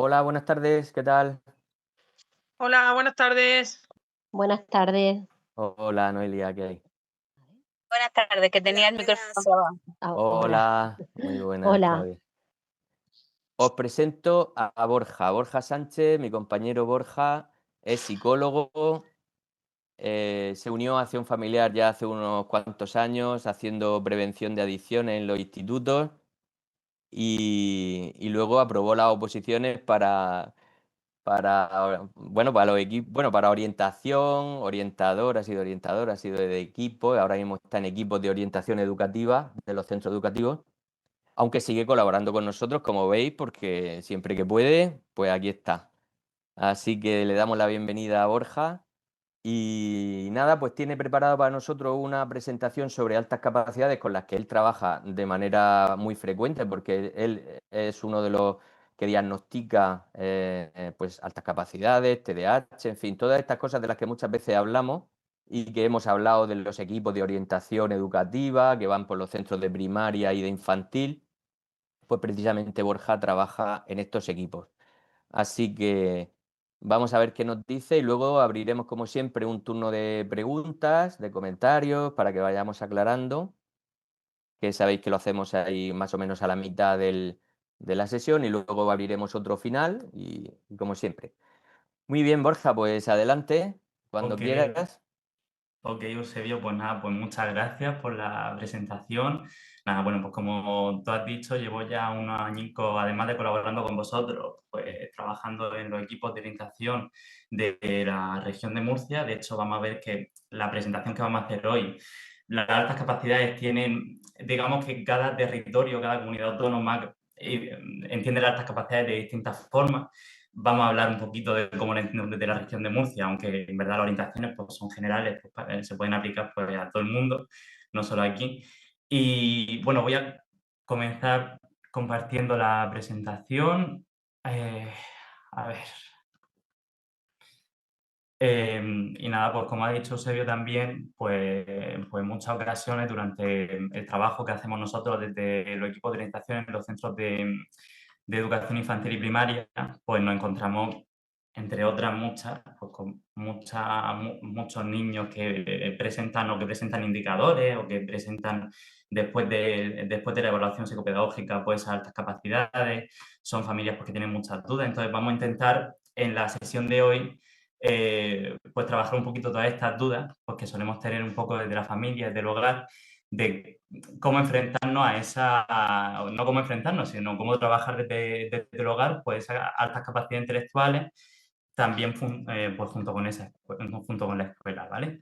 Hola, buenas tardes, ¿qué tal? Hola, buenas tardes. Buenas tardes. Hola, Noelia, ¿qué hay? Buenas tardes, que tenía Hola, el micrófono buenas. grabado. Hola, Hola, muy buenas, hola. Claudia. Os presento a Borja, Borja Sánchez, mi compañero Borja, es psicólogo, se unió a Acción Familiar ya hace unos cuantos años haciendo prevención de adicciones en los institutos y luego aprobó las oposiciones para los equipos, bueno, para orientación, orientador, ha sido de equipo, ahora mismo está en equipos de orientación educativa de los centros educativos, aunque sigue colaborando con nosotros, como veis, porque siempre que puede, pues aquí está. Así que le damos la bienvenida a Borja y nada, pues tiene preparado para nosotros una presentación sobre altas capacidades con las que él trabaja de manera muy frecuente, porque él es uno de los que diagnostica pues altas capacidades, TDAH, en fin, todas estas cosas de las que muchas veces hablamos y que hemos hablado de los equipos de orientación educativa que van por los centros de primaria y de infantil, pues precisamente Borja trabaja en estos equipos. Así que vamos a ver qué nos dice y luego abriremos, como siempre, un turno de preguntas, de comentarios, para que vayamos aclarando, que sabéis que lo hacemos ahí más o menos a la mitad de la sesión y luego abriremos otro final y como siempre. Muy bien, Borja, pues adelante, cuando Ok, quieras. ok, Eusebio, pues nada, pues muchas gracias por la presentación. Nada, bueno, pues como tú has dicho, llevo ya unos añicos, además de colaborando con vosotros, pues trabajando en los equipos de orientación de la región de Murcia. De hecho, vamos a ver que la presentación que vamos a hacer hoy, las altas capacidades tienen, digamos que cada territorio, cada comunidad autónoma entiende las altas capacidades de distintas formas. Vamos a hablar un poquito de cómo lo entiendo desde la región de Murcia, aunque en verdad las orientaciones pues, son generales, pues, se pueden aplicar pues, a todo el mundo, no solo aquí. Y bueno, voy a comenzar compartiendo la presentación. Eh, a ver. Y nada, pues como ha dicho Eusebio también, pues en muchas ocasiones durante el trabajo que hacemos nosotros desde los equipos de orientación en los centros de educación infantil y primaria, pues nos encontramos, entre otras muchas, pues con muchos niños que presentan o que presentan indicadores o que presentan después de la evaluación psicopedagógica pues altas capacidades, son familias pues, que tienen muchas dudas. Entonces vamos a intentar en la sesión de hoy pues trabajar un poquito todas estas dudas, pues que solemos tener un poco desde la familia, desde el hogar, de cómo enfrentarnos a no cómo enfrentarnos, sino cómo trabajar desde el hogar, pues esas altas capacidades intelectuales, también pues junto con la escuela, ¿vale?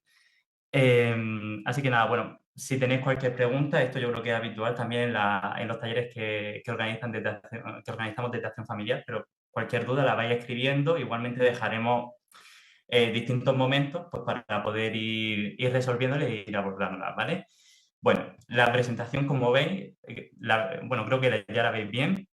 Así que nada, bueno, si tenéis cualquier pregunta, esto yo creo que es habitual también en los talleres que que organizamos desde Acción Familiar, pero cualquier duda la vais escribiendo, igualmente dejaremos distintos momentos pues, para poder ir resolviéndoles e ir abordándolas, ¿vale? Bueno, la presentación, como veis, bueno, creo que ya la veis bien.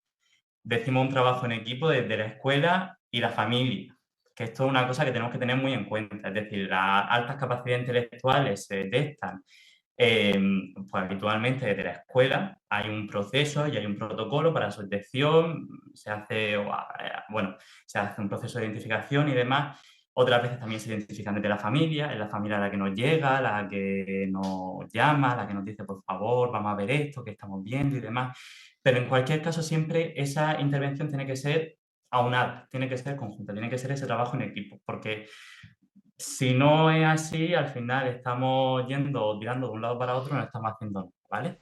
Decimos un trabajo en equipo desde la escuela y la familia, que esto es una cosa que tenemos que tener muy en cuenta. Es decir, las altas capacidades intelectuales se detectan eh, pues habitualmente desde la escuela. Hay un proceso y hay un protocolo para su detección, bueno, se hace un proceso de identificación y demás. Otras veces también se identifican desde la familia, es la familia la que nos llega, la que nos llama, la que nos dice, por favor, vamos a ver esto que estamos viendo y demás. Pero en cualquier caso, siempre esa intervención tiene que ser aunada, tiene que ser conjunta, tiene que ser ese trabajo en equipo, porque si no es así, al final estamos yendo, tirando de un lado para otro, no estamos haciendo nada, ¿vale?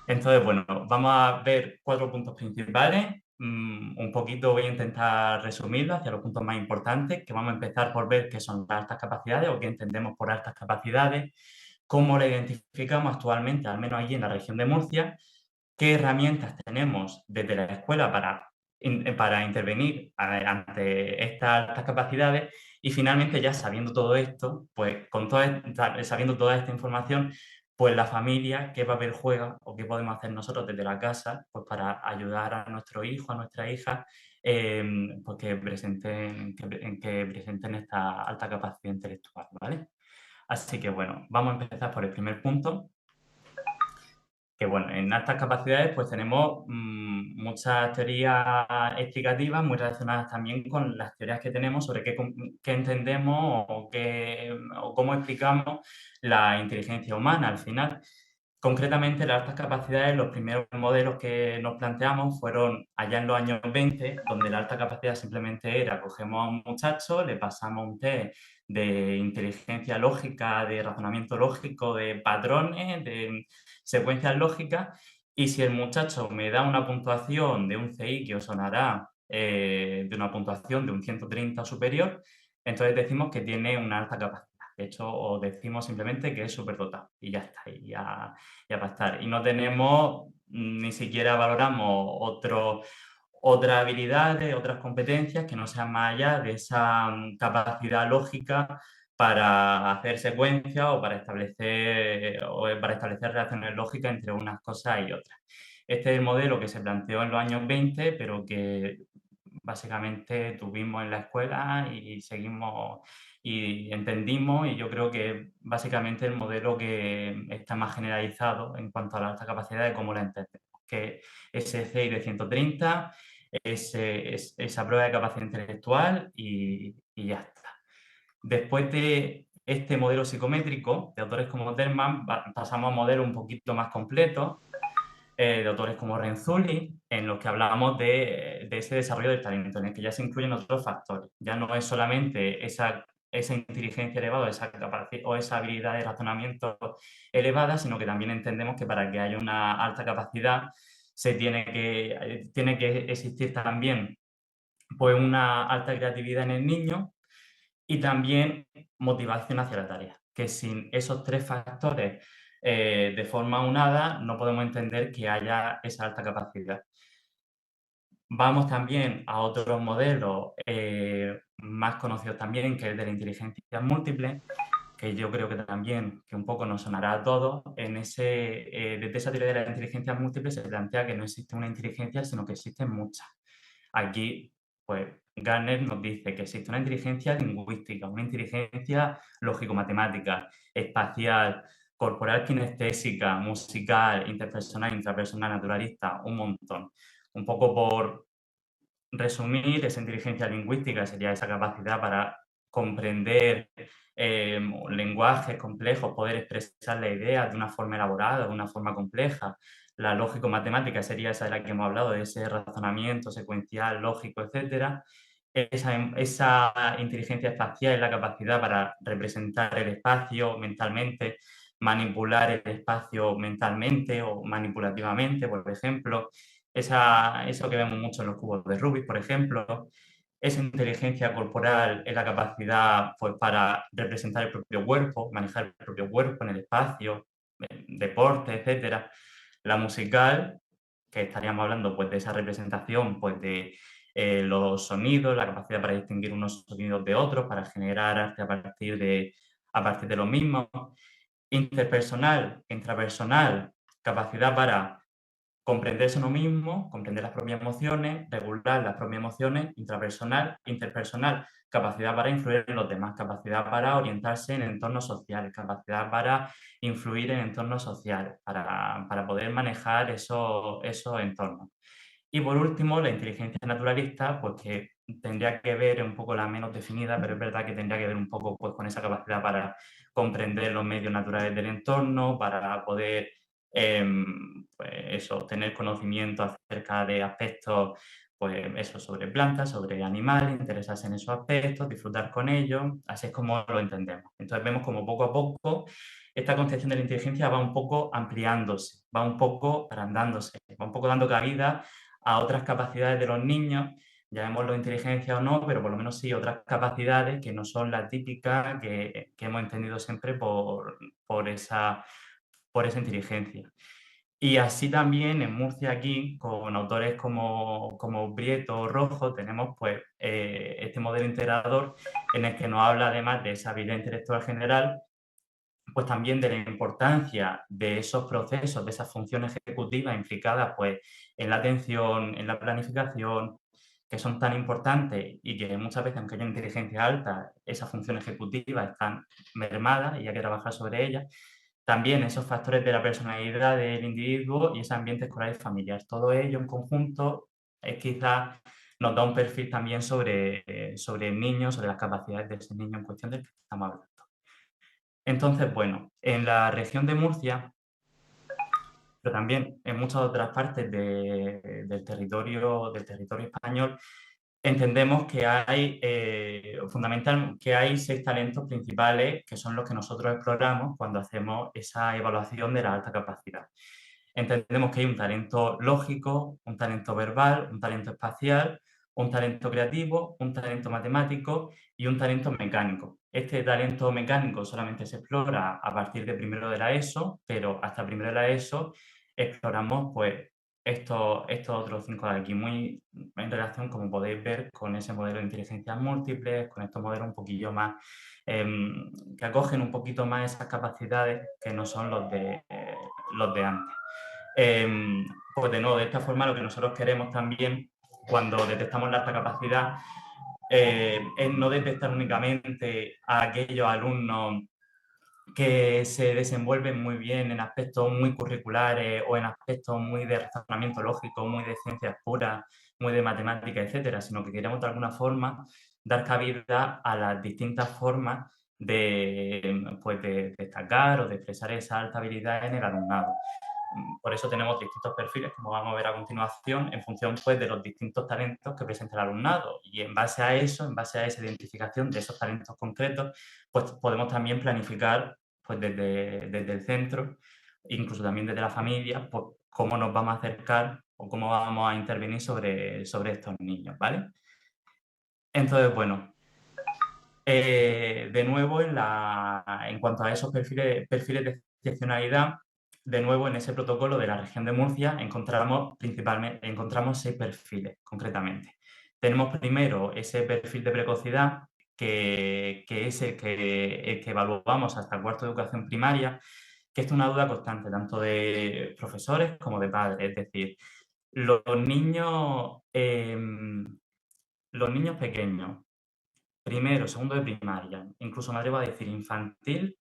Entonces, bueno, vamos a ver 4 puntos principales. Un poquito voy a intentar resumirlo hacia los puntos más importantes, que vamos a empezar por ver qué son las altas capacidades o qué entendemos por altas capacidades, cómo la identificamos actualmente, al menos allí en la región de Murcia, qué herramientas tenemos desde la escuela para intervenir ante estas altas capacidades y finalmente ya sabiendo todo esto, pues sabiendo toda esta información, pues la familia, qué papel juega o qué podemos hacer nosotros desde la casa pues para ayudar a nuestro hijo, a nuestra hija, pues que presenten esta alta capacidad intelectual, ¿vale? Así que bueno, vamos a empezar por el primer punto. que bueno, en altas capacidades pues tenemos muchas teorías explicativas muy relacionadas también con las teorías que tenemos sobre qué entendemos o cómo explicamos la inteligencia humana al final. Concretamente, las altas capacidades, los primeros modelos que nos planteamos fueron allá en los años 20, donde la alta capacidad simplemente era, cogemos a un muchacho, le pasamos un test de inteligencia lógica, de razonamiento lógico, de patrones, de secuencias lógicas, y si el muchacho me da una puntuación de un CI que os sonará de una puntuación de un 130 o superior, entonces decimos que tiene una alta capacidad. De hecho, o decimos simplemente que es superdotado y ya está, y ya va a estar. Y no tenemos, ni siquiera valoramos otras habilidades, otras competencias que no sean más allá de esa capacidad lógica para hacer secuencias o para establecer relaciones lógicas entre unas cosas y otras. Este es el modelo que se planteó en los años 20, pero que básicamente tuvimos en la escuela y seguimos y entendimos, y yo creo que básicamente el modelo que está más generalizado en cuanto a la alta capacidad de cómo la entendemos, que ese CI de 130, esa prueba de capacidad intelectual y ya está. Después de este modelo psicométrico de autores como Terman, pasamos a modelos un poquito más completos, de autores como Renzulli, en los que hablamos de ese desarrollo del talento, en el que ya se incluyen otros factores. Ya no es solamente esa inteligencia elevada o esa habilidad de razonamiento elevada, sino que también entendemos que para que haya una alta capacidad tiene que existir también pues, una alta creatividad en el niño y también motivación hacia la tarea, que sin esos tres factores de forma unada no podemos entender que haya esa alta capacidad. Vamos también a otros modelos más conocidos también, que es el de la inteligencia múltiple, que yo creo que también, que un poco nos sonará a todos. Desde esa teoría de la inteligencia múltiple se plantea que no existe una inteligencia, sino que existen muchas. Aquí, pues, Gardner nos dice que existe una inteligencia lingüística, una inteligencia lógico-matemática, espacial, corporal kinestésica, musical, interpersonal, intrapersonal, naturalista, un montón. Un poco por resumir, esa inteligencia lingüística sería esa capacidad para comprender lenguajes complejos, poder expresar la idea de una forma elaborada, de una forma compleja. La lógico-matemática sería esa de la que hemos hablado, de ese razonamiento secuencial, lógico, etc. Esa inteligencia espacial es la capacidad para representar el espacio mentalmente, manipular el espacio mentalmente o manipulativamente, por ejemplo. Eso que vemos mucho en los cubos de Rubik, por ejemplo. Esa inteligencia corporal es la capacidad pues, para representar el propio cuerpo, manejar el propio cuerpo en el espacio, deporte, etc. La musical, que estaríamos hablando pues, de esa representación pues, de los sonidos, la capacidad para distinguir unos sonidos de otros, para generar arte a partir de los mismos. Interpersonal, intrapersonal, capacidad para comprenderse uno mismo, comprender las propias emociones, regular las propias emociones, intrapersonal, interpersonal, capacidad para influir en los demás, capacidad para orientarse en entornos sociales, capacidad para influir en entornos sociales, para poder manejar esos entornos. Y por último, la inteligencia naturalista, pues que tendría que ver un poco la menos definida, pero es verdad que tendría que ver un poco pues, con esa capacidad para comprender los medios naturales del entorno, para poder pues tener conocimiento acerca de aspectos, pues eso, sobre plantas, sobre animales, interesarse en esos aspectos, disfrutar con ellos, así es como lo entendemos. Entonces vemos como poco a poco esta concepción de la inteligencia va un poco ampliándose, va un poco agrandándose, va un poco dando cabida a otras capacidades de los niños, llamémoslo inteligencia o no, pero por lo menos sí otras capacidades que no son las típicas que hemos entendido siempre por esa inteligencia. Y así también en Murcia aquí, con autores como Prieto o Rojo, tenemos pues este modelo integrador en el que nos habla además de esa habilidad intelectual general, pues también de la importancia de esos procesos, de esas funciones ejecutivas implicadas pues en la atención, en la planificación, que son tan importantes y que muchas veces, aunque haya inteligencia alta, esas funciones ejecutivas están mermadas y hay que trabajar sobre ellas. También esos factores de la personalidad del individuo y ese ambiente escolar y familiar. Todo ello en conjunto quizás nos da un perfil también sobre el niño, sobre las capacidades de ese niño en cuestión del que estamos hablando. Entonces, bueno, en la región de Murcia, pero también en muchas otras partes del territorio español, entendemos que hay, que hay 6 talentos principales que son los que nosotros exploramos cuando hacemos esa evaluación de la alta capacidad. Entendemos que hay un talento lógico, un talento verbal, un talento espacial, un talento creativo, un talento matemático y un talento mecánico. Este talento mecánico solamente se explora a partir de primero de la ESO, pero hasta primero de la ESO exploramos pues estos otros 5 de aquí, muy en relación, como podéis ver, con ese modelo de inteligencias múltiples, con estos modelos un poquillo más, que acogen un poquito más esas capacidades que no son los de antes. Pues de nuevo, de esta forma lo que nosotros queremos también, cuando detectamos la alta capacidad, es no detectar únicamente a aquellos alumnos que se desenvuelven muy bien en aspectos muy curriculares o en aspectos muy de razonamiento lógico, muy de ciencias puras, muy de matemática, etcétera, sino que queremos de alguna forma dar cabida a las distintas formas pues de destacar o de expresar esa alta habilidad en el alumnado. Por eso tenemos distintos perfiles, como vamos a ver a continuación, en función pues, de los distintos talentos que presenta el alumnado. Y en base a eso, en base a esa identificación de esos talentos concretos, pues podemos también planificar pues, desde el centro, incluso también desde la familia, pues, cómo nos vamos a acercar o cómo vamos a intervenir sobre estos niños, ¿vale? Entonces, bueno, de nuevo, en cuanto a esos perfiles de excepcionalidad, de nuevo, en ese protocolo de la región de Murcia encontramos 6 perfiles, concretamente. Tenemos primero ese perfil de precocidad, que es el que evaluamos hasta el cuarto de educación primaria, que es una duda constante, tanto de profesores como de padres. Es decir, los niños pequeños, primero, segundo de primaria, incluso me atrevo a decir infantil,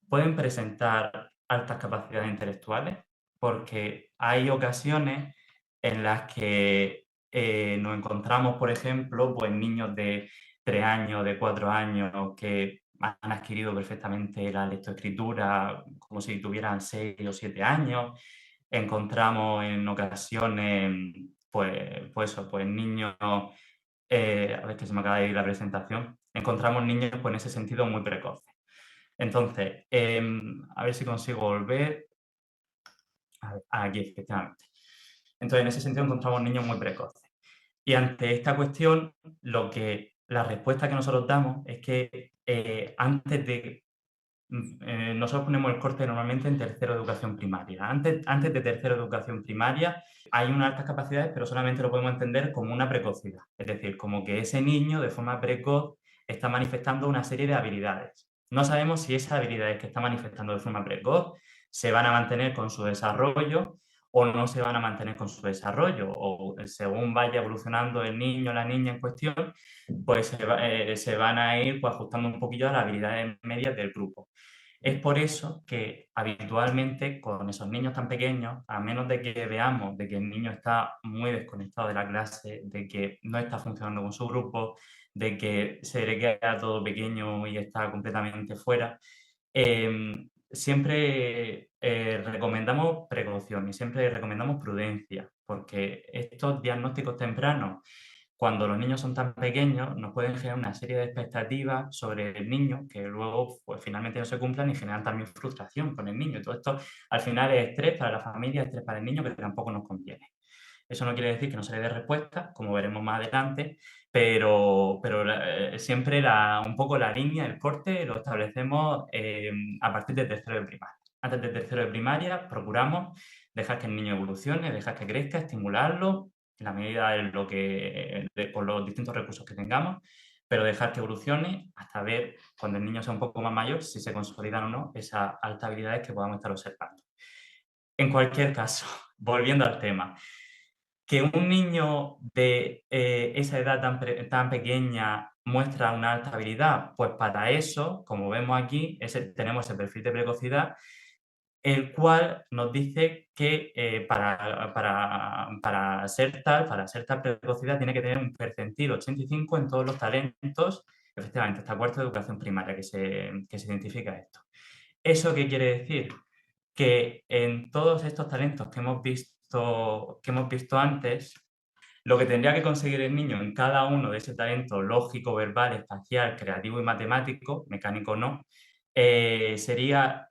pueden presentar altas capacidades intelectuales, porque hay ocasiones en las que nos encontramos, por ejemplo, pues niños de 3 años, de 4 años, que han adquirido perfectamente la lectoescritura como si tuvieran 6 o 7 años. Encontramos en ocasiones, pues niños, a ver que se me acaba de ir la presentación, encontramos niños pues, en ese sentido muy precoces. Entonces, a ver si consigo volver. Aquí, efectivamente. Entonces, en ese sentido encontramos niños muy precoces. Y ante esta cuestión, la respuesta que nosotros damos es que antes de... nosotros ponemos el corte normalmente en tercero de educación primaria. Antes de tercero de educación primaria hay unas altas capacidades, pero solamente lo podemos entender como una precocidad. Es decir, como que ese niño de forma precoz está manifestando una serie de habilidades. No sabemos si esas habilidades que está manifestando de forma precoz se van a mantener con su desarrollo o no se van a mantener con su desarrollo, o según vaya evolucionando el niño o la niña en cuestión, pues se van a ir pues, ajustando un poquillo a las habilidades medias del grupo. Es por eso que habitualmente con esos niños tan pequeños, a menos de que veamos de que el niño está muy desconectado de la clase, de que no está funcionando con su grupo, de que se le queda todo pequeño y está completamente fuera, siempre recomendamos precaución y siempre recomendamos prudencia, porque estos diagnósticos tempranos, cuando los niños son tan pequeños, nos pueden generar una serie de expectativas sobre el niño que luego pues, finalmente no se cumplan y generan también frustración con el niño. Todo esto al final es estrés para la familia, estrés para el niño, que tampoco nos conviene. Eso no quiere decir que no se le dé respuesta, como veremos más adelante, pero siempre un poco la línea, el corte, lo establecemos a partir de tercero de primaria. Antes de tercero de primaria procuramos dejar que el niño evolucione, dejar que crezca, estimularlo en la medida con los distintos recursos que tengamos, pero dejar que evolucione hasta ver, cuando el niño sea un poco más mayor, si se consolidan o no esas altas habilidades que podamos estar observando. En cualquier caso, volviendo al tema, que un niño de esa edad tan pequeña muestra una alta habilidad, pues para eso, como vemos aquí, tenemos ese perfil de precocidad el cual nos dice que para ser tal precocidad tiene que tener un percentil 85 en todos los talentos. Efectivamente, esta cuarta de educación primaria que se identifica esto. ¿Eso qué quiere decir? Que en todos estos talentos que hemos visto antes, lo que tendría que conseguir el niño en cada uno de ese talento lógico, verbal, espacial, creativo y matemático, mecánico no, sería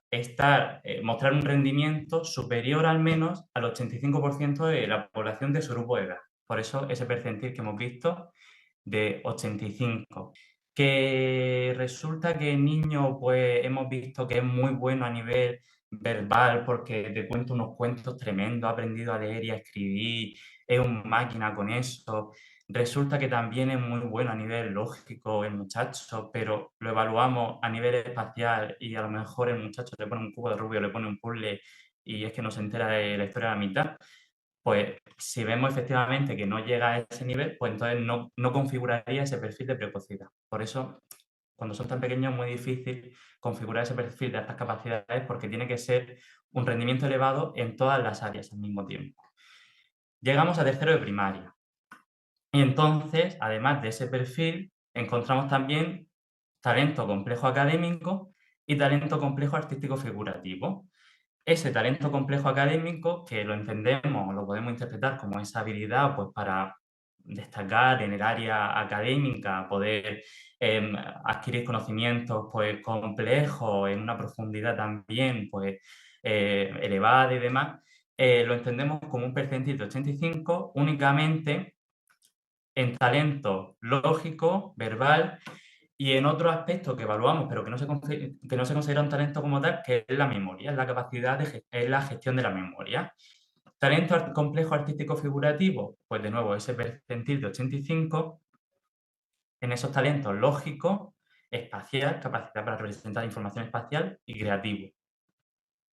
mostrar un rendimiento superior al menos al 85% de la población de su grupo de edad. Por eso ese percentil que hemos visto de 85. Que resulta que el niño, pues hemos visto que es muy bueno a nivel verbal porque te cuenta unos cuentos tremendos, ha aprendido a leer y a escribir, es una máquina con eso. Resulta que también es muy bueno a nivel lógico el muchacho, pero lo evaluamos a nivel espacial y a lo mejor el muchacho le pone un cubo de Rubio, le pone un puzzle y es que no se entera de la historia a la mitad. Pues si vemos efectivamente que no llega a ese nivel, pues entonces no configuraría ese perfil de precocidad. Por eso, cuando son tan pequeños es muy difícil configurar ese perfil de altas capacidades porque tiene que ser un rendimiento elevado en todas las áreas al mismo tiempo. Llegamos a tercero de primaria. Y entonces, además de ese perfil, encontramos también talento complejo académico y talento complejo artístico figurativo. Ese talento complejo académico, que lo entendemos, lo podemos interpretar como esa habilidad pues, para destacar en el área académica, poder adquirir conocimientos pues, complejos en una profundidad también pues, elevada y demás, lo entendemos como un percentil de 85 únicamente en talento lógico, verbal y en otro aspecto que evaluamos, pero que no se considera un talento como tal, que es la memoria, es la capacidad es la gestión de la memoria. Talento complejo artístico figurativo, pues de nuevo ese percentil de 85 en esos talentos lógico, espacial, capacidad para representar información espacial y creativo.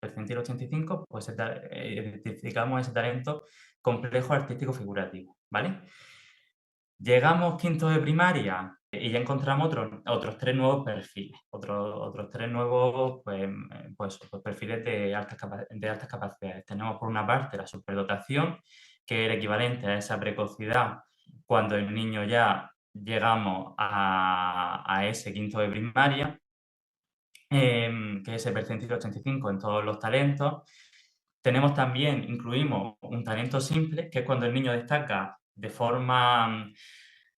Percentil 85, pues identificamos ese talento complejo artístico figurativo, ¿vale? Llegamos quinto de primaria y ya encontramos otros tres nuevos perfiles, otros tres nuevos pues perfiles de altas capacidades. Tenemos por una parte la superdotación, que es el equivalente a esa precocidad cuando el niño ya llegamos a ese quinto de primaria, que es el percentil 85 en todos los talentos. Tenemos también, incluimos un talento simple, que es cuando el niño destaca de forma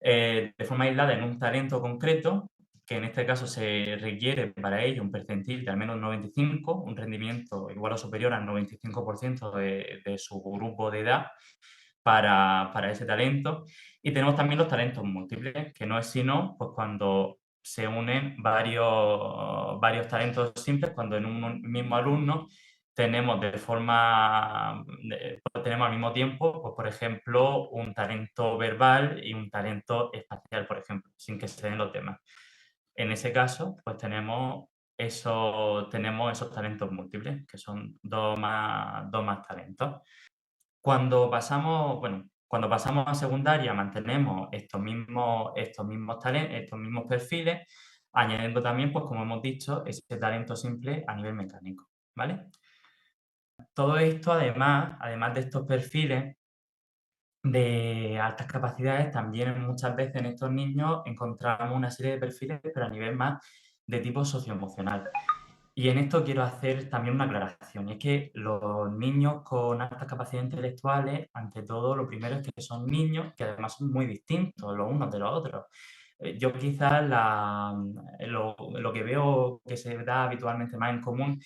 aislada en un talento concreto, que en este caso se requiere para ello un percentil de al menos 95, un rendimiento igual o superior al 95% de su grupo de edad para ese talento. Y tenemos también los talentos múltiples, que no es sino pues, cuando se unen varios talentos simples, cuando en un mismo alumno tenemos tenemos al mismo tiempo, pues, por ejemplo, un talento verbal y un talento espacial, por ejemplo, sin que se den los demás. En ese caso, pues tenemos esos talentos múltiples, que son dos más talentos. Cuando pasamos a secundaria mantenemos estos mismos perfiles, añadiendo también, pues como hemos dicho, ese talento simple a nivel mecánico, ¿vale? Todo esto, además de estos perfiles de altas capacidades, también muchas veces en estos niños encontramos una serie de perfiles, pero a nivel más de tipo socioemocional. Y en esto quiero hacer también una aclaración, y es que los niños con altas capacidades intelectuales, ante todo, lo primero es que son niños que además son muy distintos los unos de los otros. Yo quizás lo que veo que se da habitualmente más en común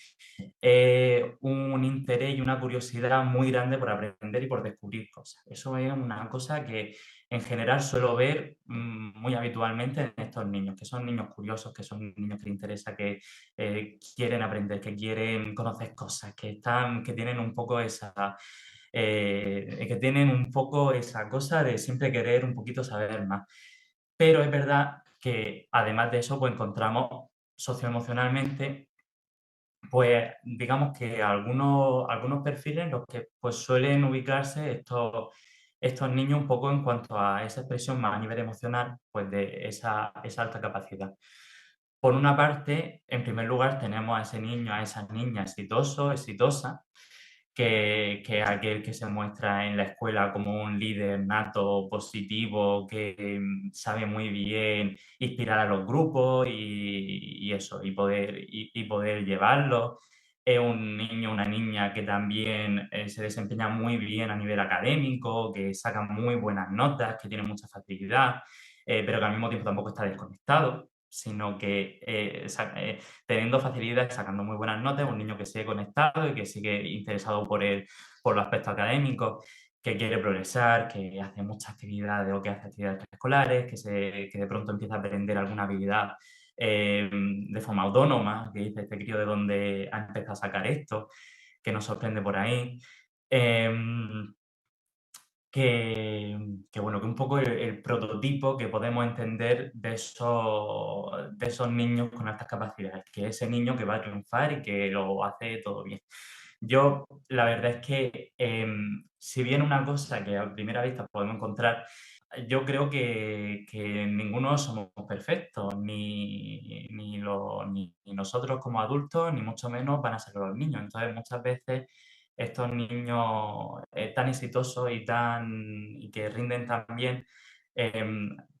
es un interés y una curiosidad muy grande por aprender y por descubrir cosas. Eso es una cosa que en general suelo ver muy habitualmente en estos niños, que son niños curiosos, que son niños que les interesa, que quieren aprender, que quieren conocer cosas, que tienen un poco esa cosa de siempre querer un poquito saber más. Pero es verdad que además de eso, pues encontramos socioemocionalmente, pues digamos que algunos perfiles en los que pues suelen ubicarse estos niños un poco en cuanto a esa expresión más a nivel emocional, pues de esa alta capacidad. Por una parte, en primer lugar, tenemos a ese niño, a esa niña exitoso, exitosa, que es aquel que se muestra en la escuela como un líder nato, positivo, que sabe muy bien inspirar a los grupos y eso, y poder llevarlos. Es un niño, una niña que también se desempeña muy bien a nivel académico, que saca muy buenas notas, que tiene mucha facilidad, pero que al mismo tiempo tampoco está desconectado, sino que teniendo facilidad, sacando muy buenas notas, un niño que sigue conectado y que sigue interesado por los aspectos académicos, que quiere progresar, que hace muchas actividades o que hace actividades escolares, que de pronto empieza a aprender alguna habilidad de forma autónoma, que dice este crío de dónde ha empezado a sacar esto, que nos sorprende por ahí. Em, que bueno, que un poco el prototipo que podemos entender de esos niños con altas capacidades, que es ese niño que va a triunfar y que lo hace todo bien. Yo, la verdad es que, si bien una cosa que a primera vista podemos encontrar, yo creo que ninguno somos perfectos, ni nosotros como adultos, ni mucho menos van a ser los niños. Entonces, muchas veces estos niños tan exitosos y que rinden tan bien,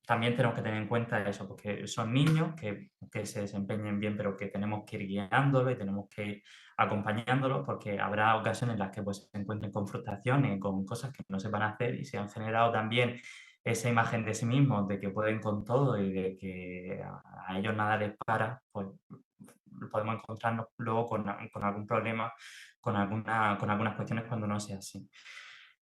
también tenemos que tener en cuenta eso, porque son niños que se desempeñen bien, pero que tenemos que ir guiándolos y tenemos que ir acompañándolos, porque habrá ocasiones en las que pues, se encuentren con frustraciones, con cosas que no sepan hacer y se han generado también esa imagen de sí mismos, de que pueden con todo y de que a ellos nada les para, pues podemos encontrarnos luego con algún problema, con algunas cuestiones cuando no sea así.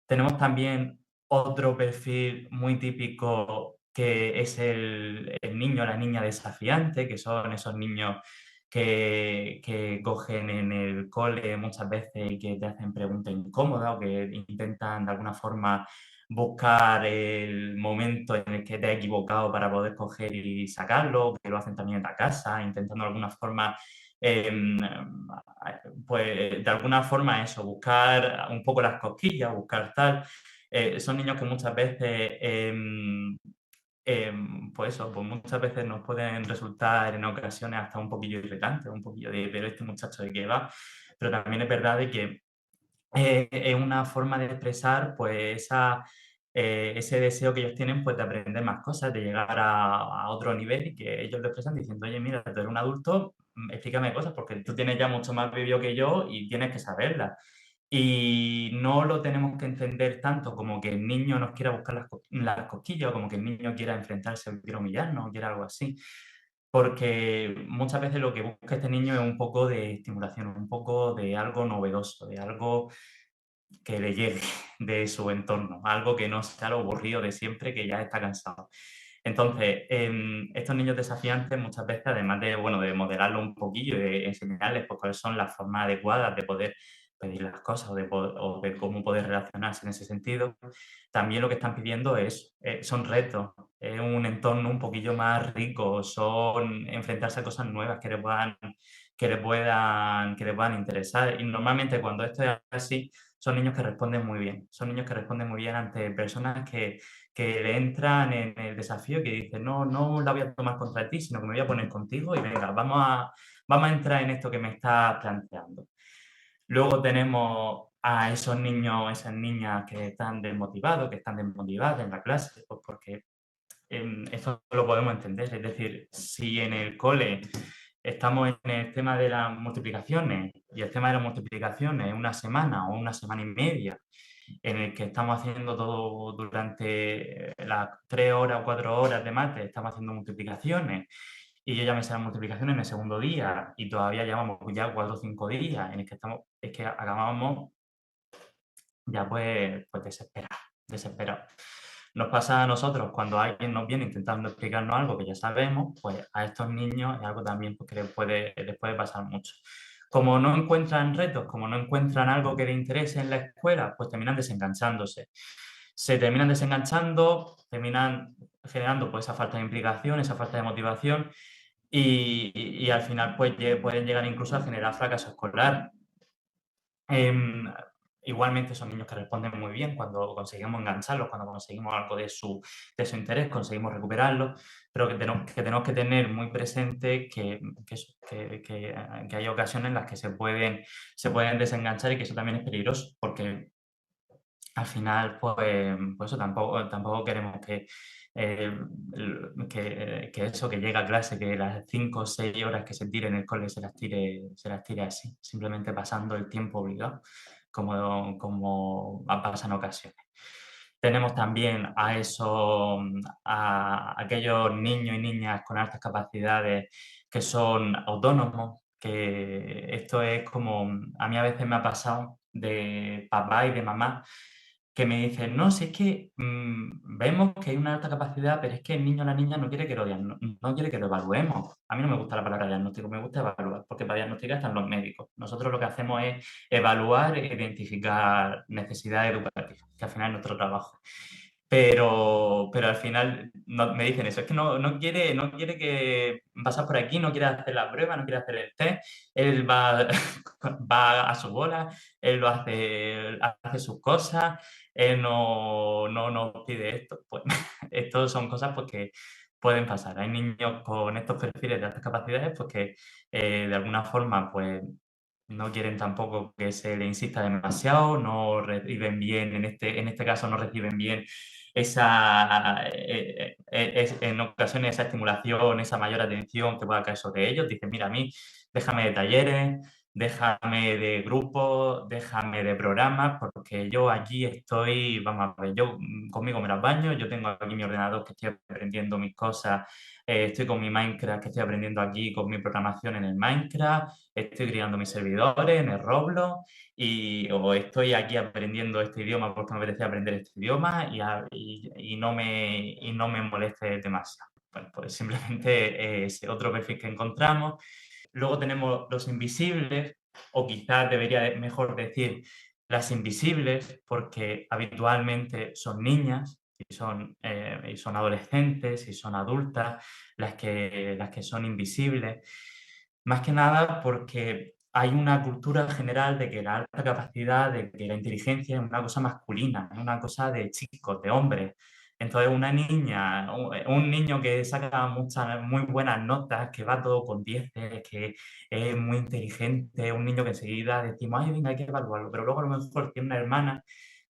Tenemos también otro perfil muy típico que es el niño o la niña desafiante, que son esos niños que cogen en el cole muchas veces y que te hacen preguntas incómodas o que intentan de alguna forma buscar el momento en el que te has equivocado para poder coger y sacarlo, que lo hacen también en la casa, intentando de alguna forma, pues de alguna forma eso, buscar un poco las cosquillas, buscar tal. Son niños que muchas veces, pues eso, pues muchas veces nos pueden resultar en ocasiones hasta un poquillo irritantes, un poquillo de, pero este muchacho de qué va. Pero también es verdad de que es una forma de expresar pues ese deseo que ellos tienen pues de aprender más cosas, de llegar a otro nivel y que ellos lo expresan diciendo, oye, mira, tú eres un adulto, explícame cosas porque tú tienes ya mucho más vivido que yo y tienes que saberlas. Y no lo tenemos que entender tanto como que el niño nos quiera buscar las cosquillas o como que el niño quiera enfrentarse o quiera humillarnos o quiera algo así. Porque muchas veces lo que busca este niño es un poco de estimulación, un poco de algo novedoso, de algo que le llegue de su entorno, algo que no sea lo aburrido de siempre, que ya está cansado. Entonces, estos niños desafiantes muchas veces, además de, bueno, de modelarlo un poquillo y de enseñarles pues, cuáles son las formas adecuadas de poder pedir las cosas o de cómo poder relacionarse en ese sentido, también lo que están pidiendo son retos, es un entorno un poquillo más rico, son enfrentarse a cosas nuevas que les puedan interesar. Y normalmente cuando esto es así, son niños que responden muy bien. Son niños que responden muy bien ante personas que le entran en el desafío y que dicen, no, no la voy a tomar contra ti, sino que me voy a poner contigo y venga, vamos a entrar en esto que me estás planteando. Luego tenemos a esos niños, esas niñas que están desmotivados, que están desmotivadas en la clase, pues porque esto lo podemos entender. Es decir, si en el cole estamos en el tema de las multiplicaciones y el tema de las multiplicaciones es una semana o una semana y media en el que estamos haciendo todo durante las 3 horas o 4 horas de mate, estamos haciendo multiplicaciones y yo ya me sé las multiplicaciones en el segundo día y todavía llevamos ya 4 o 5 días en el que es que acabamos ya pues desesperados. Nos pasa a nosotros cuando alguien nos viene intentando explicarnos algo que ya sabemos, pues a estos niños es algo también pues, que les puede pasar mucho. Como no encuentran retos, como no encuentran algo que les interese en la escuela, pues terminan desenganchándose. Se terminan desenganchando, terminan generando pues, esa falta de implicación, esa falta de motivación y al final pues, pueden llegar incluso a generar fracaso escolar. igualmente son niños que responden muy bien cuando conseguimos engancharlos, cuando conseguimos algo de su interés, conseguimos recuperarlos, pero que tenemos que tener muy presente que hay ocasiones en las que se pueden desenganchar y que eso también es peligroso, porque al final, pues eso tampoco queremos que eso, que llegue a clase, que las 5 o 6 horas que se tire en el cole se las tire así, simplemente pasando el tiempo obligado, como pasa en ocasiones. Tenemos también a aquellos niños y niñas con altas capacidades que son autónomos, que esto es como, a mí a veces me ha pasado de papá y de mamá, que me dicen, no, si es que vemos que hay una alta capacidad, pero es que el niño o la niña no quiere que no quiere que lo evaluemos. A mí no me gusta la palabra diagnóstico, me gusta evaluar, porque para diagnosticar están los médicos. Nosotros lo que hacemos es evaluar e identificar necesidades educativas, que al final es nuestro trabajo. Pero al final me dicen eso, es que no quiere que pasar por aquí, no quiere hacer la prueba, no quiere hacer el test, él va, va a su bola, él hace sus cosas, él no nos pide esto. Pues estas son cosas pues, que pueden pasar. Hay niños con estos perfiles de altas capacidades pues, que de alguna forma pues, no quieren tampoco que se le insista demasiado, no reciben bien, en este caso no reciben bien en ocasiones esa estimulación, esa mayor atención que pueda caer sobre ellos. Dicen, mira, a mí déjame de talleres, déjame de grupos, déjame de programas, porque yo aquí estoy, vamos a ver, yo conmigo me las baño, yo tengo aquí mi ordenador que estoy aprendiendo mis cosas, estoy con mi Minecraft que estoy aprendiendo aquí con mi programación en el Minecraft, estoy creando mis servidores en el Roblox, o estoy aquí aprendiendo este idioma porque me apetece aprender este idioma y no me moleste demasiado. Bueno, pues simplemente es otro perfil que encontramos. Luego tenemos los invisibles, o quizás debería mejor decir las invisibles, porque habitualmente son niñas y son adolescentes y son adultas las que son invisibles. Más que nada porque hay una cultura general de que la alta capacidad, de que la inteligencia es una cosa masculina, es una cosa de chicos, de hombres. Entonces, una niña, un niño que saca muchas, muy buenas notas, que va todo con 10, que es muy inteligente, un niño que enseguida decimos, ay, venga, hay que evaluarlo, pero luego a lo mejor tiene una hermana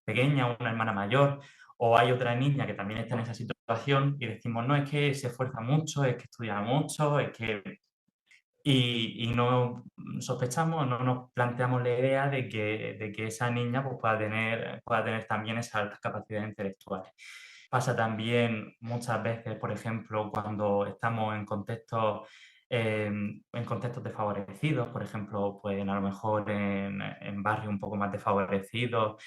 pequeña, una hermana mayor, o hay otra niña que también está en esa situación y decimos, no, es que se esfuerza mucho, es que estudia mucho, es que y no sospechamos, no nos planteamos la idea de que esa niña pues, pueda tener también esas altas capacidades intelectuales. Pasa también muchas veces, por ejemplo, cuando estamos en contextos desfavorecidos, por ejemplo, pues a lo mejor en barrios un poco más desfavorecidos,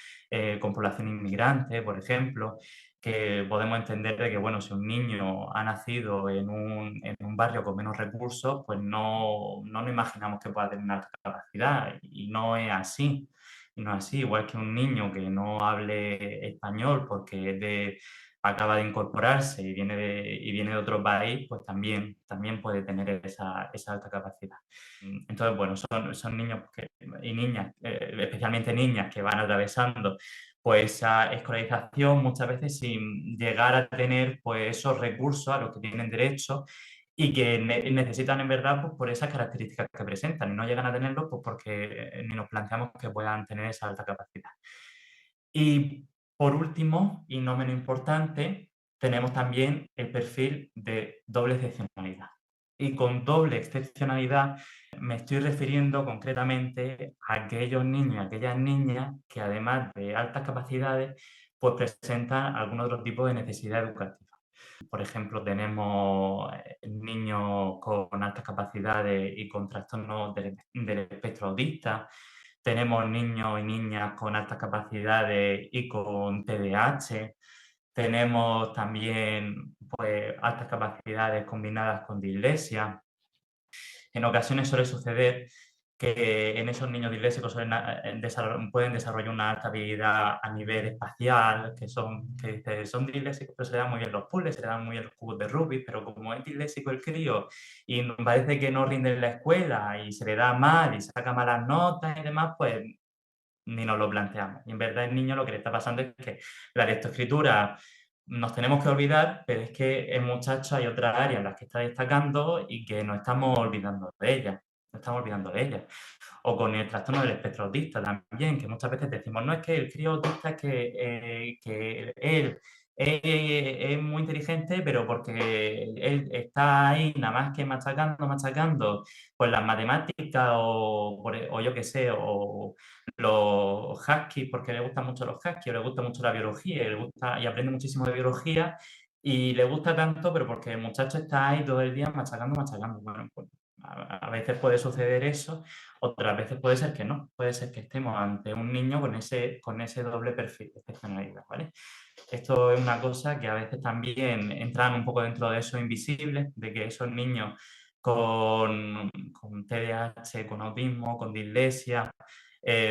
con población inmigrante, por ejemplo, que podemos entender de que, bueno, si un niño ha nacido en un barrio con menos recursos, pues no nos imaginamos que pueda tener una alta capacidad y no es así. Y no es así, igual que un niño que no hable español porque acaba de incorporarse y viene de otro país, pues también puede tener esa alta capacidad. Entonces, bueno, son niños y niñas, especialmente niñas que van atravesando pues esa escolarización muchas veces sin llegar a tener pues esos recursos a los que tienen derecho y que necesitan en verdad pues, por esas características que presentan y no llegan a tenerlo pues porque ni nos planteamos que puedan tener esa alta capacidad. Y por último, y no menos importante, tenemos también el perfil de doble excepcionalidad. Y con doble excepcionalidad me estoy refiriendo concretamente a aquellos niños y aquellas niñas que además de altas capacidades, pues presentan algún otro tipo de necesidad educativa. Por ejemplo, tenemos niños con altas capacidades y con trastornos del espectro autista, tenemos niños y niñas con altas capacidades y con TDAH, tenemos también pues, altas capacidades combinadas con dislexia. En ocasiones suele suceder que en esos niños disléxicos pueden desarrollar una alta habilidad a nivel espacial, que son disléxicos, pero se le dan muy bien los puzzles, se le dan muy bien los cubos de Rubik, pero como es disléxico el crío y parece que no rinde en la escuela y se le da mal y saca malas notas y demás, pues ni nos lo planteamos. Y en verdad el niño lo que le está pasando es que la lectoescritura nos tenemos que olvidar, pero es que el muchacho hay otras áreas en las que está destacando y que nos estamos olvidando de ellas. Nos estamos olvidando de ellas. O con el trastorno del espectro autista también, que muchas veces decimos, no es que el crío autista es que él es muy inteligente, pero porque él está ahí nada más que machacando, pues las matemáticas o yo qué sé, o los huskies, porque le gustan mucho los huskies, o le gusta mucho la biología, y aprende muchísimo de biología, y le gusta tanto, pero porque el muchacho está ahí todo el día machacando. Bueno, pues a veces puede suceder eso, otras veces puede ser que no, puede ser que estemos ante un niño con ese doble perfil de excepcionalidad, ¿vale? Esto es una cosa que a veces también entran un poco dentro de eso invisible, de que esos niños con TDAH, con autismo, con dislexia,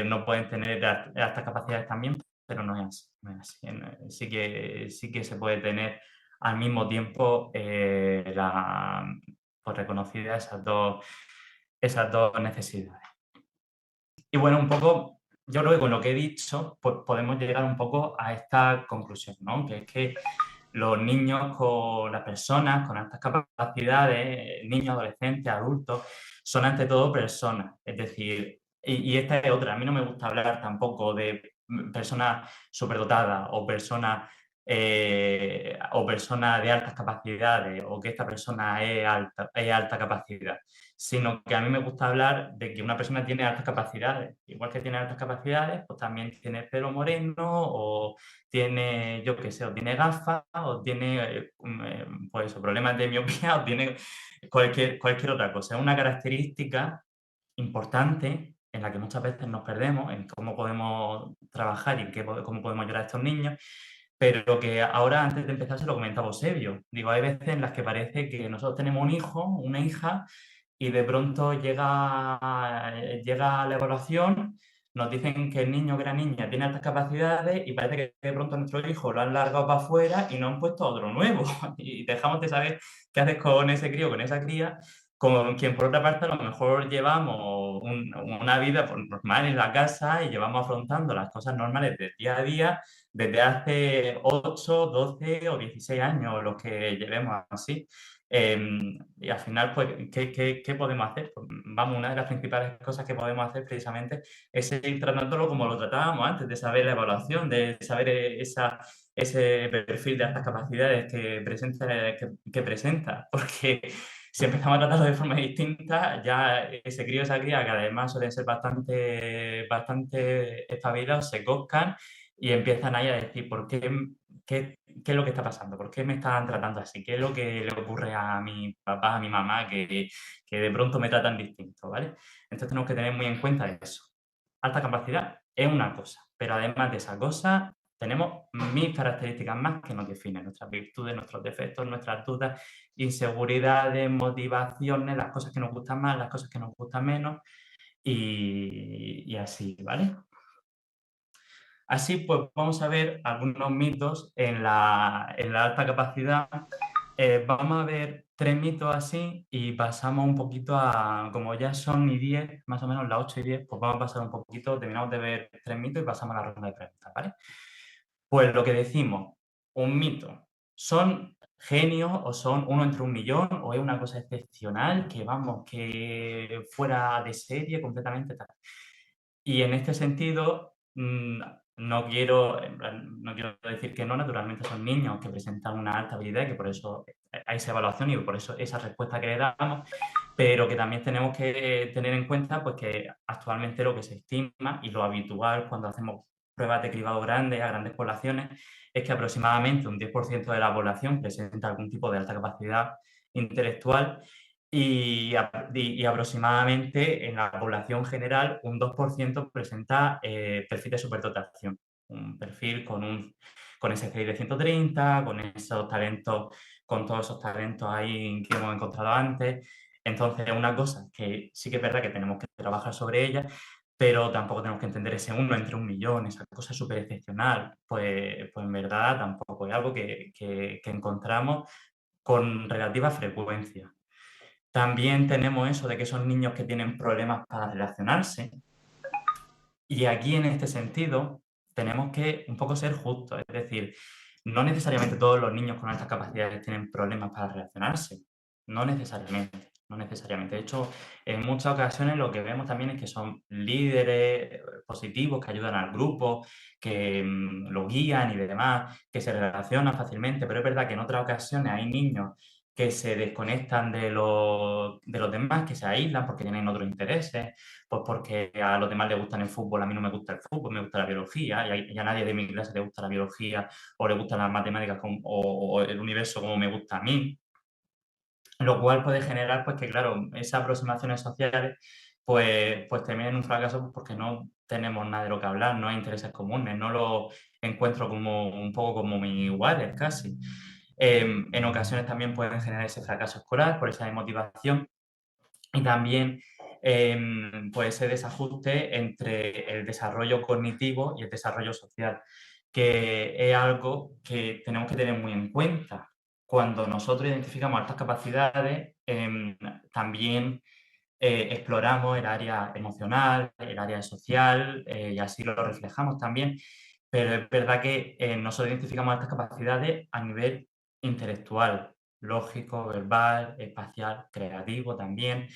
no pueden tener estas capacidades también, pero no es así. No es así. Sí que se puede tener al mismo tiempo pues reconocidas esas dos necesidades. Y bueno, un poco, yo creo que con lo que he dicho, pues podemos llegar un poco a esta conclusión, ¿no? Que es que los niños las personas con altas capacidades, niños, adolescentes, adultos, son ante todo personas. Es decir, y esta es otra, a mí no me gusta hablar tampoco de personas superdotadas o personas de altas capacidades o que esta persona es alta capacidad, sino que a mí me gusta hablar de que una persona tiene altas capacidades. Igual que tiene altas capacidades, pues también tiene pelo moreno o tiene, yo qué sé, o tiene gafas o tiene pues eso, problemas de miopía o tiene cualquier otra cosa. Es una característica importante en la que muchas veces nos perdemos en cómo podemos trabajar y cómo podemos ayudar a estos niños, pero que ahora, antes de empezar, se lo comentaba Eusebio. Digo, hay veces en las que parece que nosotros tenemos un hijo, una hija, y de pronto llega la evaluación, nos dicen que el niño o que la niña tiene altas capacidades y parece que de pronto a nuestro hijo lo han largado para afuera y nos han puesto otro nuevo. Y dejamos de saber qué haces con ese crío, con esa cría, con quien por otra parte a lo mejor llevamos una vida normal en la casa y llevamos afrontando las cosas normales del día a día desde hace 8, 12 o 16 años, los que llevemos así. Y al final, pues, ¿qué podemos hacer? Pues, vamos, una de las principales cosas que podemos hacer precisamente es seguir tratándolo como lo tratábamos antes, de saber la evaluación, de saber ese perfil de altas capacidades que presenta, porque si empezamos a tratarlo de forma distinta, ya ese crío, esa cría, que además suelen ser bastante espabilados, se coscan y empiezan ahí a decir, ¿qué es lo que está pasando? ¿Por qué me están tratando así? ¿Qué es lo que le ocurre a mi papá, a mi mamá, que de pronto me tratan distinto, ¿vale? Entonces tenemos que tener muy en cuenta eso. Alta capacidad es una cosa, pero además de esa cosa, tenemos 1000 características más que nos definen, nuestras virtudes, nuestros defectos, nuestras dudas, inseguridades, motivaciones, las cosas que nos gustan más, las cosas que nos gustan menos y así, ¿vale? Así pues vamos a ver algunos mitos en la alta capacidad. Vamos a ver 3 mitos así y pasamos un poquito a, como ya son y 10, más o menos las 8 y 10, pues vamos a pasar un poquito, terminamos de ver 3 mitos y pasamos a la ronda de preguntas, ¿vale? Pues lo que decimos, un mito, ¿son genios o son uno entre un millón o es una cosa excepcional que vamos, que fuera de serie completamente tal? Y en este sentido, no quiero decir que no, naturalmente son niños que presentan una alta habilidad y que por eso hay esa evaluación y por eso esa respuesta que le damos, pero que también tenemos que tener en cuenta pues, que actualmente lo que se estima y lo habitual cuando hacemos pruebas de cribado grandes a grandes poblaciones es que aproximadamente un 10% de la población presenta algún tipo de alta capacidad intelectual y aproximadamente en la población general un 2% presenta perfil de superdotación, un perfil con ese CI de 130, con esos talentos, con todos esos talentos ahí que hemos encontrado antes. Entonces, es una cosa que sí que es verdad que tenemos que trabajar sobre ella, pero tampoco tenemos que entender ese uno entre un millón, esa cosa súper excepcional. Pues en verdad tampoco es algo que encontramos con relativa frecuencia. También tenemos eso de que son niños que tienen problemas para relacionarse Y aquí, en este sentido, tenemos que un poco ser justos, es decir, no necesariamente todos los niños con altas capacidades tienen problemas para relacionarse, no necesariamente, no necesariamente. De hecho, en muchas ocasiones lo que vemos también es que son líderes positivos que ayudan al grupo, que lo guían y demás, que se relacionan fácilmente, pero es verdad que en otras ocasiones hay niños que se desconectan de los demás, que se aíslan porque tienen otros intereses, pues porque a los demás les gusta el fútbol, a mí no me gusta el fútbol, me gusta la biología, y a nadie de mi clase le gusta la biología o le gustan las matemáticas o el universo como me gusta a mí. Lo cual puede generar, pues que claro, esas aproximaciones sociales, pues terminen en un fracaso pues, porque no tenemos nada de lo que hablar, no hay intereses comunes, no lo encuentro como un poco como mis iguales casi. En ocasiones también pueden generar ese fracaso escolar por esa desmotivación y también pues ese desajuste entre el desarrollo cognitivo y el desarrollo social, que es algo que tenemos que tener muy en cuenta. Cuando nosotros identificamos altas capacidades, también exploramos el área emocional, el área social, y así lo reflejamos también, pero es verdad que nosotros identificamos estas capacidades a nivel intelectual, lógico, verbal, espacial, creativo también,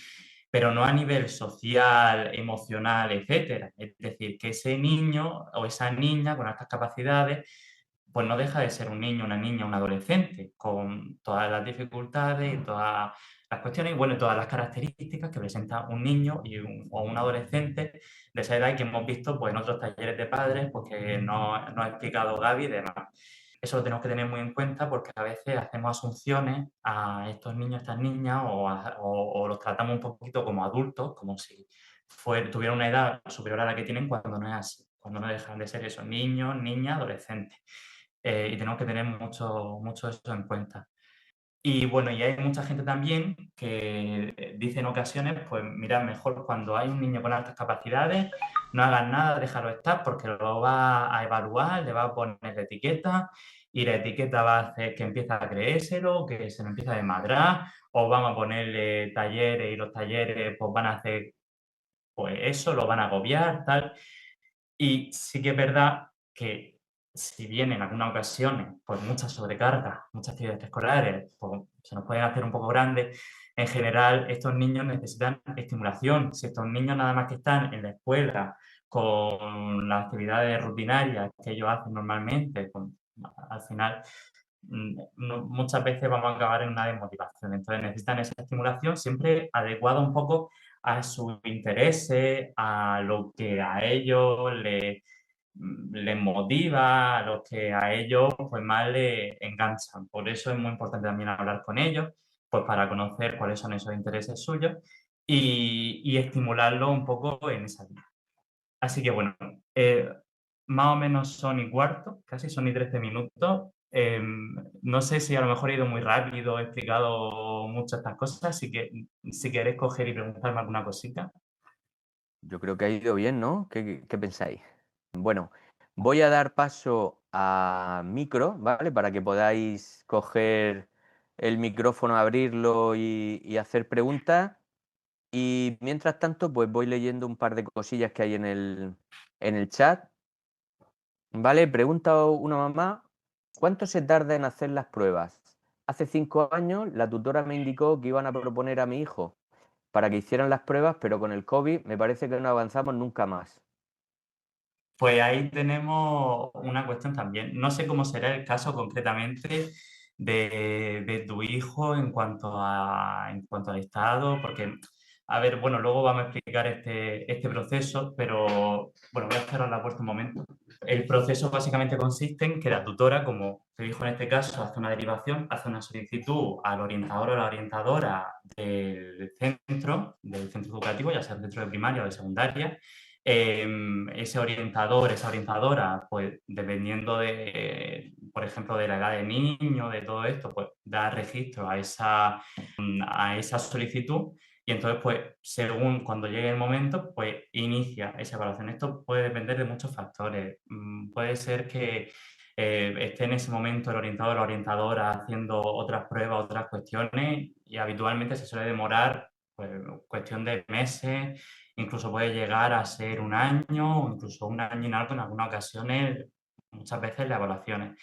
pero no a nivel social, emocional, etcétera. Es decir, que ese niño o esa niña con estas capacidades pues no deja de ser un niño, una niña, un adolescente, con todas las dificultades y todas las cuestiones, y bueno, todas las características que presenta un niño o un adolescente de esa edad que hemos visto pues, en otros talleres de padres, pues, que nos ha explicado Gaby y demás. Eso lo tenemos que tener muy en cuenta porque a veces hacemos asunciones a estos niños, estas niñas, o los tratamos un poquito como adultos, como si tuvieran una edad superior a la que tienen cuando no es así, cuando no dejan de ser esos niños, niñas, adolescentes. Y tenemos que tener mucho, mucho eso en cuenta. Y bueno, y hay mucha gente también que dice en ocasiones, pues mira, mejor cuando hay un niño con altas capacidades, no hagas nada, déjalo estar porque lo va a evaluar, le va a poner la etiqueta y la etiqueta va a hacer que empiece a creérselo, que se lo empiece a desmadrar, o vamos a ponerle talleres y los talleres pues van a hacer pues eso, lo van a agobiar, tal. Y sí que es verdad que si bien en algunas ocasiones, pues muchas sobrecargas, muchas actividades escolares, pues, se nos pueden hacer un poco grandes, en general estos niños necesitan estimulación. Si estos niños nada más que están en la escuela con las actividades rutinarias que ellos hacen normalmente, al final muchas veces vamos a acabar en una desmotivación. Entonces necesitan esa estimulación siempre adecuada un poco a sus intereses, a lo que a ellos les motiva, a lo que a ellos pues más les enganchan. Por eso es muy importante también hablar con ellos, pues para conocer cuáles son esos intereses suyos y estimularlos un poco en esa línea. Así que bueno, más o menos son y cuarto, casi son y 13 minutos. No sé si a lo mejor he ido muy rápido, he explicado muchas estas cosas, así que si queréis coger y preguntarme alguna cosita. Yo creo que ha ido bien, ¿no? ¿Qué pensáis? Bueno, voy a dar paso a micro, ¿vale? Para que podáis coger el micrófono, abrirlo y hacer preguntas. Y mientras tanto, pues voy leyendo un par de cosillas que hay en el chat. ¿Vale? Pregunta una mamá, ¿cuánto se tarda en hacer las pruebas? Hace 5 años la tutora me indicó que iban a proponer a mi hijo para que hicieran las pruebas, pero con el COVID me parece que no avanzamos nunca más. Pues ahí tenemos una cuestión también. No sé cómo será el caso concretamente de tu hijo en cuanto al estado, porque, a ver, bueno, luego vamos a explicar este proceso, pero bueno, voy a cerrar la puerta un momento. El proceso básicamente consiste en que la tutora, como te dijo en este caso, hace una derivación, hace una solicitud al orientador o la orientadora del centro educativo, ya sea el centro de primaria o de secundaria. Ese orientador, esa orientadora, pues dependiendo de, por ejemplo, de la edad del niño, de todo esto, pues da registro a esa solicitud y entonces, pues, según cuando llegue el momento, pues inicia esa evaluación. Esto puede depender de muchos factores. Puede ser que esté en ese momento el orientador o la orientadora haciendo otras pruebas, otras cuestiones y habitualmente se suele demorar pues, cuestión de meses incluso puede llegar a ser un año o incluso un año y algo en algunas ocasiones, muchas veces las evaluaciones.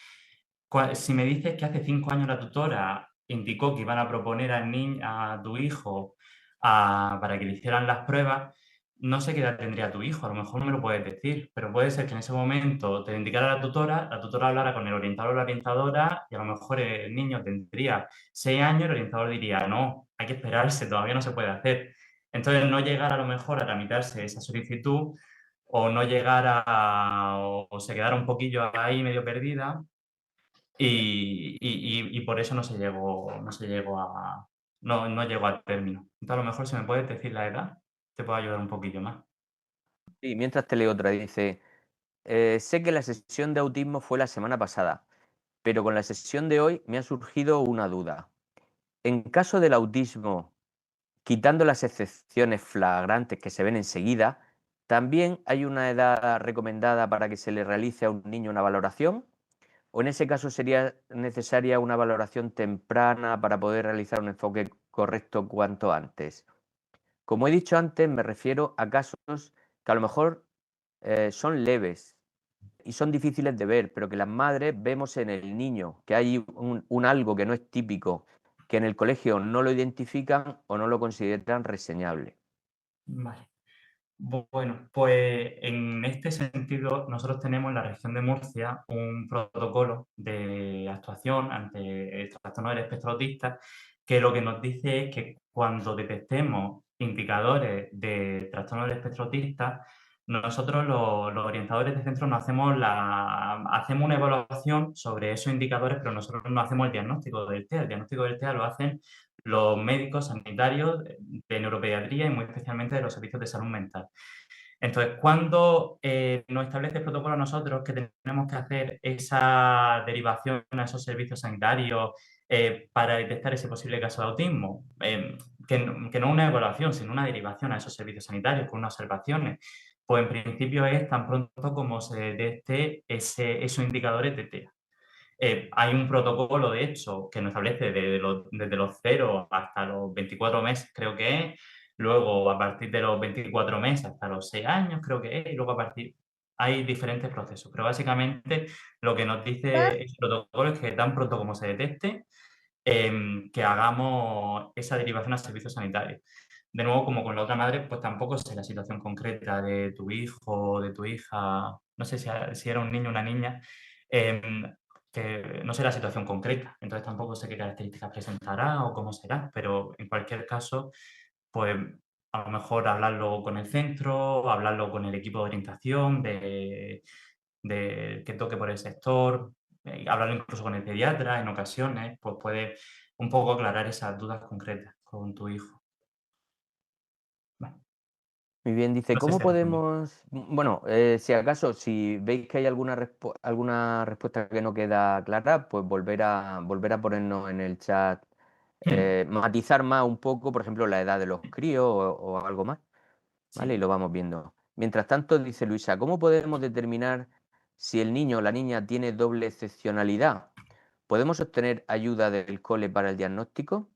Si me dices que hace 5 años la tutora indicó que iban a proponer a tu hijo para que le hicieran las pruebas, no sé qué edad tendría tu hijo, a lo mejor no me lo puedes decir, pero puede ser que en ese momento te lo indicara la tutora hablara con el orientador o la orientadora y a lo mejor el niño tendría 6 años y el orientador diría, no, hay que esperarse, todavía no se puede hacer. Entonces, no llegar a lo mejor a tramitarse esa solicitud o no llegar o se quedara un poquillo ahí medio perdida y por eso no llegó a término. Entonces, a lo mejor si me puedes decir la edad, te puedo ayudar un poquillo más. Y mientras te leo otra, dice, sé que la sesión de autismo fue la semana pasada, pero con la sesión de hoy me ha surgido una duda. En caso del autismo, quitando las excepciones flagrantes que se ven enseguida, ¿también hay una edad recomendada para que se le realice a un niño una valoración? ¿O en ese caso sería necesaria una valoración temprana para poder realizar un enfoque correcto cuanto antes? Como he dicho antes, me refiero a casos que a lo mejor son leves y son difíciles de ver, pero que las madres vemos en el niño, que hay un algo que no es típico, que en el colegio no lo identifican o no lo consideran reseñable. Vale. Bueno, pues en este sentido, nosotros tenemos en la región de Murcia un protocolo de actuación ante el trastorno del espectro autista que lo que nos dice es que cuando detectemos indicadores de trastorno del espectro autista, nosotros los orientadores de centro nos hacemos una evaluación sobre esos indicadores, pero nosotros no hacemos el diagnóstico del TEA. El diagnóstico del TEA lo hacen los médicos sanitarios de neuropediatría y muy especialmente de los servicios de salud mental. Entonces, cuando nos establece el protocolo a nosotros que tenemos que hacer esa derivación a esos servicios sanitarios para detectar ese posible caso de autismo, que no una evaluación, sino una derivación a esos servicios sanitarios con unas observaciones, pues en principio es tan pronto como se detecte esos indicadores de TEA. Hay un protocolo, de hecho, que nos establece desde los 0 hasta los 24 meses, creo que es, luego a partir de los 24 meses hasta los 6 años, creo que es, y luego a partir... Hay diferentes procesos, pero básicamente lo que nos dice el protocolo es que tan pronto como se detecte, que hagamos esa derivación a servicios sanitarios. De nuevo, como con la otra madre, pues tampoco sé la situación concreta de tu hijo o de tu hija, no sé si era un niño o una niña, que no sé la situación concreta, entonces tampoco sé qué características presentará o cómo será, pero en cualquier caso, pues a lo mejor hablarlo con el centro, hablarlo con el equipo de orientación, de que toque por el sector, hablarlo incluso con el pediatra en ocasiones, pues puede un poco aclarar esas dudas concretas con tu hijo. Vale. Muy bien, dice, No sé ¿cómo si respondo. podemos, bueno, si acaso, si veis que hay alguna respuesta que no queda clara, pues volver a ponernos en el chat, matizar más un poco, por ejemplo, la edad de los críos o algo más, ¿vale? Y Sí. lo vamos viendo. Mientras tanto, dice Luisa, ¿cómo podemos determinar si el niño o la niña tiene doble excepcionalidad? ¿Podemos obtener ayuda del cole para el diagnóstico?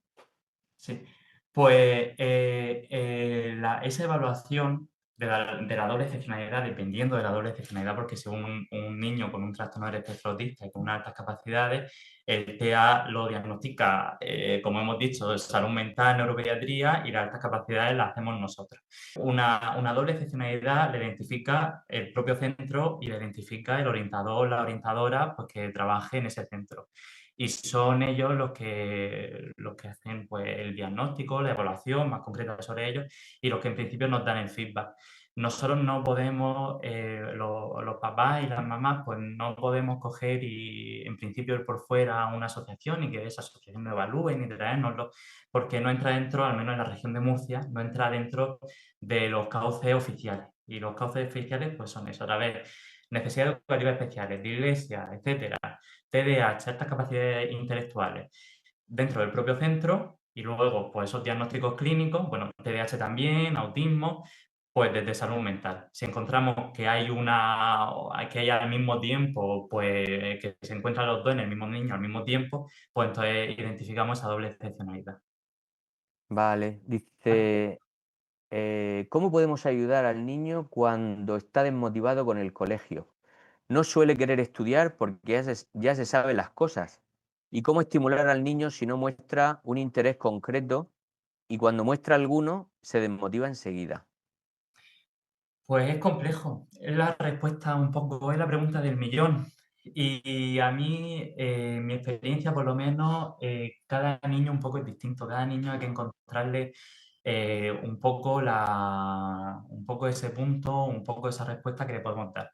Sí, pues esa evaluación de la doble excepcionalidad, dependiendo de la doble excepcionalidad, porque según un niño con un trastorno del espectro autista y con unas altas capacidades, el TEA lo diagnostica, como hemos dicho, salud mental, neuropediatría y las altas capacidades las hacemos nosotros. Una doble excepcionalidad la identifica el propio centro y la identifica el orientador, la orientadora, pues, que trabaje en ese centro. Y son ellos los que hacen pues, el diagnóstico, la evaluación más concreta sobre ellos y los que en principio nos dan el feedback. Nosotros no podemos, los papás y las mamás, pues no podemos coger y en principio ir por fuera a una asociación y que esa asociación lo evalúe ni traérnoslo, porque no entra dentro, al menos en la región de Murcia, no entra dentro de los cauces oficiales. Y los cauces oficiales pues son eso, otra vez, necesidades educativas especiales, de iglesia, etcétera, TDAH, estas capacidades intelectuales dentro del propio centro y luego pues esos diagnósticos clínicos, bueno, TDAH también, autismo, pues desde salud mental. Si encontramos que hay al mismo tiempo, pues que se encuentran los dos en el mismo niño al mismo tiempo, pues entonces identificamos esa doble excepcionalidad. Vale, ¿Vale? dice, ¿cómo podemos ayudar al niño cuando está desmotivado con el colegio? No suele querer estudiar porque ya se sabe las cosas. ¿Y cómo estimular al niño si no muestra un interés concreto y cuando muestra alguno se desmotiva enseguida? Pues es complejo. Es la respuesta un poco, es la pregunta del millón. Y a mí, mi experiencia por lo menos, cada niño un poco es distinto. Cada niño hay que encontrarle un poco ese punto, un poco esa respuesta que le podemos dar.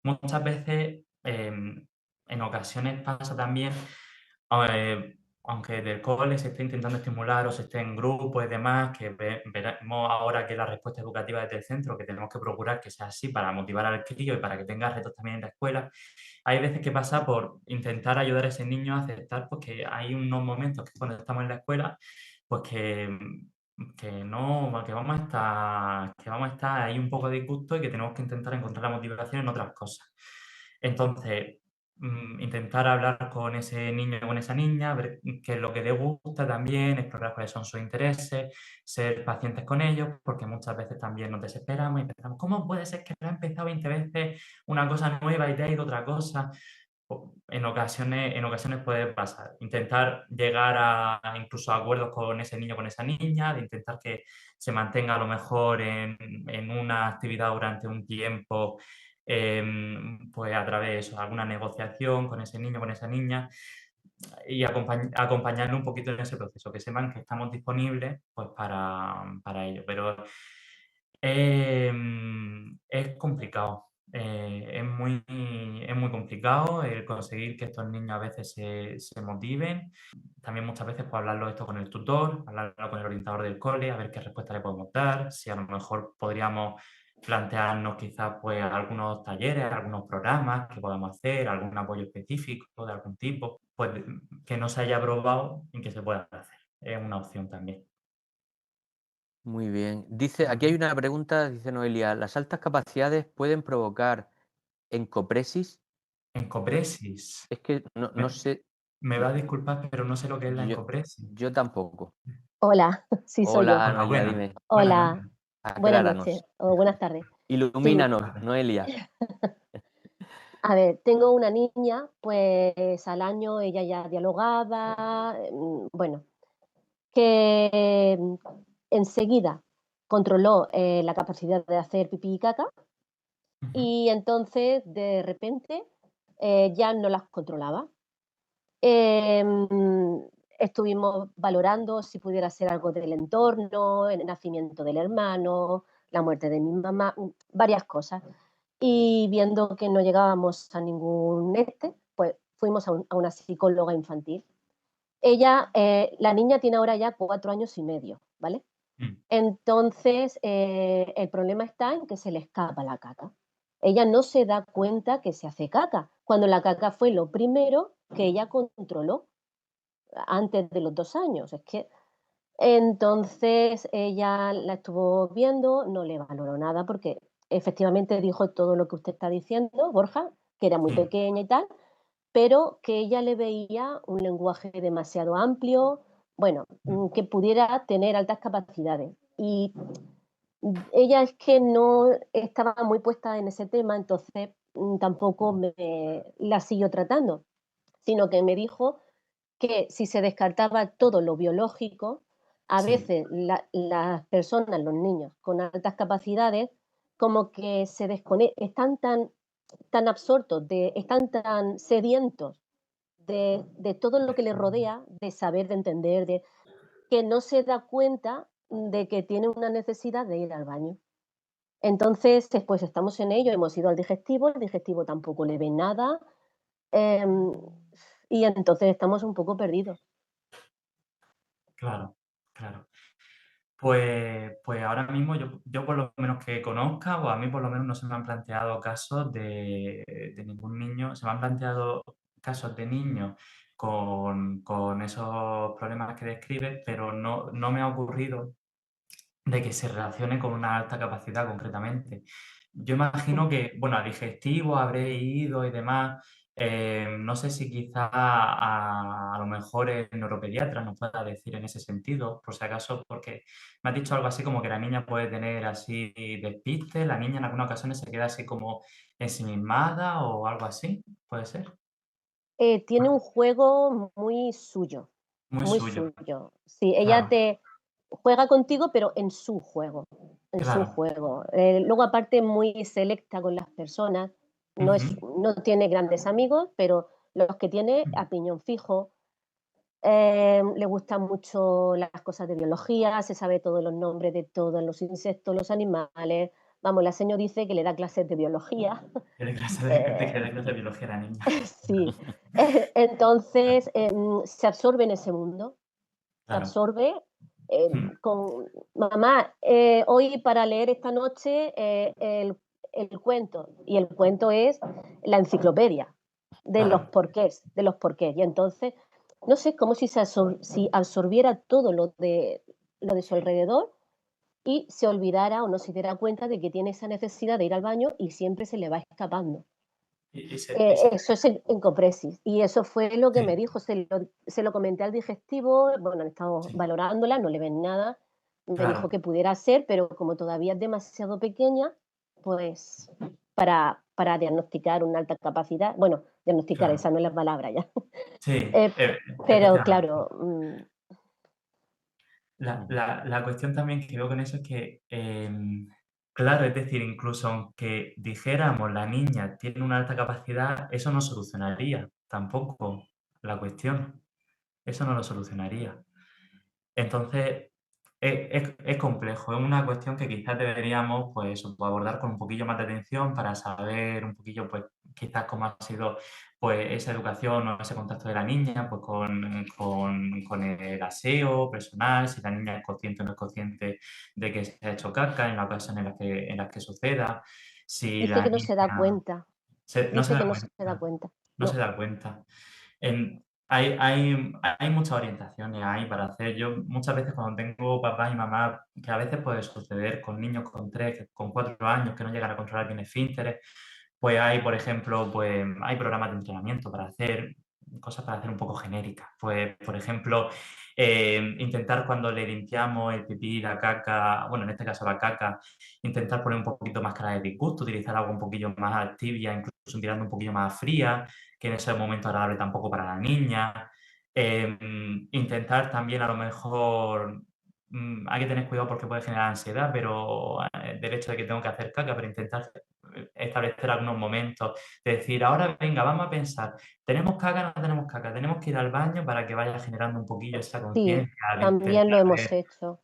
Muchas veces, en ocasiones pasa también, eh, aunque del cole se esté intentando estimular o se esté en grupos y demás, que veremos ahora que la respuesta educativa desde el centro, que tenemos que procurar que sea así para motivar al crío y para que tenga retos también en la escuela, hay veces que pasa por intentar ayudar a ese niño a aceptar pues, que hay unos momentos que cuando estamos en la escuela, pues que no, que vamos a estar ahí un poco de disgusto y que tenemos que intentar encontrar la motivación en otras cosas. Entonces, intentar hablar con ese niño o con esa niña, ver qué es lo que le gusta también, explorar cuáles son sus intereses, ser pacientes con ellos, porque muchas veces también nos desesperamos y pensamos, ¿cómo puede ser que lo he empezado 20 veces una cosa nueva y te ha ido otra cosa? En ocasiones puede pasar. Intentar llegar a incluso a acuerdos con ese niño o con esa niña, de intentar que se mantenga a lo mejor en una actividad durante un tiempo, pues a través de eso, alguna negociación con ese niño o con esa niña y acompañarle un poquito en ese proceso, que sepan que estamos disponibles pues, para ello. Pero es complicado. Es muy complicado el conseguir que estos niños a veces se motiven. También muchas veces pues, hablarlo esto con el tutor, hablarlo con el orientador del cole, a ver qué respuesta le podemos dar, si a lo mejor podríamos plantearnos quizás pues, algunos talleres, algunos programas que podamos hacer, algún apoyo específico de algún tipo, pues que no se haya probado y que se pueda hacer. Es una opción también. Muy bien. Dice, aquí hay una pregunta, dice Noelia, ¿las altas capacidades pueden provocar encopresis? Encopresis. Es que no sé, Me va a disculpar, pero no sé lo que es la yo, encopresis. yo tampoco. Hola, sí soy yo. Hola, Noelia, Buenas, dime, buenas Hola, noches. buenas noches acláranos, o buenas tardes. Sí, ilumínanos, Noelia. a ver, tengo una niña, pues al año ella ya dialogaba, bueno, que enseguida controló la capacidad de hacer pipí y caca Ujú. y entonces de repente ya no las controlaba. Em, Estuvimos valorando si pudiera ser algo del entorno, el nacimiento del hermano, la muerte de mi mamá, varias cosas. Y viendo que no llegábamos a ningún pues fuimos a una psicóloga infantil. Ella, la niña tiene ahora ya 4 años y medio, ¿vale? Mm. Entonces, el problema está en que se le escapa la caca. Ella no se da cuenta que se hace caca, cuando la caca fue lo primero que ella controló antes de los 2 años. Es que entonces ella la estuvo viendo, no le valoró nada porque efectivamente dijo todo lo que usted está diciendo, Borja, que era muy Sí. pequeña y tal, pero que ella le veía un lenguaje demasiado amplio, bueno, Mm. que pudiera tener altas capacidades. Y ella es que no estaba muy puesta en ese tema, entonces tampoco la siguió tratando, sino que me dijo que si se descartaba todo lo biológico, a Sí. veces las personas, los niños con altas capacidades, como que están tan absortos, están tan sedientos de todo lo que les rodea, de saber, de entender, que no se da cuenta de que tiene una necesidad de ir al baño. Entonces, pues estamos en ello, hemos ido al digestivo, el digestivo tampoco le ve nada, em, y entonces estamos un poco perdidos. Claro, claro. Pues ahora mismo yo por lo menos que conozca, o a mí por lo menos no se me han planteado casos de ningún niño, se me han planteado casos de niños con esos problemas que describes, pero no me ha ocurrido de que se relacione con una alta capacidad concretamente. Yo imagino que, bueno, a digestivo habré ido y demás, No sé si quizá a lo mejor el neuropediatra nos pueda decir en ese sentido, por si acaso, porque me has dicho algo así como que la niña puede tener así despiste, la niña en algunas ocasiones se queda así como ensimismada o algo así, ¿puede ser? Tiene un juego muy suyo, Muy muy suyo, suyo. Sí, ella claro, te juega contigo, pero en su juego, en su claro. juego. Luego, aparte, muy selecta con las personas. Ujú, No tiene grandes amigos, pero los que tiene, a piñón fijo. Le gustan mucho las cosas de biología, se sabe todos los nombres de todos los insectos, los animales. Vamos, la señora dice que le da clases de biología. que de clase de biología a la niña. Sí. Entonces, se absorbe en ese mundo, se Claro. absorbe Mm, con mamá, hoy para leer esta noche el cuento, y el cuento es la enciclopedia claro. de los porqués. Y entonces, no sé, como si, si absorbiera todo lo de su alrededor y se olvidara o no se diera cuenta de que tiene esa necesidad de ir al baño y siempre se le va escapando. Y se Eso es en copresis. Y eso fue lo que me sí, dijo. Se lo comenté al digestivo. Bueno, han estado sí, valorándola, no le ven nada. Me dijo claro. que pudiera ser, pero como todavía es demasiado pequeña, pues para diagnosticar una alta capacidad, bueno, diagnosticar, Claro. esa no es la palabra ya. Sí, Eh, pero efectivamente. claro, La cuestión también que veo con eso es que, claro, es decir, incluso aunque dijéramos la niña tiene una alta capacidad, eso no solucionaría tampoco la cuestión. Eso no lo solucionaría. Entonces, es complejo, es una cuestión que quizás deberíamos pues, eso, pues, abordar con un poquillo más de atención para saber un poquillo, pues, quizás cómo ha sido pues, esa educación o ese contacto de la niña pues, con el aseo personal, si la niña es consciente o no es consciente de que se ha hecho caca en las ocasiones en las que suceda, si dice la que no se da niña cuenta. no se Dice da que no se da cuenta, cuenta. no se No. da cuenta. Hay muchas orientaciones ahí para hacer. Yo muchas veces cuando tengo papá y mamá, que a veces puede suceder con niños con 3, con 4 años que no llegan a controlar bien esfínteres, pues hay, por ejemplo, pues hay programas de entrenamiento para hacer cosas para hacer un poco genéricas. Pues, por ejemplo, intentar cuando le limpiamos el pipí, la caca, bueno, en este caso la caca, intentar poner un poquito más cara de disgusto, utilizar algo un poquillo más tibia, incluso tirando un poquillo más fría, que en ese momento agradable tampoco para la niña. Intentar también a lo mejor, hay que tener cuidado porque puede generar ansiedad, pero del hecho de que tengo que hacer caca, pero intentar establecer algunos momentos, de decir, ahora venga, vamos a pensar, ¿tenemos caca o no tenemos caca? Tenemos que ir al baño para que vaya generando un poquillo esa Sí, conciencia, al también lo intentar hemos ver. hecho.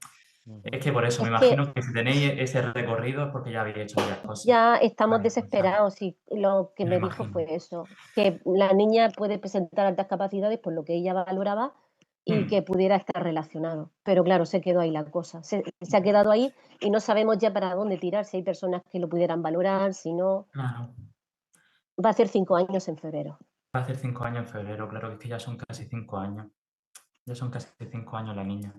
Ujú. Es que por eso, me Es que imagino que si tenéis ese recorrido es porque ya habéis hecho varias cosas. ya estamos Varias cosas, desesperados y lo que me lo me dijo imagino. fue eso, que la niña puede presentar altas capacidades por lo que ella valoraba y Mm, que pudiera estar relacionado. Pero claro, se quedó ahí la cosa. Se ha quedado ahí y no sabemos ya para dónde tirar, si hay personas que lo pudieran valorar, si no. claro. Va a ser 5 años en febrero. Va a hacer 5 años en febrero, claro, que es que ya son casi 5 años. Ya son casi 5 años la niña.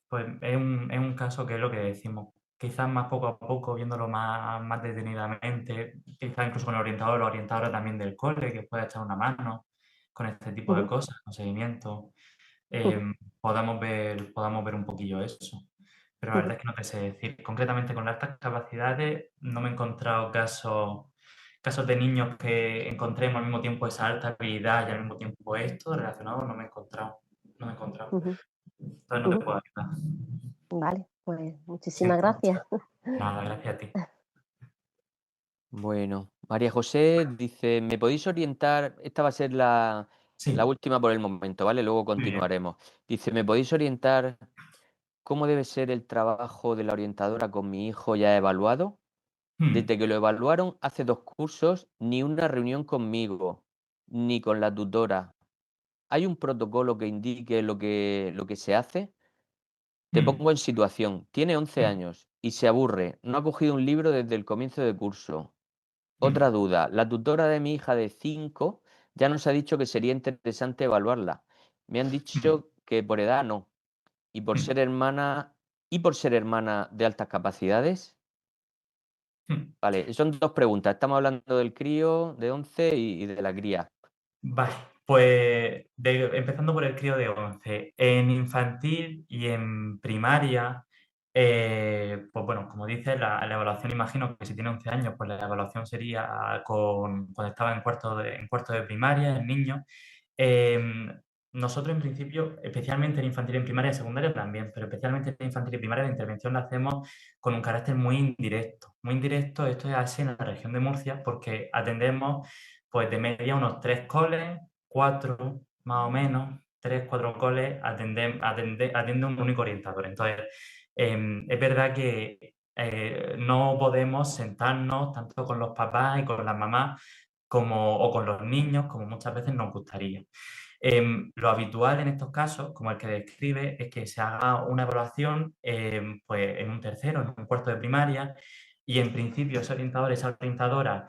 Pues es un caso que es lo que decimos. Quizás más poco a poco, viéndolo más detenidamente, quizás incluso con el orientador o la orientadora también del cole, que pueda echar una mano con este tipo de Ujú, cosas, con seguimiento, ujú, podamos ver un poquillo eso. Pero la ujú. verdad es que no te sé decir. Concretamente con las altas capacidades no me he encontrado casos de niños que encontremos al mismo tiempo esa alta habilidad y al mismo tiempo esto relacionado, no me he encontrado. No me he encontrado. Ujú, Entonces no te ujú. puedo ayudar. Vale, pues muchísimas Siento mucho. gracias. Nada, gracias a ti. Bueno, María José dice, ¿me podéis orientar? Esta va a ser la Sí, última por el momento, ¿vale? Luego muy bien. continuaremos. Dice, ¿me podéis orientar cómo debe ser el trabajo de la orientadora con mi hijo ya evaluado? Mm, Desde que lo evaluaron hace 2 cursos, ni una reunión conmigo, ni con la tutora. ¿Hay un protocolo que indique lo que se hace? Te mm, pongo en situación. Tiene 11 mm, años y se aburre. No ha cogido un libro desde el comienzo de curso. mm, Otra duda. La tutora de mi hija de 5 ya nos ha dicho que sería interesante evaluarla. Me han mm, dicho que por edad no. Y por mm, ser hermana, de altas capacidades. mm. Vale, son 2 preguntas. Estamos hablando del crío de 11 y de la cría. Vale, pues empezando por el crío de 11. En infantil y en primaria, pues bueno, como dices, la evaluación, imagino que si tiene 11 años, pues la evaluación sería cuando estaba en cuarto de primaria, el niño. Nosotros, en principio, especialmente en infantil, en primaria y secundaria también, pero especialmente en infantil y primaria, la intervención la hacemos con un carácter muy indirecto. Muy indirecto, esto es así en la región de Murcia, porque atendemos pues de media unos 3 coles, 4 más o menos, 3, 4 coles, atiende un único orientador. Entonces, es verdad que no podemos sentarnos tanto con los papás y con las mamás o con los niños, como muchas veces nos gustaría. Lo habitual en estos casos, como el que describe, es que se haga una evaluación pues en un tercero, en un cuarto de primaria, y en principio ese orientador, esa orientadora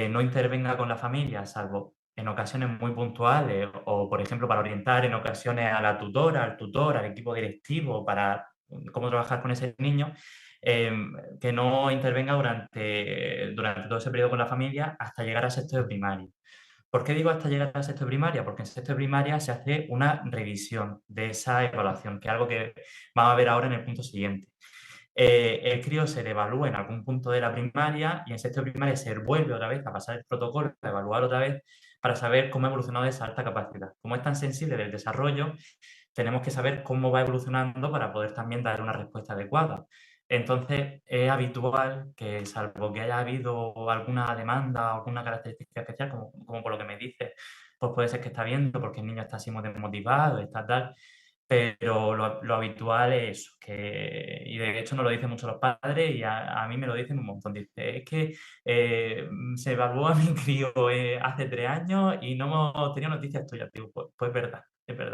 no intervenga con la familia, salvo en ocasiones muy puntuales o, por ejemplo, para orientar en ocasiones a la tutora, al tutor, al equipo directivo, para cómo trabajar con ese niño, que no intervenga durante todo ese periodo con la familia hasta llegar a sexto de primaria. ¿Por qué digo hasta llegar a sexto de primaria? Porque en sexto de primaria se hace una revisión de esa evaluación, que es algo que vamos a ver ahora en el punto siguiente. El crío se le evalúa en algún punto de la primaria y en sexto de primaria se vuelve otra vez a pasar el protocolo, a evaluar otra vez para saber cómo ha evolucionado esa alta capacidad. Como es tan sensible del desarrollo, tenemos que saber cómo va evolucionando para poder también dar una respuesta adecuada. Entonces, es habitual que, salvo que haya habido alguna demanda o alguna característica especial, como por lo que me dices, pues puede ser que está viendo porque el niño está así muy desmotivado, está tal, pero lo habitual es eso, y de hecho nos lo dicen mucho los padres y a mí me lo dicen un montón. Dice, es que se evaluó a mi crío hace 3 años y no hemos tenido noticias tuyas. Digo, pues es verdad,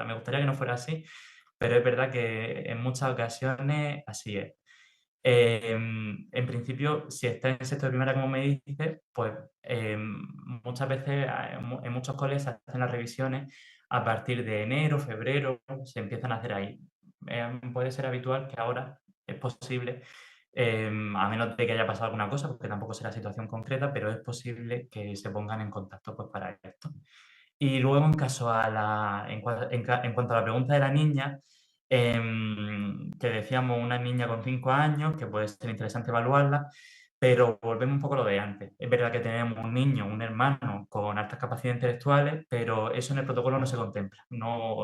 me gustaría que no fuera así, pero es verdad que en muchas ocasiones así es. En principio, si está en sexto de primaria, como me dices, pues muchas veces en muchos coles se hacen las revisiones a partir de enero, febrero, se empiezan a hacer ahí. Puede ser habitual que ahora es posible, a menos de que haya pasado alguna cosa, porque tampoco será situación concreta, pero es posible que se pongan en contacto pues, para esto. Y luego, en cuanto a la pregunta de la niña, que decíamos una niña con 5 años, que puede ser interesante evaluarla, pero volvemos un poco a lo de antes. Es verdad que tenemos un niño, un hermano con altas capacidades intelectuales, pero eso en el protocolo no se contempla. No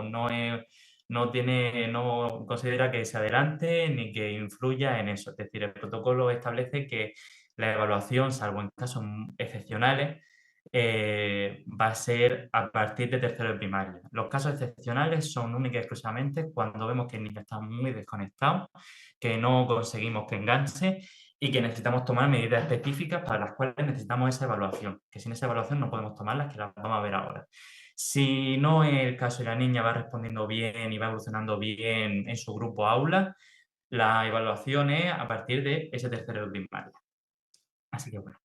considera que se adelante ni que influya en eso. Es decir, el protocolo establece que la evaluación, salvo en casos excepcionales, va a ser a partir de tercero de primaria. Los casos excepcionales son únicamente y exclusivamente cuando vemos que el niño está muy desconectado, que no conseguimos que enganche y que necesitamos tomar medidas específicas para las cuales necesitamos esa evaluación, que sin esa evaluación no podemos tomarlas, que las vamos a ver ahora. Si no es el caso y la niña va respondiendo bien y va evolucionando bien en su grupo aula, la evaluación es a partir de ese tercero de primaria. Así que bueno,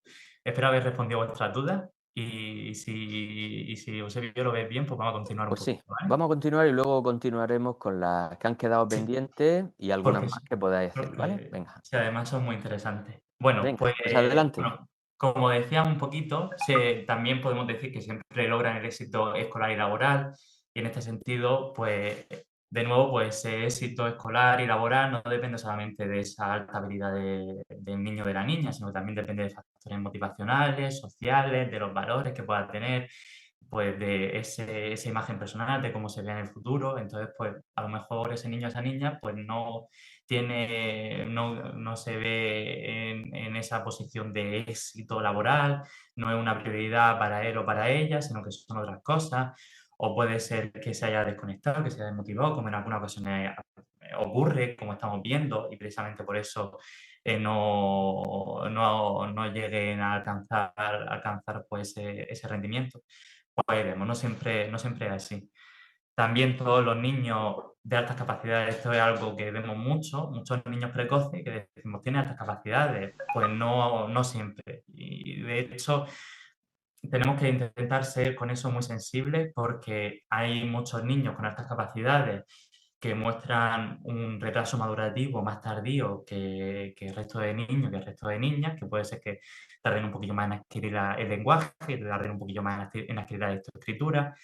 espero haber respondido a vuestras dudas y si Eusebio lo ves bien, pues vamos a continuar un Pues sí, poquito, ¿vale? vamos a continuar y luego continuaremos con las que han quedado Sí, pendientes y algunas porque más que podáis hacer, ¿vale? porque Venga, sí, además son muy interesantes. Bueno, venga, pues adelante. bueno, como decía un poquito, también podemos decir que siempre logran el éxito escolar y laboral, y en este sentido, pues, de nuevo, pues ese éxito escolar y laboral no depende solamente de esa alta habilidad del niño o de la niña, sino que también depende de factores motivacionales, sociales, de los valores que pueda tener, pues de esa imagen personal, de cómo se ve en el futuro. Entonces, pues a lo mejor ese niño o esa niña, pues no se ve en esa posición de éxito laboral, no es una prioridad para él o para ella, sino que son otras cosas, o puede ser que se haya desconectado, que se haya desmotivado, como en algunas ocasiones ocurre, como estamos viendo, y precisamente por eso no lleguen a alcanzar pues, ese rendimiento. Pues veremos, no siempre es así. También todos los niños de altas capacidades, esto es algo que vemos muchos niños precoces que decimos tienen altas capacidades, pues no siempre. Y de hecho, tenemos que intentar ser con eso muy sensibles porque hay muchos niños con altas capacidades que muestran un retraso madurativo más tardío que el resto de niños, que el resto de niñas, que puede ser que tarden un poquillo más en adquirir el lenguaje, que tarden un poquillo más en adquirir la lectoescritura.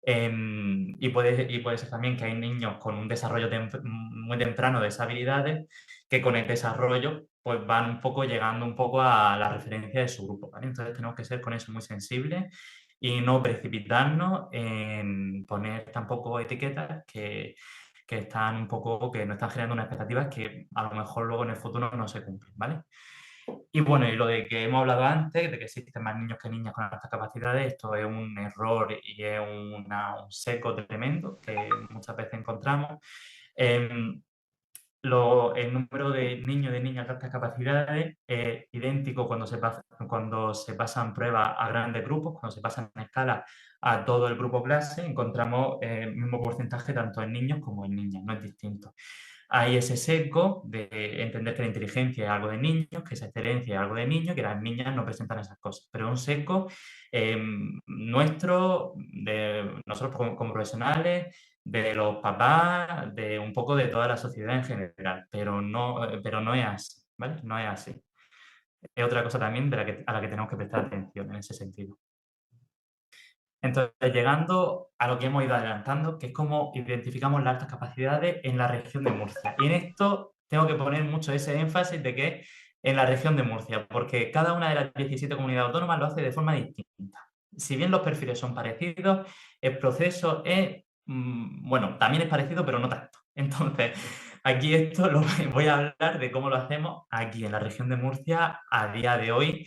Y puede ser también que hay niños con un desarrollo muy temprano de esas habilidades que con el desarrollo pues van un poco llegando un poco a la referencia de su grupo, ¿vale? Entonces tenemos que ser con eso muy sensibles y no precipitarnos en poner tampoco etiquetas que están un poco, que nos están generando unas expectativas que a lo mejor luego en el futuro no se cumplen, ¿vale? Y bueno, y lo de que hemos hablado antes, de que existen más niños que niñas con altas capacidades, esto es un error y es un seco tremendo que muchas veces encontramos. El número de niños y de niñas de altas capacidades es idéntico cuando se pasan pruebas a grandes grupos, cuando se pasan en escala a todo el grupo clase, encontramos el mismo porcentaje tanto en niños como en niñas, no es distinto. Hay ese sesgo de entender que la inteligencia es algo de niños, que esa excelencia es algo de niños, que las niñas no presentan esas cosas. Pero es un sesgo nuestro, de nosotros como profesionales, de los papás, de un poco de toda la sociedad en general, pero no es así, ¿vale? No es así. Es otra cosa también a la que tenemos que prestar atención en ese sentido. Entonces, llegando a lo que hemos ido adelantando, que es cómo identificamos las altas capacidades en la región de Murcia. Y en esto tengo que poner mucho ese énfasis de que es en la región de Murcia, porque cada una de las 17 comunidades autónomas lo hace de forma distinta. Si bien los perfiles son parecidos, el proceso es, bueno, también es parecido, pero no tanto. Entonces, aquí esto voy a hablar de cómo lo hacemos aquí en la región de Murcia a día de hoy,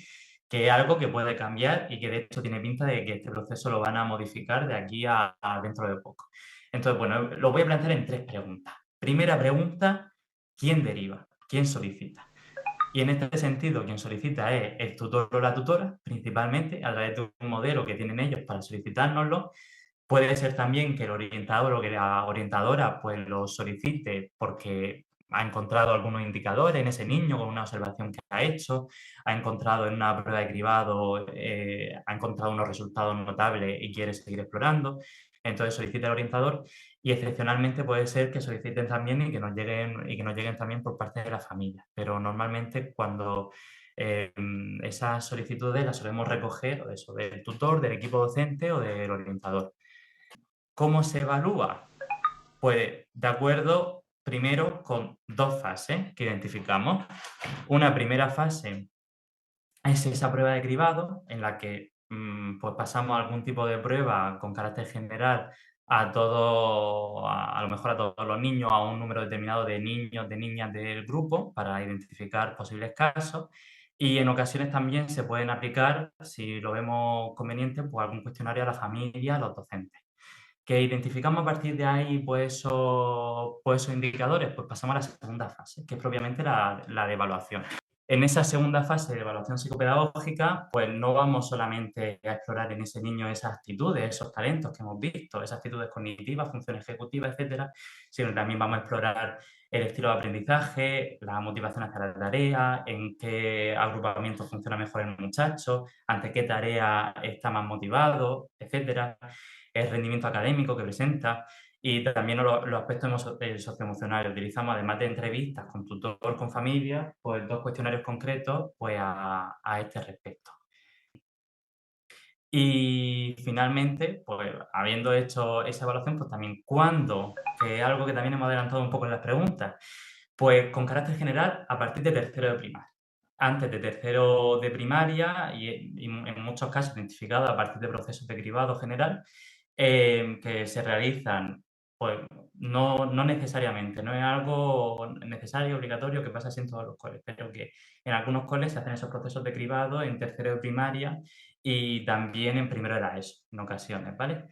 que es algo que puede cambiar y que de hecho tiene pinta de que este proceso lo van a modificar de aquí a dentro de poco. Entonces, bueno, lo voy a plantear en 3 preguntas. Primera pregunta, ¿quién deriva? ¿Quién solicita? Y en este sentido, quien solicita es el tutor o la tutora, principalmente a través de un modelo que tienen ellos para solicitárnoslo. Puede ser también que el orientador o que la orientadora pues lo solicite porque ha encontrado algunos indicadores en ese niño con una observación que ha hecho, ha encontrado en una prueba de cribado, ha encontrado unos resultados notables y quiere seguir explorando. Entonces solicita el orientador y excepcionalmente puede ser que soliciten también y que nos lleguen también por parte de la familia. Pero normalmente cuando esas solicitudes las solemos recoger eso, del tutor, del equipo docente o del orientador. ¿Cómo se evalúa? Pues de acuerdo primero con 2 fases que identificamos. Una primera fase es esa prueba de cribado en la que pues pasamos algún tipo de prueba con carácter general a lo mejor a todos los niños, a un número determinado de niños, de niñas del grupo para identificar posibles casos. Y en ocasiones también se pueden aplicar, si lo vemos conveniente, pues algún cuestionario a la familia, a los docentes. ¿Que identificamos a partir de ahí pues esos indicadores? Pues pasamos a la segunda fase, que es propiamente la de evaluación. En esa segunda fase de evaluación psicopedagógica, pues no vamos solamente a explorar en ese niño esas actitudes, esos talentos que hemos visto, esas actitudes cognitivas, función ejecutiva, etcétera, sino también vamos a explorar el estilo de aprendizaje, la motivación hacia la tarea, en qué agrupamiento funciona mejor el muchacho, ante qué tarea está más motivado, etcétera, el rendimiento académico que presenta y también los aspectos socioemocionales. Utilizamos, además de entrevistas con tutor, con familia, pues 2 cuestionarios concretos pues, a este respecto. Y finalmente, pues habiendo hecho esa evaluación, pues también cuándo, que es algo que también hemos adelantado un poco en las preguntas, pues con carácter general a partir de tercero de primaria. Antes de tercero de primaria y en muchos casos identificado a partir de procesos de cribado general que se realizan, pues no necesariamente, no es algo necesario, obligatorio, que pasa así en todos los coles, pero que en algunos coles se hacen esos procesos de cribado en tercero de primaria y también en primero de la ESO, en ocasiones, ¿vale?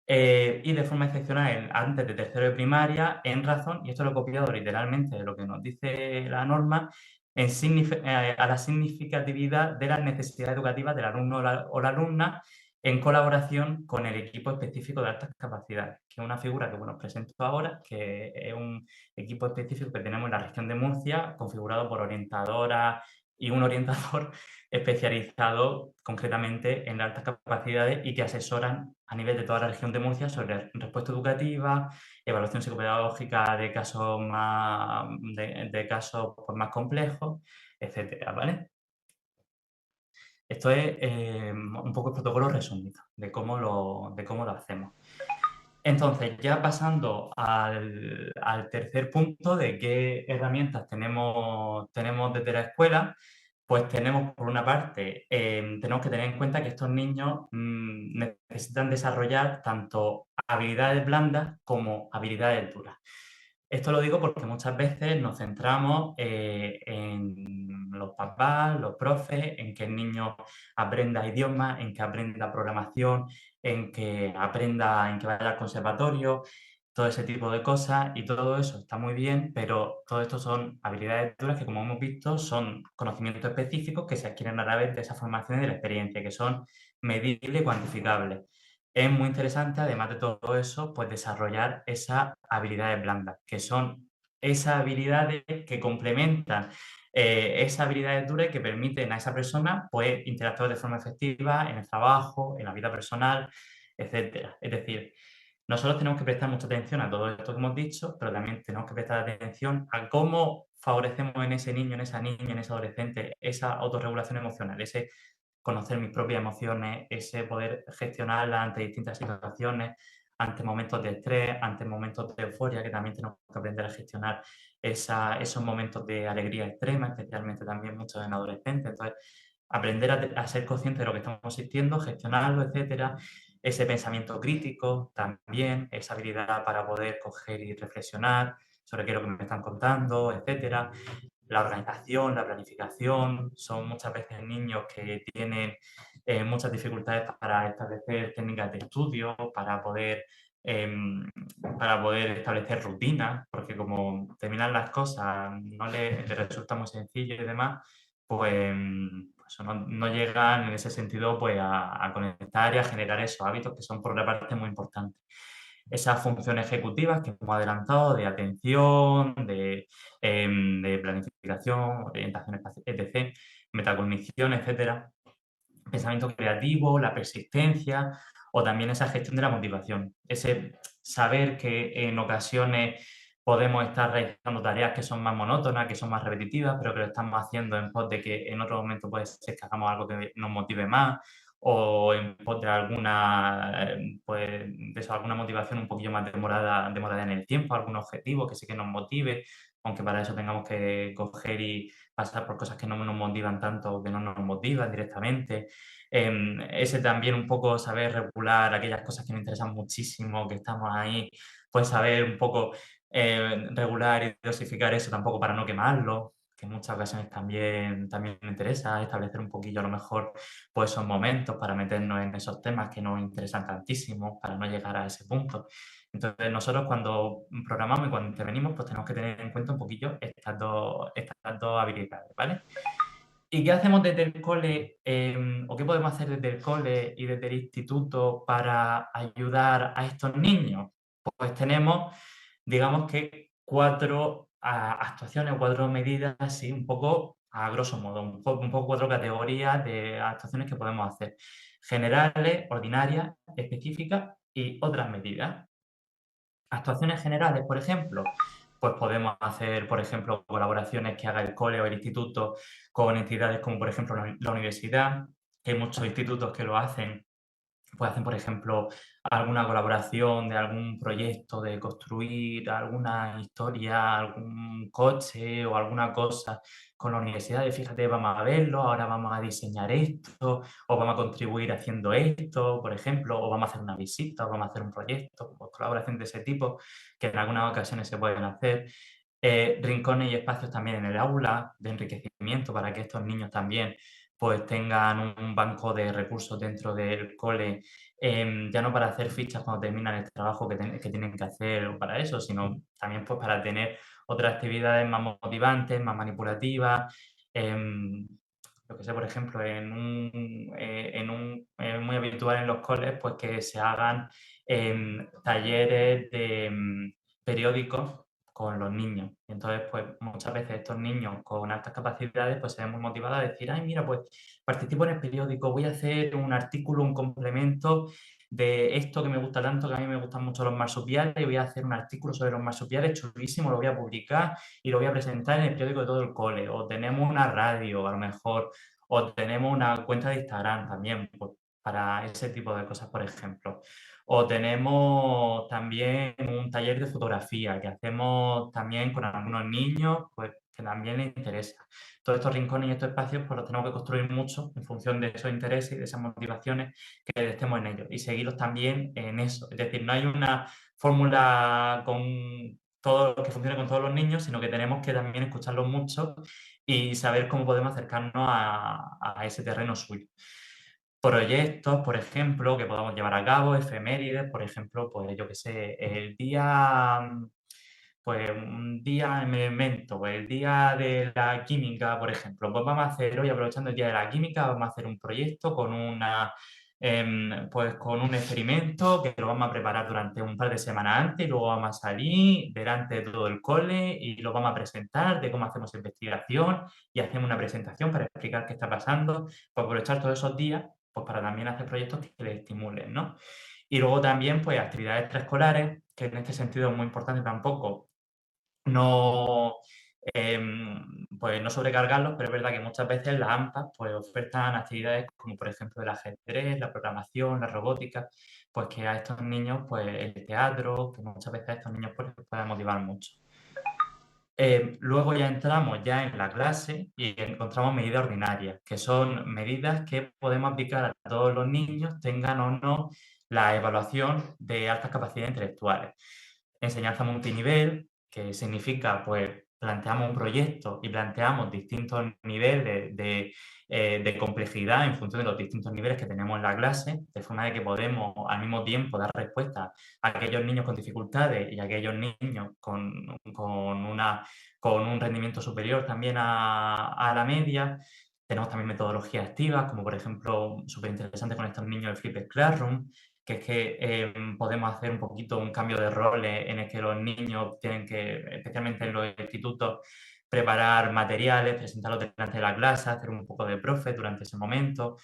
Y de forma excepcional, antes de tercero de primaria, en razón, y esto lo he copiado literalmente de lo que nos dice la norma, a la significatividad de las necesidades educativas del alumno o la alumna en colaboración con el equipo específico de altas capacidades, que es una figura que os presento ahora, que es un equipo específico que tenemos en la región de Murcia, configurado por orientadoras, y un orientador especializado concretamente en altas capacidades y que asesoran a nivel de toda la región de Murcia sobre respuesta educativa, evaluación psicopedagógica de casos de casos pues, más complejos, etcétera, ¿vale? Esto es un poco el protocolo resumido de cómo lo hacemos. Entonces, ya pasando al tercer punto de qué herramientas tenemos desde la escuela, pues tenemos, por una parte, tenemos que tener en cuenta que estos niños necesitan desarrollar tanto habilidades blandas como habilidades duras. Esto lo digo porque muchas veces nos centramos en los papás, los profes, en que el niño aprenda idiomas, en que aprenda programación, en que aprenda, en que vaya al conservatorio, todo ese tipo de cosas, y todo eso está muy bien, pero todo esto son habilidades duras que, como hemos visto, son conocimientos específicos que se adquieren a través de esa formación y de la experiencia, que son medibles y cuantificables. Es muy interesante, además de todo eso, pues desarrollar esas habilidades blandas, que son esas habilidades que complementan esas habilidades duras y que permiten a esa persona pues, interactuar de forma efectiva en el trabajo, en la vida personal, etcétera. Es decir, nosotros tenemos que prestar mucha atención a todo esto que hemos dicho, pero también tenemos que prestar atención a cómo favorecemos en ese niño, en esa niña, en ese adolescente, esa autorregulación emocional, ese conocer mis propias emociones, ese poder gestionarlas ante distintas situaciones, ante momentos de estrés, ante momentos de euforia, que también tenemos que aprender a gestionar esos momentos de alegría extrema, especialmente también muchos en adolescentes. Entonces, aprender a ser consciente de lo que estamos sintiendo, gestionarlo, etcétera. Ese pensamiento crítico también, esa habilidad para poder coger y reflexionar sobre qué es lo que me están contando, etcétera. La organización, la planificación, son muchas veces niños que tienen muchas dificultades para establecer técnicas de estudio, para poder establecer rutinas, porque como terminan las cosas no les resulta muy sencillo y demás, pues no llegan en ese sentido pues, a conectar y a generar esos hábitos que son por una parte muy importantes. Esas funciones ejecutivas que hemos adelantado de atención, de planificación, orientación espacial, etc., metacognición, etcétera, pensamiento creativo, la persistencia o también esa gestión de la motivación. Ese saber que en ocasiones podemos estar realizando tareas que son más monótonas, que son más repetitivas, pero que lo estamos haciendo en pos de que en otro momento puede ser que hagamos algo que nos motive más o en pos de alguna motivación un poquillo más demorada en el tiempo, algún objetivo que sí que nos motive, aunque para eso tengamos que coger y pasar por cosas que no nos motivan tanto o que no nos motivan directamente. Ese también un poco saber regular aquellas cosas que nos interesan muchísimo, que estamos ahí, pues saber un poco regular y dosificar eso tampoco para no quemarlo, que en muchas ocasiones también me interesa establecer un poquillo a lo mejor pues esos momentos para meternos en esos temas que nos interesan tantísimo, para no llegar a ese punto. Entonces, nosotros cuando programamos y cuando intervenimos, pues tenemos que tener en cuenta un poquillo estas dos habilidades, ¿vale? ¿Y qué hacemos desde el cole, o qué podemos hacer desde el cole y desde el instituto para ayudar a estos niños? Pues tenemos, digamos que 4 actuaciones, 4 medidas, así un poco a grosso modo, un poco 4 categorías de actuaciones que podemos hacer: generales, ordinarias, específicas y otras medidas. Actuaciones generales, por ejemplo, pues podemos hacer, por ejemplo, colaboraciones que haga el cole o el instituto con entidades como, por ejemplo, la universidad, que hay muchos institutos que lo hacen. Pues hacen, por ejemplo, alguna colaboración de algún proyecto de construir alguna historia, algún coche o alguna cosa con la universidad. Y fíjate, vamos a verlo, ahora vamos a diseñar esto, o vamos a contribuir haciendo esto, por ejemplo, o vamos a hacer una visita, o vamos a hacer un proyecto, pues colaboración de ese tipo, que en algunas ocasiones se pueden hacer. Rincones y espacios también en el aula de enriquecimiento para que estos niños también pues tengan un banco de recursos dentro del cole, ya no para hacer fichas cuando terminan el trabajo que tienen que hacer para eso, sino también pues para tener otras actividades más motivantes, más manipulativas. Lo que sé, por ejemplo, muy habitual en los coles, pues que se hagan talleres de periódicos con los niños. Y entonces, pues muchas veces estos niños con altas capacidades pues se ven muy motivados a decir, ay, mira, pues participo en el periódico, voy a hacer un artículo, un complemento de esto que me gusta tanto, que a mí me gustan mucho los marsupiales, y voy a hacer un artículo sobre los marsupiales chulísimo, lo voy a publicar y lo voy a presentar en el periódico de todo el cole. O tenemos una radio, a lo mejor, o tenemos una cuenta de Instagram también, pues, para ese tipo de cosas, por ejemplo. O tenemos también un taller de fotografía que hacemos también con algunos niños, pues que también les interesa. Todos estos rincones y estos espacios pues los tenemos que construir mucho en función de esos intereses y de esas motivaciones que estemos en ellos y seguirlos también en eso. Es decir, no hay una fórmula que funcione con todos los niños, sino que tenemos que también escucharlos mucho y saber cómo podemos acercarnos a ese terreno suyo. Proyectos, por ejemplo, que podamos llevar a cabo, efemérides, por ejemplo, pues yo qué sé, el día, pues un día me invento, pues el día de la química, por ejemplo, pues vamos a hacer hoy, aprovechando el día de la química, vamos a hacer un proyecto con pues con un experimento que lo vamos a preparar durante un par de semanas antes y luego vamos a salir delante de todo el cole y lo vamos a presentar de cómo hacemos investigación y hacemos una presentación para explicar qué está pasando, pues aprovechar todos esos días pues para también hacer proyectos que les estimulen, ¿no? Y luego también, pues, actividades extraescolares, que en este sentido es muy importante tampoco no, pues no sobrecargarlos, pero es verdad que muchas veces las AMPA pues, ofertan actividades como, por ejemplo, el ajedrez, la programación, la robótica, pues que a estos niños, pues el teatro, que muchas veces a estos niños pues, les puede motivar mucho. Luego ya entramos ya en la clase y encontramos medidas ordinarias, que son medidas que podemos aplicar a todos los niños, tengan o no la evaluación de altas capacidades intelectuales. Enseñanza multinivel, que significa, pues, planteamos un proyecto y planteamos distintos niveles de complejidad en función de los distintos niveles que tenemos en la clase, de forma de que podemos al mismo tiempo dar respuesta a aquellos niños con dificultades y a aquellos niños con un rendimiento superior también a la media. Tenemos también metodologías activas, como por ejemplo, súper interesante con estos niños el Flipped Classroom, que es que podemos hacer un poquito un cambio de roles en el que los niños tienen que, especialmente en los institutos, preparar materiales, presentarlos delante de la clase, hacer un poco de profe durante ese momento.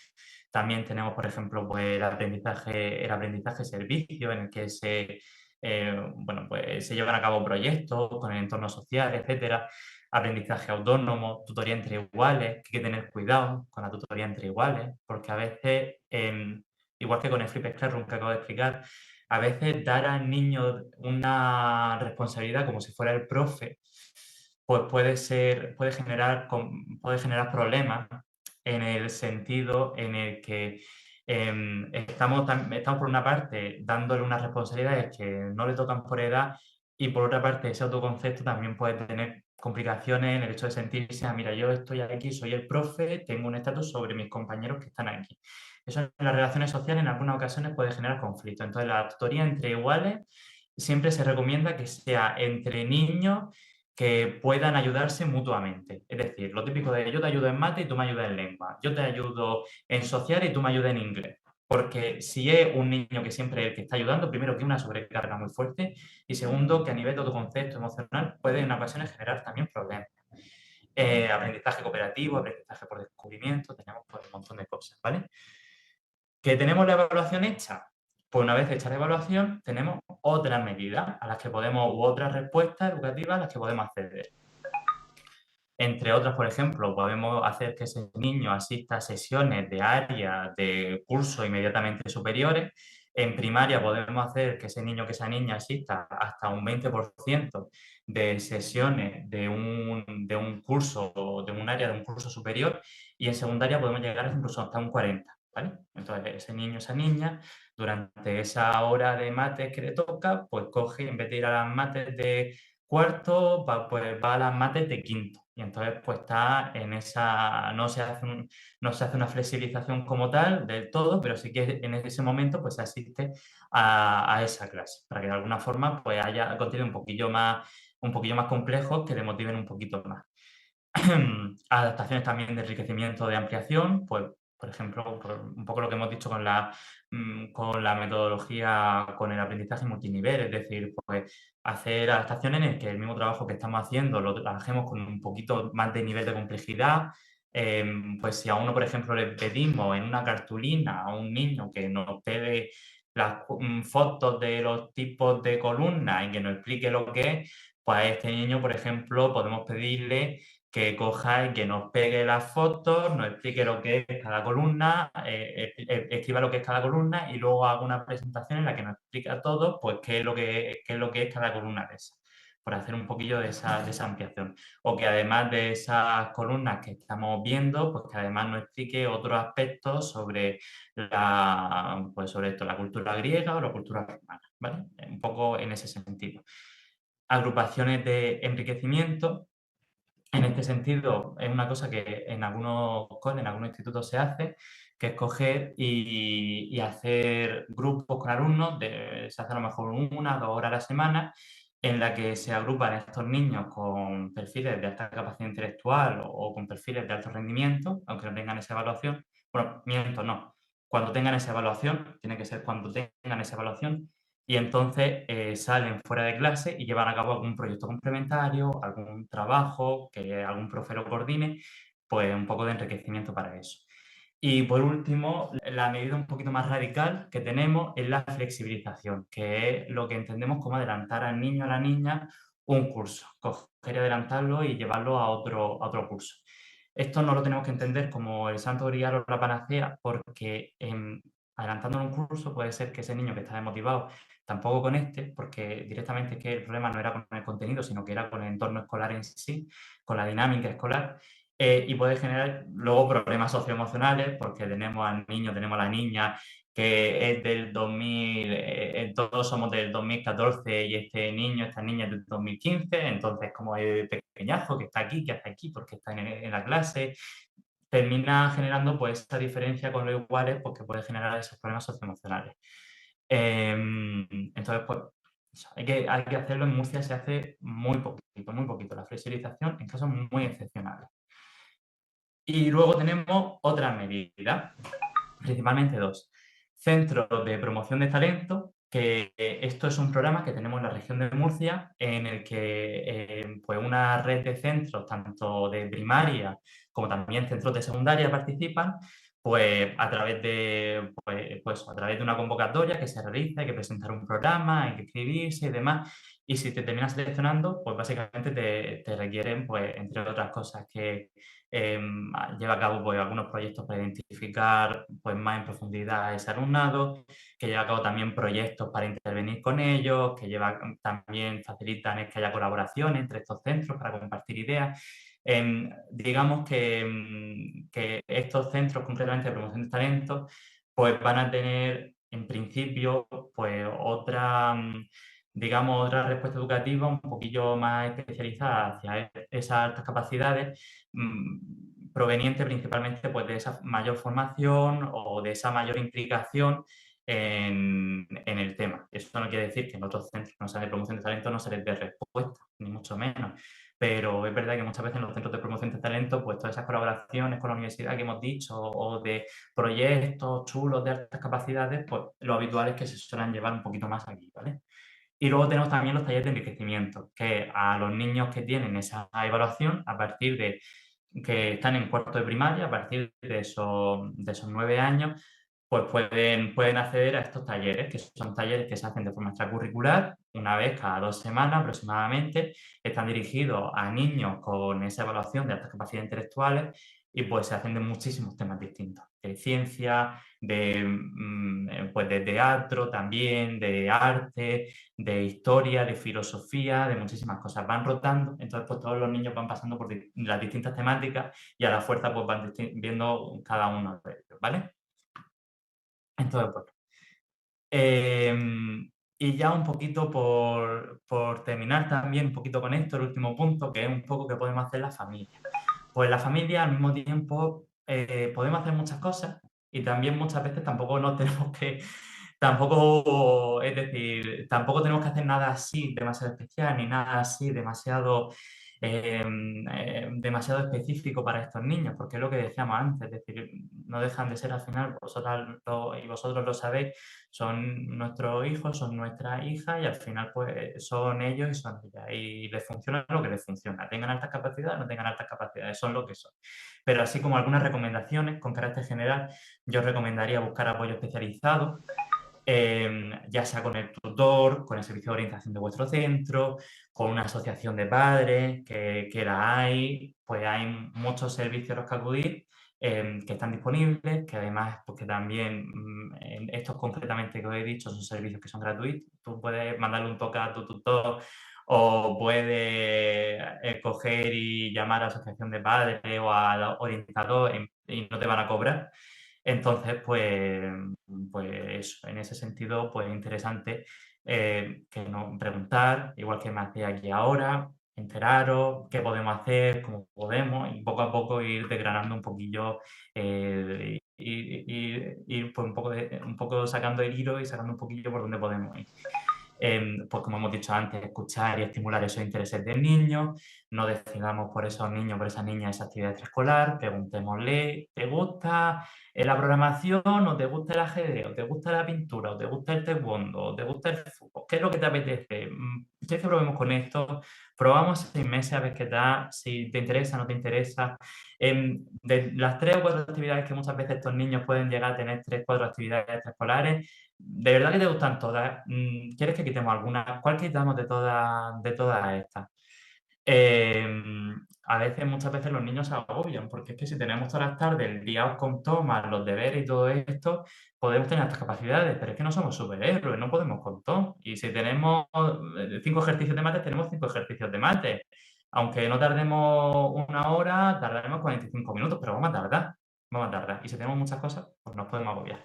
También tenemos, por ejemplo, pues, el aprendizaje servicio, en el que bueno, pues, se llevan a cabo proyectos con el entorno social, etcétera. Aprendizaje autónomo, tutoría entre iguales, que hay que tener cuidado con la tutoría entre iguales, porque a veces, igual que con el Flipped Classroom que acabo de explicar, a veces dar al niño una responsabilidad como si fuera el profe, pues puede generar problemas en el sentido en el que estamos por una parte dándole unas responsabilidades que no le tocan por edad y por otra parte ese autoconcepto también puede tener complicaciones en el hecho de sentirse, mira, yo estoy aquí, soy el profe, tengo un estatus sobre mis compañeros que están aquí. Eso en las relaciones sociales en algunas ocasiones puede generar conflicto. Entonces, la tutoría entre iguales siempre se recomienda que sea entre niños que puedan ayudarse mutuamente. Es decir, lo típico de yo te ayudo en mate y tú me ayudas en lengua. Yo te ayudo en social y tú me ayudas en inglés. Porque si es un niño que siempre es el que está ayudando, primero que es una sobrecarga muy fuerte y segundo que a nivel de autoconcepto emocional puede en ocasiones generar también problemas. Aprendizaje cooperativo, aprendizaje por descubrimiento, tenemos pues, un montón de cosas, ¿vale? ¿Que tenemos la evaluación hecha? Pues una vez hecha la evaluación, tenemos otras medidas a las que podemos, u otras respuestas educativas a las que podemos acceder. Entre otras, por ejemplo, podemos hacer que ese niño asista a sesiones de área de cursos inmediatamente superiores. En primaria podemos hacer que ese niño, que esa niña asista hasta un 20% de sesiones de un curso o de un área de un curso superior y en secundaria podemos llegar incluso hasta un 40%. ¿Vale? Entonces, ese niño, esa niña, durante esa hora de mates que le toca, pues coge, en vez de ir a las mates de cuarto, pues va a las mates de quinto. Y entonces, pues está en esa, no se hace una flexibilización como tal del todo, pero sí que en ese momento pues se asiste a esa clase, para que de alguna forma pues haya contenido un poquillo más complejos que le motiven un poquito más. Adaptaciones también de enriquecimiento de ampliación, pues por ejemplo, un poco lo que hemos dicho con la metodología, con el aprendizaje multinivel, es decir, pues hacer adaptaciones en el que el mismo trabajo que estamos haciendo lo trabajemos con un poquito más de nivel de complejidad. Pues si a uno, por ejemplo, le pedimos en una cartulina a un niño que nos pegue las fotos de los tipos de columnas y que nos explique lo que es, pues a este niño, por ejemplo, podemos pedirle que coja y que nos pegue las fotos, nos explique lo que es cada columna, escriba lo que es cada columna y luego haga una presentación en la que nos explique a todos pues, qué es lo que es cada columna de esa, por hacer un poquillo de esa ampliación. O que además de esas columnas que estamos viendo, pues que además nos explique otros aspectos sobre sobre esto, la cultura griega o la cultura romana, ¿vale? Un poco en ese sentido. Agrupaciones de enriquecimiento. En este sentido, es una cosa que en algunos institutos se hace, que es coger y hacer grupos con alumnos, se hace a lo mejor 1 o 2 horas a la semana, en la que se agrupan estos niños con perfiles de alta capacidad intelectual o con perfiles de alto rendimiento, aunque no tengan esa evaluación. Bueno, miento, no. Cuando tengan esa evaluación, tiene que ser cuando tengan esa evaluación, y entonces salen fuera de clase y llevan a cabo algún proyecto complementario, algún trabajo, que algún profe lo coordine, pues un poco de enriquecimiento para eso. Y por último, la medida un poquito más radical que tenemos es la flexibilización, que es lo que entendemos como adelantar al niño o a la niña un curso, coger y adelantarlo y llevarlo a otro curso. Esto no lo tenemos que entender como el santo grial o la panacea, porque adelantándolo un curso puede ser que ese niño que está desmotivado tampoco conecte, porque directamente es que el problema no era con el contenido, sino que era con el entorno escolar en sí, con la dinámica escolar, y puede generar luego problemas socioemocionales, porque tenemos al niño, tenemos a la niña que es del 2000, todos somos del 2014 y este niño, esta niña es del 2015, entonces como el pequeñajo que está aquí, que hace aquí, porque está en la clase, termina generando pues esta diferencia con los iguales porque puede generar esos problemas socioemocionales. Entonces, pues, hay que hacerlo. En Murcia se hace muy poquito, la flexibilización en casos muy excepcionales. Y luego tenemos otras medidas, principalmente 2. Centros de promoción de talento, que esto es un programa que tenemos en la región de Murcia, en el que pues una red de centros, tanto de primaria como también centros de secundaria participan, pues a través de una convocatoria que se realiza, hay que presentar un programa, hay que inscribirse y demás, y si te terminas seleccionando, pues básicamente te requieren, pues entre otras cosas, que lleva a cabo pues, algunos proyectos para identificar pues, más en profundidad a ese alumnado, que lleva a cabo también proyectos para intervenir con ellos, que también facilitan que haya colaboración entre estos centros para compartir ideas. Digamos que estos centros concretamente de promoción de talento pues van a tener en principio pues otra respuesta educativa un poquillo más especializada hacia esas altas capacidades, proveniente principalmente pues, de esa mayor formación o de esa mayor implicación en el tema. Eso no quiere decir que en otros centros no sean de promoción de talento no se les dé respuesta, ni mucho menos. Pero es verdad que muchas veces en los centros de promoción de talento, pues todas esas colaboraciones con la universidad que hemos dicho, o de proyectos chulos de altas capacidades, pues lo habitual es que se suelen llevar un poquito más aquí, ¿vale? Y luego tenemos también los talleres de enriquecimiento, que a los niños que tienen esa evaluación, a partir de que están en cuarto de primaria, a partir de esos 9 años, pues pueden acceder a estos talleres, que son talleres que se hacen de forma extracurricular, una vez cada 2 semanas aproximadamente. Están dirigidos a niños con esa evaluación de altas capacidades intelectuales y pues se hacen de muchísimos temas distintos, de ciencia, pues de teatro también, de arte, de historia, de filosofía, de muchísimas cosas. Van rotando, entonces pues todos los niños van pasando por las distintas temáticas y a la fuerza pues van viendo cada uno de ellos, ¿vale? Entonces, bueno. Y ya un poquito por terminar también un poquito con esto, el último punto, que es un poco que podemos hacer la familia. Pues la familia al mismo tiempo podemos hacer muchas cosas y también muchas veces tampoco nos tenemos que, es decir, tampoco tenemos que hacer nada así demasiado especial ni nada así demasiado específico para estos niños, porque es lo que decíamos antes, es decir, no dejan de ser al final, y vosotros lo sabéis, son nuestros hijos, son nuestras hijas y al final pues son ellos y son ellas. Y les funciona lo que les funciona. Tengan altas capacidades, no tengan altas capacidades, son lo que son. Pero así como algunas recomendaciones con carácter general, yo recomendaría buscar apoyo especializado, ya sea con el tutor, con el servicio de orientación de vuestro centro, con una asociación de padres, que la hay, pues hay muchos servicios a los que acudir, que están disponibles, que además, pues que también, estos concretamente que os he dicho, son servicios que son gratuitos. Tú puedes mandarle un toque a tu tutor o puedes coger y llamar a la asociación de padres o al orientador y no te van a cobrar. Entonces, pues en ese sentido, pues interesante que nos preguntar, igual que me hacéis aquí ahora, enteraros, qué podemos hacer, cómo podemos, y poco a poco ir desgranando un poquillo, ir pues un poco sacando el hilo y sacando un poquillo por dónde podemos ir. Pues como hemos dicho antes, escuchar y estimular esos intereses del niño, no decidamos por esos niños, por esas niñas esa actividad extraescolar, preguntémosle, ¿te gusta la programación o te gusta el ajedrez o te gusta la pintura o te gusta el taekwondo o te gusta el fútbol? ¿Qué es lo que te apetece? ¿Quieres que probemos con esto? Probamos 6 meses a ver qué tal, si te interesa o no te interesa. De las 3 o 4 actividades que muchas veces estos niños pueden llegar a tener 3 o 4 actividades extraescolares, ¿de verdad que te gustan todas? ¿Quieres que quitemos alguna? ¿Cuál quitamos de todas estas? A veces, muchas veces los niños se agobian, porque es que si tenemos todas las tardes liados con tomas, los deberes y todo esto, podemos tener estas capacidades, pero es que no somos superhéroes, no podemos con todo. Y si tenemos 5 ejercicios de mates, tenemos 5 ejercicios de mates. Aunque no tardemos 1 hora, tardaremos 45 minutos, pero vamos a tardar. Y si tenemos muchas cosas, pues nos podemos agobiar.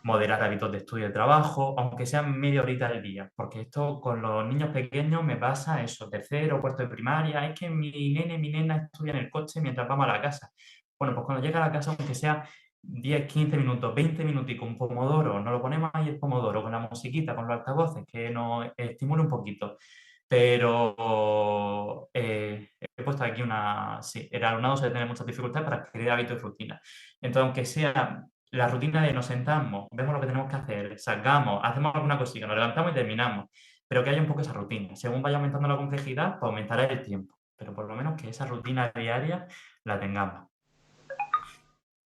Moderar hábitos de estudio y de trabajo, aunque sean media horita al día, porque esto con los niños pequeños me pasa eso, tercero o cuarto de primaria, es que mi nene, mi nena estudia en el coche mientras vamos a la casa. Bueno, pues cuando llega a la casa, aunque sea 10, 15 minutos, 20 minutos y con pomodoro, nos lo ponemos ahí el pomodoro, con la musiquita, con los altavoces, que nos estimule un poquito. Pero he puesto aquí sí, el alumnado suele tener muchas dificultades para adquirir hábitos y rutinas. Entonces, aunque sea la rutina de nos sentamos, vemos lo que tenemos que hacer, salgamos, hacemos alguna cosita, nos levantamos y terminamos, pero que haya un poco esa rutina. Según vaya aumentando la complejidad, pues aumentará el tiempo, pero por lo menos que esa rutina diaria la tengamos.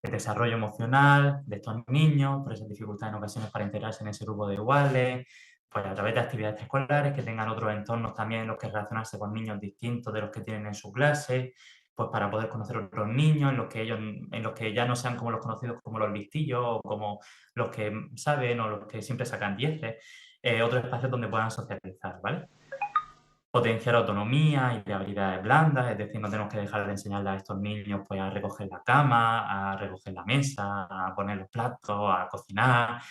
El desarrollo emocional de estos niños, por esas dificultades en ocasiones para integrarse en ese grupo de iguales, pues a través de actividades escolares, que tengan otros entornos también en los que relacionarse con niños distintos de los que tienen en su clase, pues para poder conocer otros niños en los que ya no sean como los conocidos como los listillos o como los que saben o los que siempre sacan 10, otros espacios donde puedan socializar, ¿vale? Potenciar autonomía y habilidades blandas, es decir, no tenemos que dejar de enseñarle a estos niños pues, a recoger la cama, a recoger la mesa, a poner los platos, a cocinar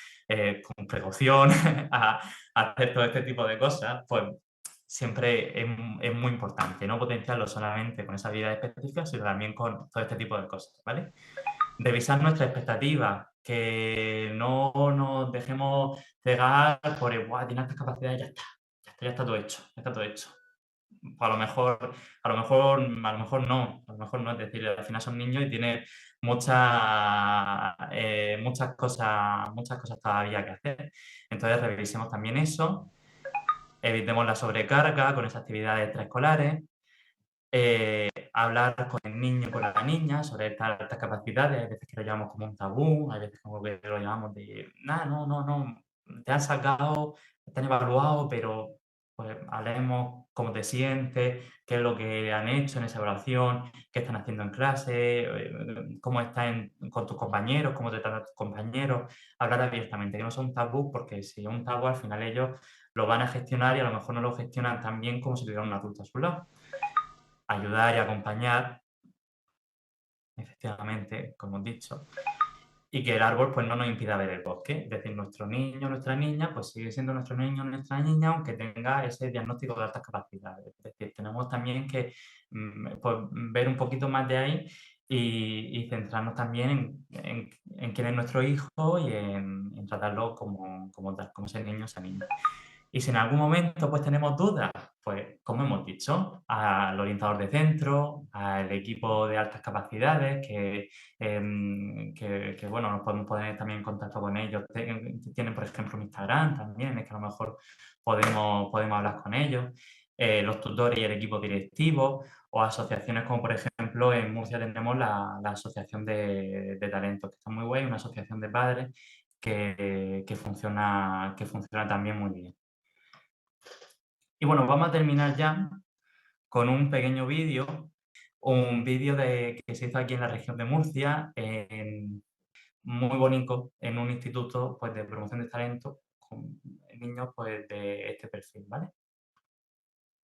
con precaución, a hacer todo este tipo de cosas, pues siempre es muy importante, no potenciarlo solamente con esa habilidad específica, sino también con todo este tipo de cosas, ¿vale? Revisar nuestras expectativas, que no nos dejemos cegar por el, "Buah, tiene estas capacidades, ya está todo hecho, ya está todo hecho". A lo mejor no, es decir, al final son niños y tienen muchas cosas todavía que hacer. Entonces, revisemos también eso, evitemos la sobrecarga con esas actividades extraescolares, hablar con el niño y con la niña sobre estas capacidades. Hay veces que lo llamamos como un tabú, hay veces como que lo llamamos de, no, te han sacado, te han evaluado, pero pues hablemos cómo te sientes, qué es lo que han hecho en esa evaluación, qué están haciendo en clase, cómo están con tus compañeros, cómo te tratan tus compañeros. Hablar abiertamente, que no son tabú, porque si es un tabú, al final ellos lo van a gestionar y a lo mejor no lo gestionan tan bien como si tuvieran un adulto a su lado. Ayudar y acompañar, efectivamente, como he dicho, y que el árbol pues, no nos impida ver el bosque. Es decir, nuestro niño, nuestra niña, pues sigue siendo nuestro niño, nuestra niña, aunque tenga ese diagnóstico de altas capacidades. Es decir, tenemos también que pues, ver un poquito más de ahí y centrarnos también en quién es nuestro hijo y en tratarlo como tal, como ese niño, esa niña. Y si en algún momento pues tenemos dudas, pues como hemos dicho, al orientador de centro, al equipo de altas capacidades, bueno, nos podemos poner también en contacto con ellos. Tienen, por ejemplo, un Instagram también, es que a lo mejor podemos hablar con ellos. Los tutores y el equipo directivo, o asociaciones como, por ejemplo, en Murcia tenemos la Asociación de Talentos, que está muy guay, una asociación de padres que funciona también muy bien. Y bueno, vamos a terminar ya con un pequeño vídeo, que se hizo aquí en la región de Murcia, muy bonito, en un instituto pues, de promoción de talento con niños pues, de este perfil, ¿vale?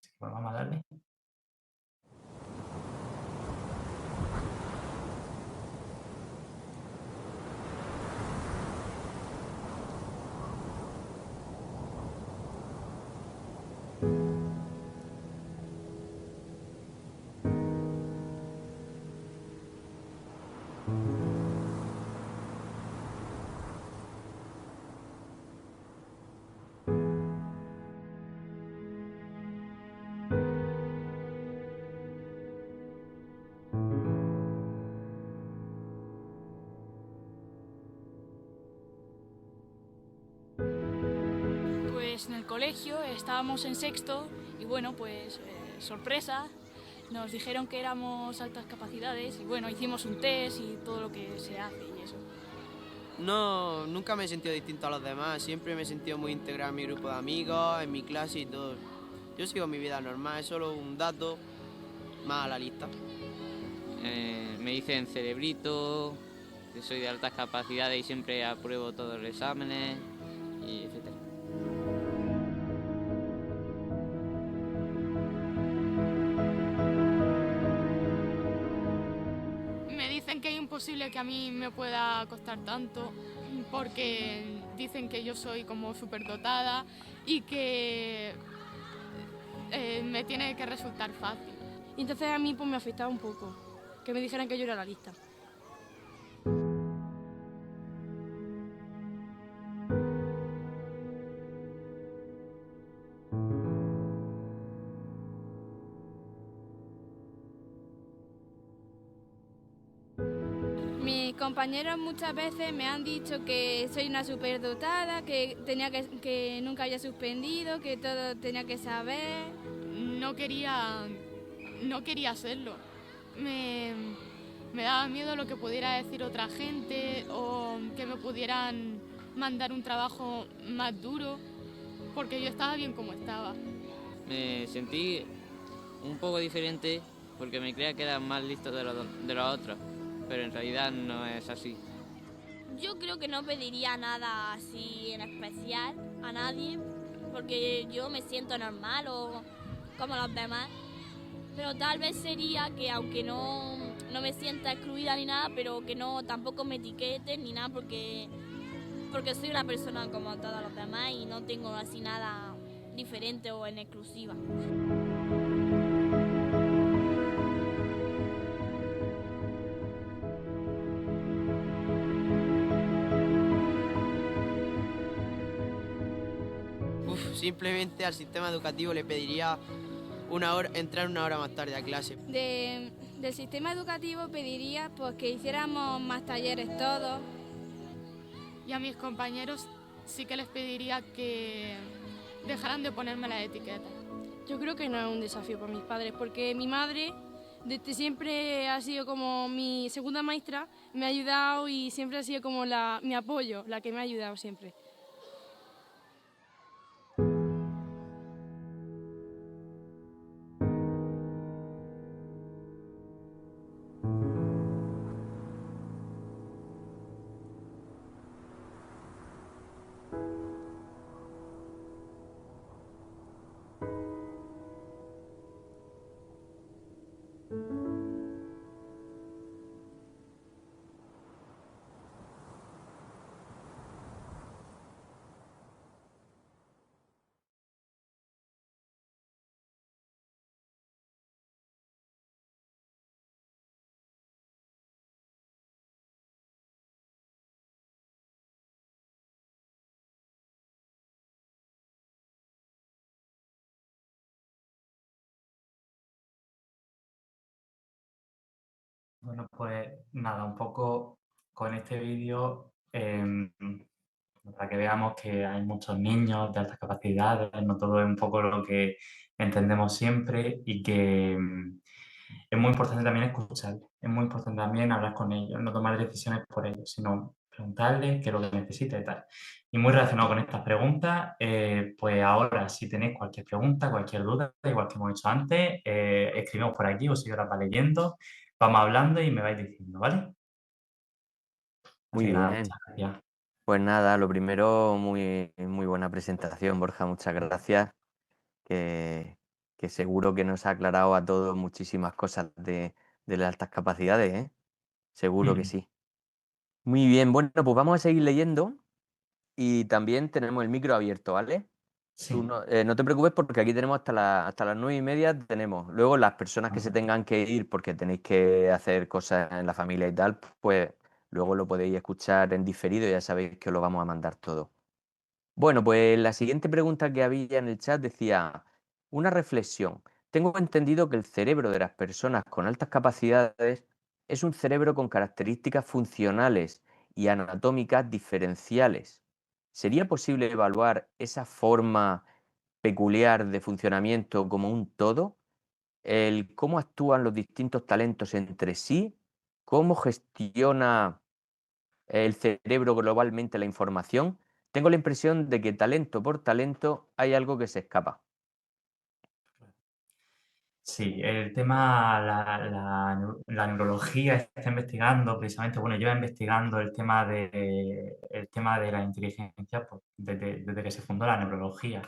Así que bueno, vamos a darle. Pues en el colegio estábamos en sexto y bueno, pues sorpresa, nos dijeron que éramos altas capacidades y bueno, hicimos un test y todo lo que se hace y eso. No, nunca me he sentido distinto a los demás, siempre me he sentido muy integrado en mi grupo de amigos, en mi clase y todo. Yo sigo mi vida normal, es solo un dato más a la lista. Me dicen cerebrito, que soy de altas capacidades y siempre apruebo todos los exámenes, y etcétera. Me dicen que es imposible que a mí me pueda costar tanto porque dicen que yo soy como superdotada y que me tiene que resultar fácil. Y entonces a mí pues me afectaba un poco, que me dijeran que yo era la lista. Mis compañeros muchas veces me han dicho que soy una superdotada, que nunca había suspendido, que todo tenía que saber. No quería hacerlo. Me daba miedo lo que pudiera decir otra gente o que me pudieran mandar un trabajo más duro porque yo estaba bien como estaba. Me sentí un poco diferente porque me creía que era más listo de los otros, pero en realidad no es así. Yo creo que no pediría nada así en especial a nadie, porque yo me siento normal o como los demás. Pero tal vez sería que aunque no me sienta excluida ni nada, pero que no tampoco me etiqueten ni nada, porque soy una persona como todos los demás y no tengo así nada diferente o en exclusiva. Simplemente al sistema educativo le pediría entrar una hora más tarde a clase. Del sistema educativo pediría pues que hiciéramos más talleres todos. Y a mis compañeros sí que les pediría que dejaran de ponerme la etiqueta. Yo creo que no es un desafío para mis padres, porque mi madre desde siempre ha sido como mi segunda maestra, me ha ayudado y siempre ha sido como mi apoyo, la que me ha ayudado siempre. Bueno, pues nada, un poco con este vídeo, para que veamos que hay muchos niños de altas capacidades, no todo es un poco lo que entendemos siempre y que es muy importante también escucharles, es muy importante también hablar con ellos, no tomar decisiones por ellos, sino preguntarles qué es lo que necesita y tal. Y muy relacionado con estas preguntas, pues ahora si tenéis cualquier pregunta, cualquier duda, igual que hemos hecho antes, escribimos por aquí o si yo las va leyendo, vamos hablando y me vais diciendo, ¿vale? Muy Así que nada, bien. muchas gracias. Pues nada, lo primero, muy buena presentación, Borja, muchas gracias. Que seguro que nos ha aclarado a todos muchísimas cosas de las altas capacidades, ¿eh? Seguro que sí. Muy bien, bueno, pues vamos a seguir leyendo y también tenemos el micro abierto, ¿vale? Sí. Tú no te preocupes porque aquí tenemos hasta las 9:30 tenemos. Luego las personas que se tengan que ir porque tenéis que hacer cosas en la familia y tal, pues luego lo podéis escuchar en diferido y ya sabéis que os lo vamos a mandar todo. Bueno, pues la siguiente pregunta que había en el chat decía, una reflexión. Tengo entendido que el cerebro de las personas con altas capacidades es un cerebro con características funcionales y anatómicas diferenciales. ¿Sería posible evaluar esa forma peculiar de funcionamiento como un todo? El cómo actúan los distintos talentos entre sí, cómo gestiona el cerebro globalmente la información. Tengo la impresión de que talento por talento hay algo que se escapa. Sí, el tema, la neurología está investigando precisamente, bueno, lleva investigando el tema de la inteligencia pues, desde que se fundó la neurología,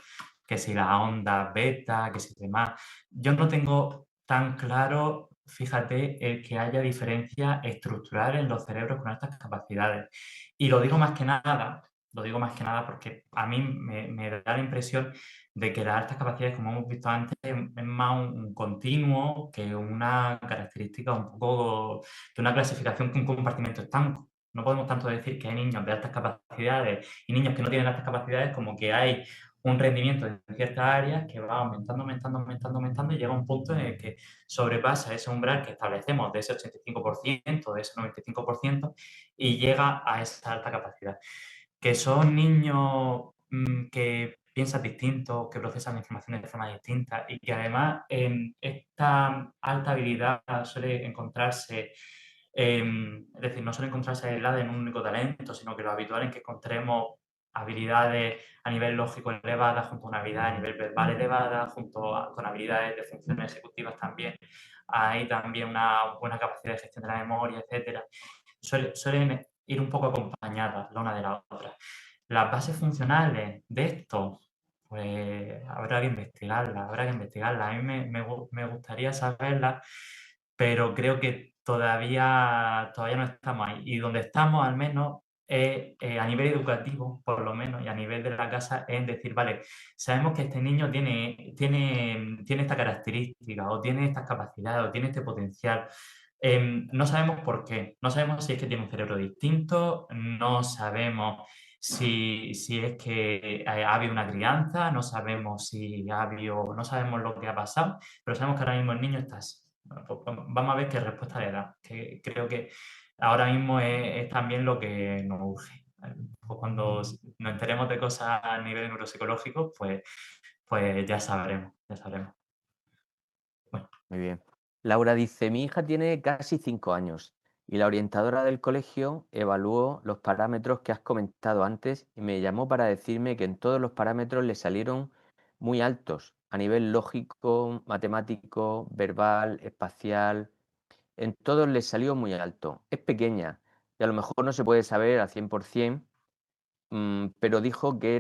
que si la onda beta, que si demás. Yo no tengo tan claro, fíjate, el que haya diferencia estructural en los cerebros con estas capacidades. Y lo digo más que nada porque a mí me da la impresión de que las altas capacidades, como hemos visto antes, es más un continuo que una característica un poco de una clasificación que un compartimento estanco. No podemos tanto decir que hay niños de altas capacidades y niños que no tienen altas capacidades como que hay un rendimiento en ciertas áreas que va aumentando y llega a un punto en el que sobrepasa ese umbral que establecemos de ese 85%, de ese 95% y llega a esa alta capacidad. Que son niños que piensan distinto, que procesan la información de forma distinta y que además esta alta habilidad suele encontrarse, es decir, no suele encontrarse aislada en un único talento, sino que lo habitual es que encontremos habilidades a nivel lógico elevadas junto a una habilidad a nivel verbal elevada, con habilidades de funciones ejecutivas también. Hay también una buena capacidad de gestión de la memoria, etcétera. Suelen ir un poco acompañadas la una de la otra. Las bases funcionales de esto, pues habrá que investigarlas. A mí me gustaría saberlas, pero creo que todavía no estamos ahí. Y donde estamos, al menos, a nivel educativo, por lo menos, y a nivel de la casa, es decir, vale, sabemos que este niño tiene esta característica, o tiene estas capacidades, o tiene este potencial. No sabemos por qué, no sabemos si es que tiene un cerebro distinto, no sabemos si es que ha habido una crianza, no sabemos no sabemos lo que ha pasado, pero sabemos que ahora mismo el niño está así. Bueno, pues vamos a ver qué respuesta le da, que creo que ahora mismo es también lo que nos urge. Pues cuando nos enteremos de cosas a nivel neuropsicológico, pues ya sabremos. Bueno. Muy bien. Laura dice, mi hija tiene casi 5 años y la orientadora del colegio evaluó los parámetros que has comentado antes y me llamó para decirme que en todos los parámetros le salieron muy altos, a nivel lógico, matemático, verbal, espacial, en todos le salió muy alto. Es pequeña y a lo mejor no se puede saber al 100%, pero dijo que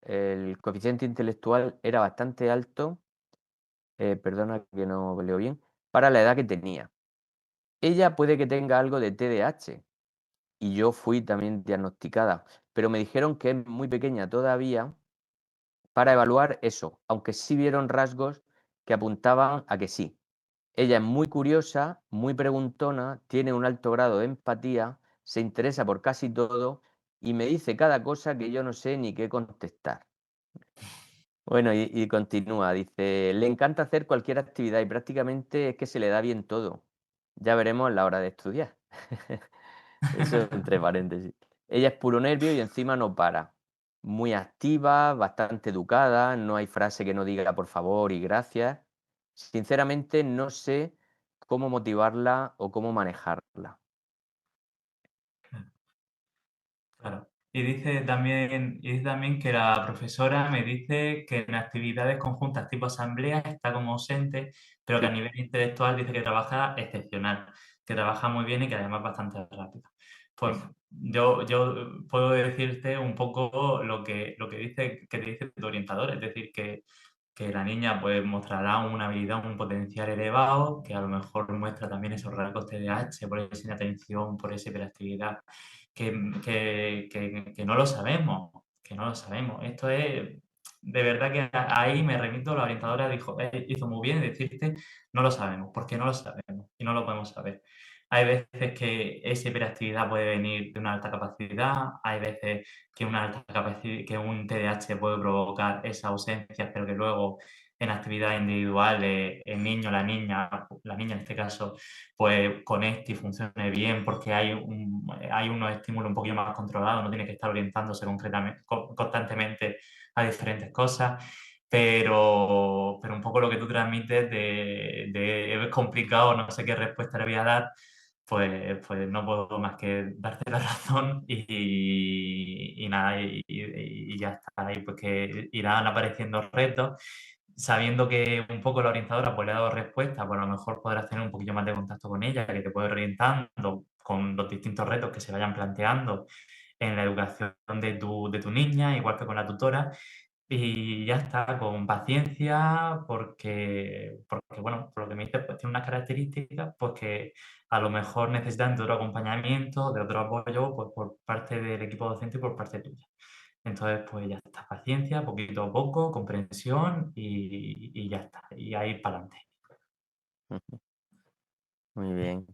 el coeficiente intelectual era bastante alto, perdona que no leo bien, para la edad que tenía. Ella puede que tenga algo de TDAH y yo fui también diagnosticada, pero me dijeron que es muy pequeña todavía para evaluar eso, aunque sí vieron rasgos que apuntaban a que sí. Ella es muy curiosa, muy preguntona, tiene un alto grado de empatía, se interesa por casi todo y me dice cada cosa que yo no sé ni qué contestar. Bueno, y continúa, dice, le encanta hacer cualquier actividad y prácticamente es que se le da bien todo. Ya veremos la hora de estudiar. Eso entre paréntesis. Ella es puro nervio y encima no para. Muy activa, bastante educada, no hay frase que no diga por favor y gracias. Sinceramente, no sé cómo motivarla o cómo manejarla. Claro. Y dice también que la profesora me dice que en actividades conjuntas tipo asamblea está como ausente, pero que a Sí. nivel intelectual dice que trabaja excepcional, que trabaja muy bien y que además bastante rápido. Pues yo puedo decirte un poco lo que te dice tu orientador, es decir, que la niña pues mostrará una habilidad, un potencial elevado, que a lo mejor muestra también esos rasgos TDAH, por esa inatención, por esa hiperactividad, que no lo sabemos, que no lo sabemos. Esto es, de verdad que ahí me remito, la orientadora dijo, hizo muy bien decirte, no lo sabemos, porque no lo sabemos y no lo podemos saber. Hay veces que esa hiperactividad puede venir de una alta capacidad, hay veces que que un TDAH puede provocar esas ausencias, pero que luego en actividades individuales el niño, la niña en este caso, pues conecte y funcione bien porque hay unos estímulos un poquito más controlados, no tiene que estar orientándose constantemente a diferentes cosas. Pero un poco lo que tú transmites de es complicado, no sé qué respuesta le voy a dar, pues no puedo más que darte la razón y nada, y ya está. Y pues que irán apareciendo retos, sabiendo que un poco la orientadora pues le ha dado respuesta, pues a lo mejor podrás tener un poquillo más de contacto con ella, que te puede ir orientando con los distintos retos que se vayan planteando en la educación de tu niña, igual que con la tutora. Y ya está, con paciencia, porque bueno, por lo que me dices, pues tiene unas características, pues que a lo mejor necesitan de otro acompañamiento, de otro apoyo, pues por parte del equipo docente y por parte tuya. Entonces, pues ya está, paciencia, poquito a poco, comprensión y ya está, y ahí para adelante. Muy bien.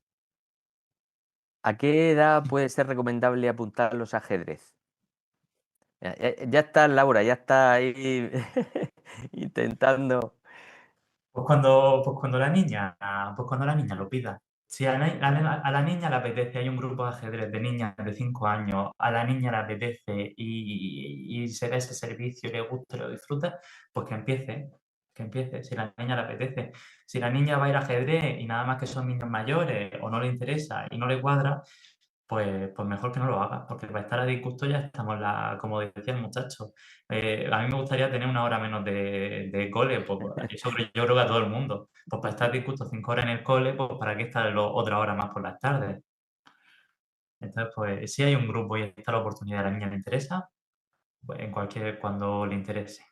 ¿A qué edad puede ser recomendable apuntar los ajedrez? Ya está Laura, ya está ahí intentando. Pues cuando la niña lo pida. Si a la niña le apetece, hay un grupo de ajedrez de niñas de 5 años, a la niña le apetece y se da ese servicio, le gusta y lo disfruta, pues que empiece, si a la niña le apetece. Si la niña va a ir a ajedrez y nada más que son niños mayores o no le interesa y no le cuadra, pues mejor que no lo haga, porque para estar a disgusto ya estamos, como decía el muchacho. A mí me gustaría tener una hora menos de cole, pues eso yo creo que a todo el mundo. Pues para estar a disgusto 5 horas en el cole, pues para qué estar otra hora más por las tardes. Entonces, pues si hay un grupo y está la oportunidad, a la niña le interesa, pues cuando le interese.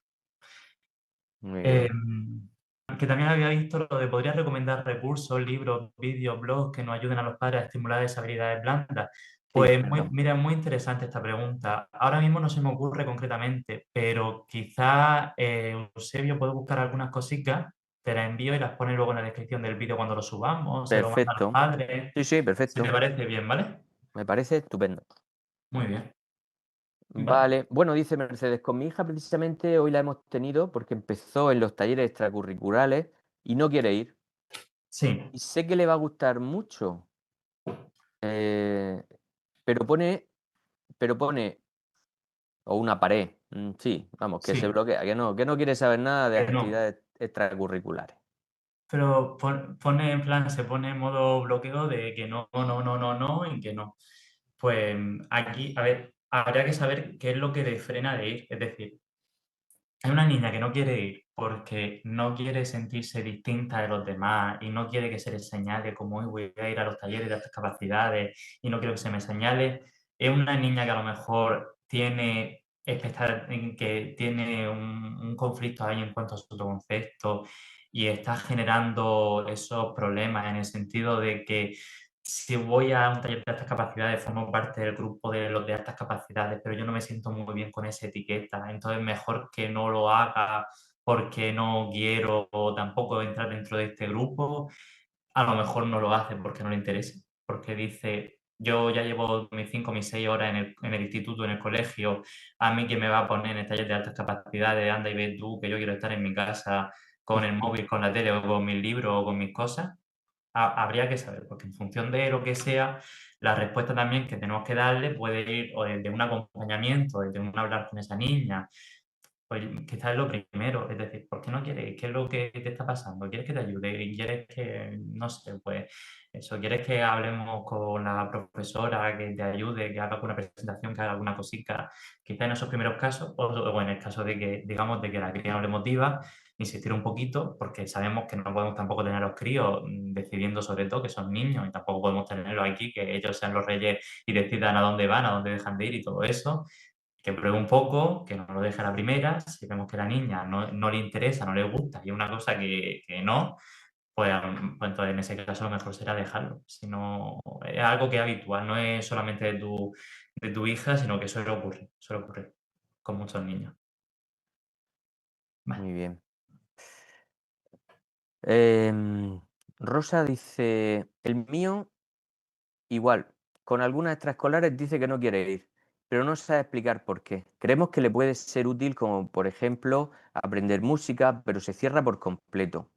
Muy bien. Que también había visto lo de podría recomendar recursos, libros, vídeos, blogs que nos ayuden a los padres a estimular esas habilidades blandas. Pues mira, muy interesante esta pregunta. Ahora mismo no se me ocurre concretamente, pero quizá Eusebio puede buscar algunas cositas, te las envío y las pone luego en la descripción del vídeo cuando lo subamos, se lo manda a los Perfecto. padres. Sí, Si perfecto. te parece bien, ¿vale? Me parece estupendo. Muy bien. Vale. Bueno, dice Mercedes, con mi hija precisamente hoy la hemos tenido porque empezó en los talleres extracurriculares y no quiere ir. Sí. Y sé que le va a gustar mucho. Pero pone, o una pared, sí, vamos, que Sí. se bloquea, que no quiere saber nada de Que no. actividades extracurriculares. Pero pone en plan, se pone en modo bloqueo de que no y que no. Pues aquí, a ver, habría que saber qué es lo que le frena de ir. Es decir, hay una niña que no quiere ir porque no quiere sentirse distinta de los demás y no quiere que se le señale como "Uy, voy a ir a los talleres de estas capacidades y no quiero que se me señale". Es una niña que a lo mejor que tiene un conflicto ahí en cuanto a su autoconcepto y está generando esos problemas en el sentido de que si voy a un taller de altas capacidades, formo parte del grupo de los de altas capacidades, pero yo no me siento muy bien con esa etiqueta, entonces mejor que no lo haga porque no quiero o tampoco entrar dentro de este grupo, a lo mejor no lo hace porque no le interesa, porque dice, yo ya llevo mis 5, mis 6 horas en el instituto, en el colegio, a mí que me va a poner en el taller de altas capacidades, anda y ve tú, que yo quiero estar en mi casa con el móvil, con la tele o con mis libros o con mis cosas. habría que saber, porque en función de lo que sea, la respuesta también que tenemos que darle puede ir o desde un acompañamiento, desde un hablar con esa niña, pues quizás es lo primero, es decir, ¿por qué no quieres? ¿Qué es lo que te está pasando? ¿Quieres que te ayude? ¿Quieres que, no sé, pues eso, quieres que hablemos con la profesora, que te ayude, que haga alguna presentación, que haga alguna cosita? Quizás en esos primeros casos, o en el caso de que, digamos, de que la cría no le motiva, insistir un poquito, porque sabemos que no podemos tampoco tener a los críos decidiendo sobre todo que son niños y tampoco podemos tenerlos aquí, que ellos sean los reyes y decidan a dónde van, a dónde dejan de ir y todo eso. Que pruebe un poco, que no lo deje a la primera. Si vemos que a la niña no le interesa, no le gusta y es una cosa que no, pues, pues entonces en ese caso lo mejor será dejarlo. Si no, es algo que es habitual, no es solamente de tu hija, sino que suele ocurrir con muchos niños. Vale. Muy bien. Rosa dice, el mío igual, con algunas extraescolares dice que no quiere ir, pero no sabe explicar por qué. Creemos que le puede ser útil como, por ejemplo, aprender música, pero se cierra por completo.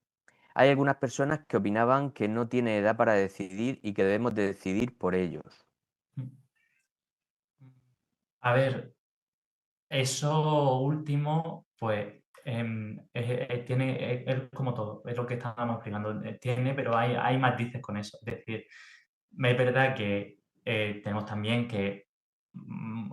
Hay algunas personas que opinaban que no tiene edad para decidir y que debemos de decidir por ellos. A ver, eso último, pues es como todo, es lo que estábamos explicando. Tiene, pero hay matices con eso. Es decir, es verdad que tenemos también que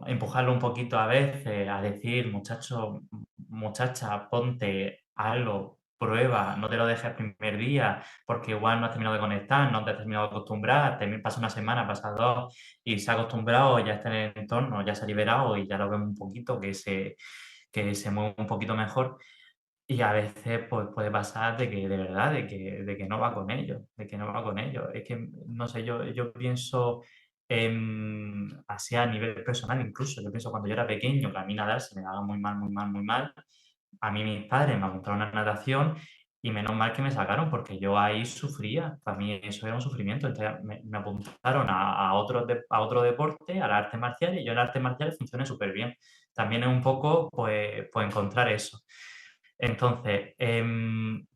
empujarlo un poquito a veces, a decir, muchacho, muchacha, ponte algo, prueba, no te lo dejes el primer día, porque igual no has terminado de conectar, no te has terminado de acostumbrar, pasa una semana, pasa dos, y se ha acostumbrado, ya está en el entorno, ya se ha liberado y ya lo vemos un poquito que se mueve un poquito mejor. Y a veces pues, puede pasar de que de verdad, de que no va con ellos, de que no va con ellos. Es que, no sé, yo pienso así a nivel personal incluso. Yo pienso cuando yo era pequeño, que a mí nadar se me daba muy mal, muy mal, muy mal. A mí mis padres me apuntaron a natación y menos mal que me sacaron porque yo ahí sufría. Para mí eso era un sufrimiento. Entonces me apuntaron a otro deporte, al arte marcial, y yo en el arte marcial funcioné súper bien. También es un poco pues encontrar eso. Entonces, en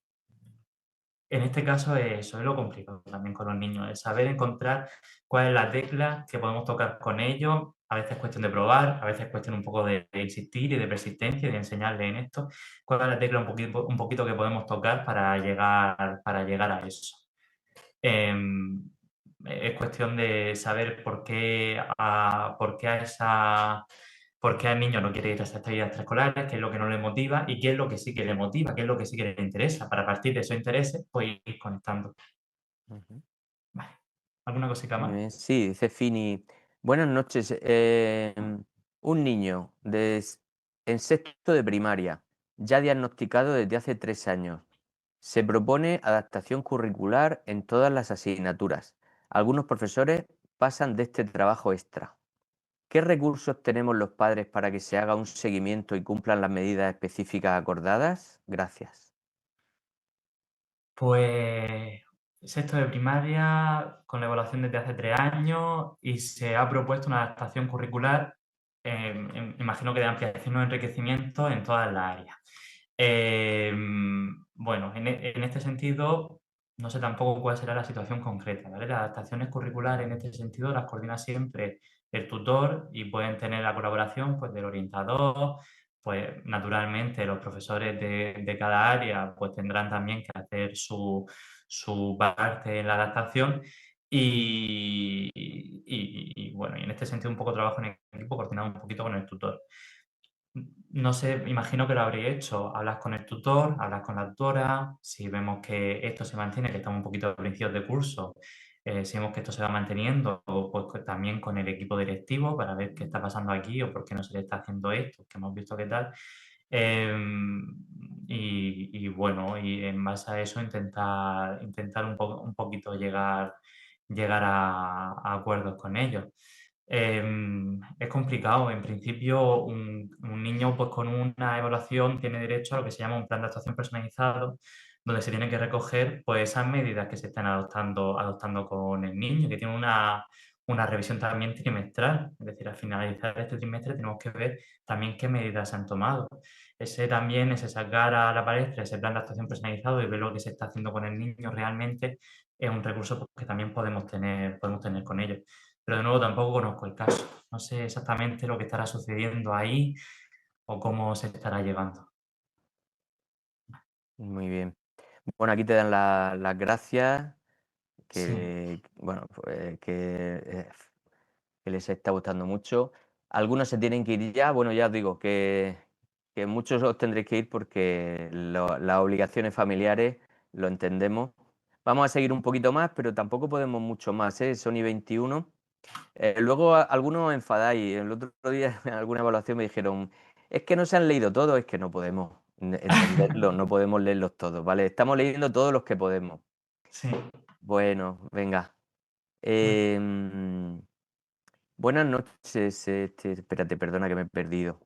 este caso eso es lo complicado también con los niños, es saber encontrar cuál es la tecla que podemos tocar con ellos. A veces es cuestión de probar, a veces es cuestión un poco de insistir y de persistencia y de enseñarles en esto. ¿Cuál es la tecla un poquito que podemos tocar para llegar a eso? Es cuestión de saber por qué al niño no quiere ir a esas actividades extraescolares, qué es lo que no le motiva y qué es lo que sí que le motiva, qué es lo que sí que le interesa. Para partir de esos intereses, pues ir conectando. Vale. ¿Alguna cosita más? Sí, dice Fini. Buenas noches. Un niño en sexto de primaria, ya diagnosticado desde hace 3 años. Se propone adaptación curricular en todas las asignaturas. Algunos profesores pasan de este trabajo extra. ¿Qué recursos tenemos los padres para que se haga un seguimiento y cumplan las medidas específicas acordadas? Gracias. Pues sexto de primaria, con la evaluación desde hace 3 años, y se ha propuesto una adaptación curricular, imagino que de ampliación o enriquecimiento en todas las áreas. Bueno, en este sentido, no sé tampoco cuál será la situación concreta, ¿vale? Las adaptaciones curriculares en este sentido las coordina siempre el tutor y pueden tener la colaboración pues, del orientador. Pues naturalmente los profesores de cada área pues tendrán también que hacer su parte en la adaptación y bueno, y en este sentido un poco trabajo en equipo coordinado un poquito con el tutor. No sé, imagino que lo habréis hecho, hablas con el tutor, hablas con la tutora, si vemos que esto se mantiene, que estamos un poquito a principios de curso, si vemos que esto se va manteniendo, pues también con el equipo directivo para ver qué está pasando aquí o por qué no se le está haciendo esto, que hemos visto qué tal. Y bueno, y en base a eso intentar un poquito llegar a acuerdos con ellos. Es complicado. En principio, un niño pues, con una evaluación tiene derecho a lo que se llama un plan de actuación personalizado, donde se tienen que recoger pues, esas medidas que se están adoptando con el niño, que tiene una revisión también trimestral, es decir, al finalizar este trimestre tenemos que ver también qué medidas se han tomado. Ese sacar a la palestra ese plan de actuación personalizado y ver lo que se está haciendo con el niño realmente es un recurso que también podemos tener con ellos. Pero de nuevo tampoco conozco el caso, no sé exactamente lo que estará sucediendo ahí o cómo se estará llevando. Muy bien. Bueno, aquí te dan las gracias, Sí. bueno, pues que les está gustando mucho. Algunos se tienen que ir ya, bueno, ya os digo que muchos os tendréis que ir porque las obligaciones familiares lo entendemos. Vamos a seguir un poquito más, pero tampoco podemos mucho más, ¿eh? Son y 21. Luego algunos os enfadáis. El otro día en alguna evaluación me dijeron, es que no se han leído todos, es que no podemos entenderlo, no podemos leerlos todos, ¿vale? Estamos leyendo todos los que podemos. Sí. Bueno, venga. Buenas noches. Espérate, perdona que me he perdido.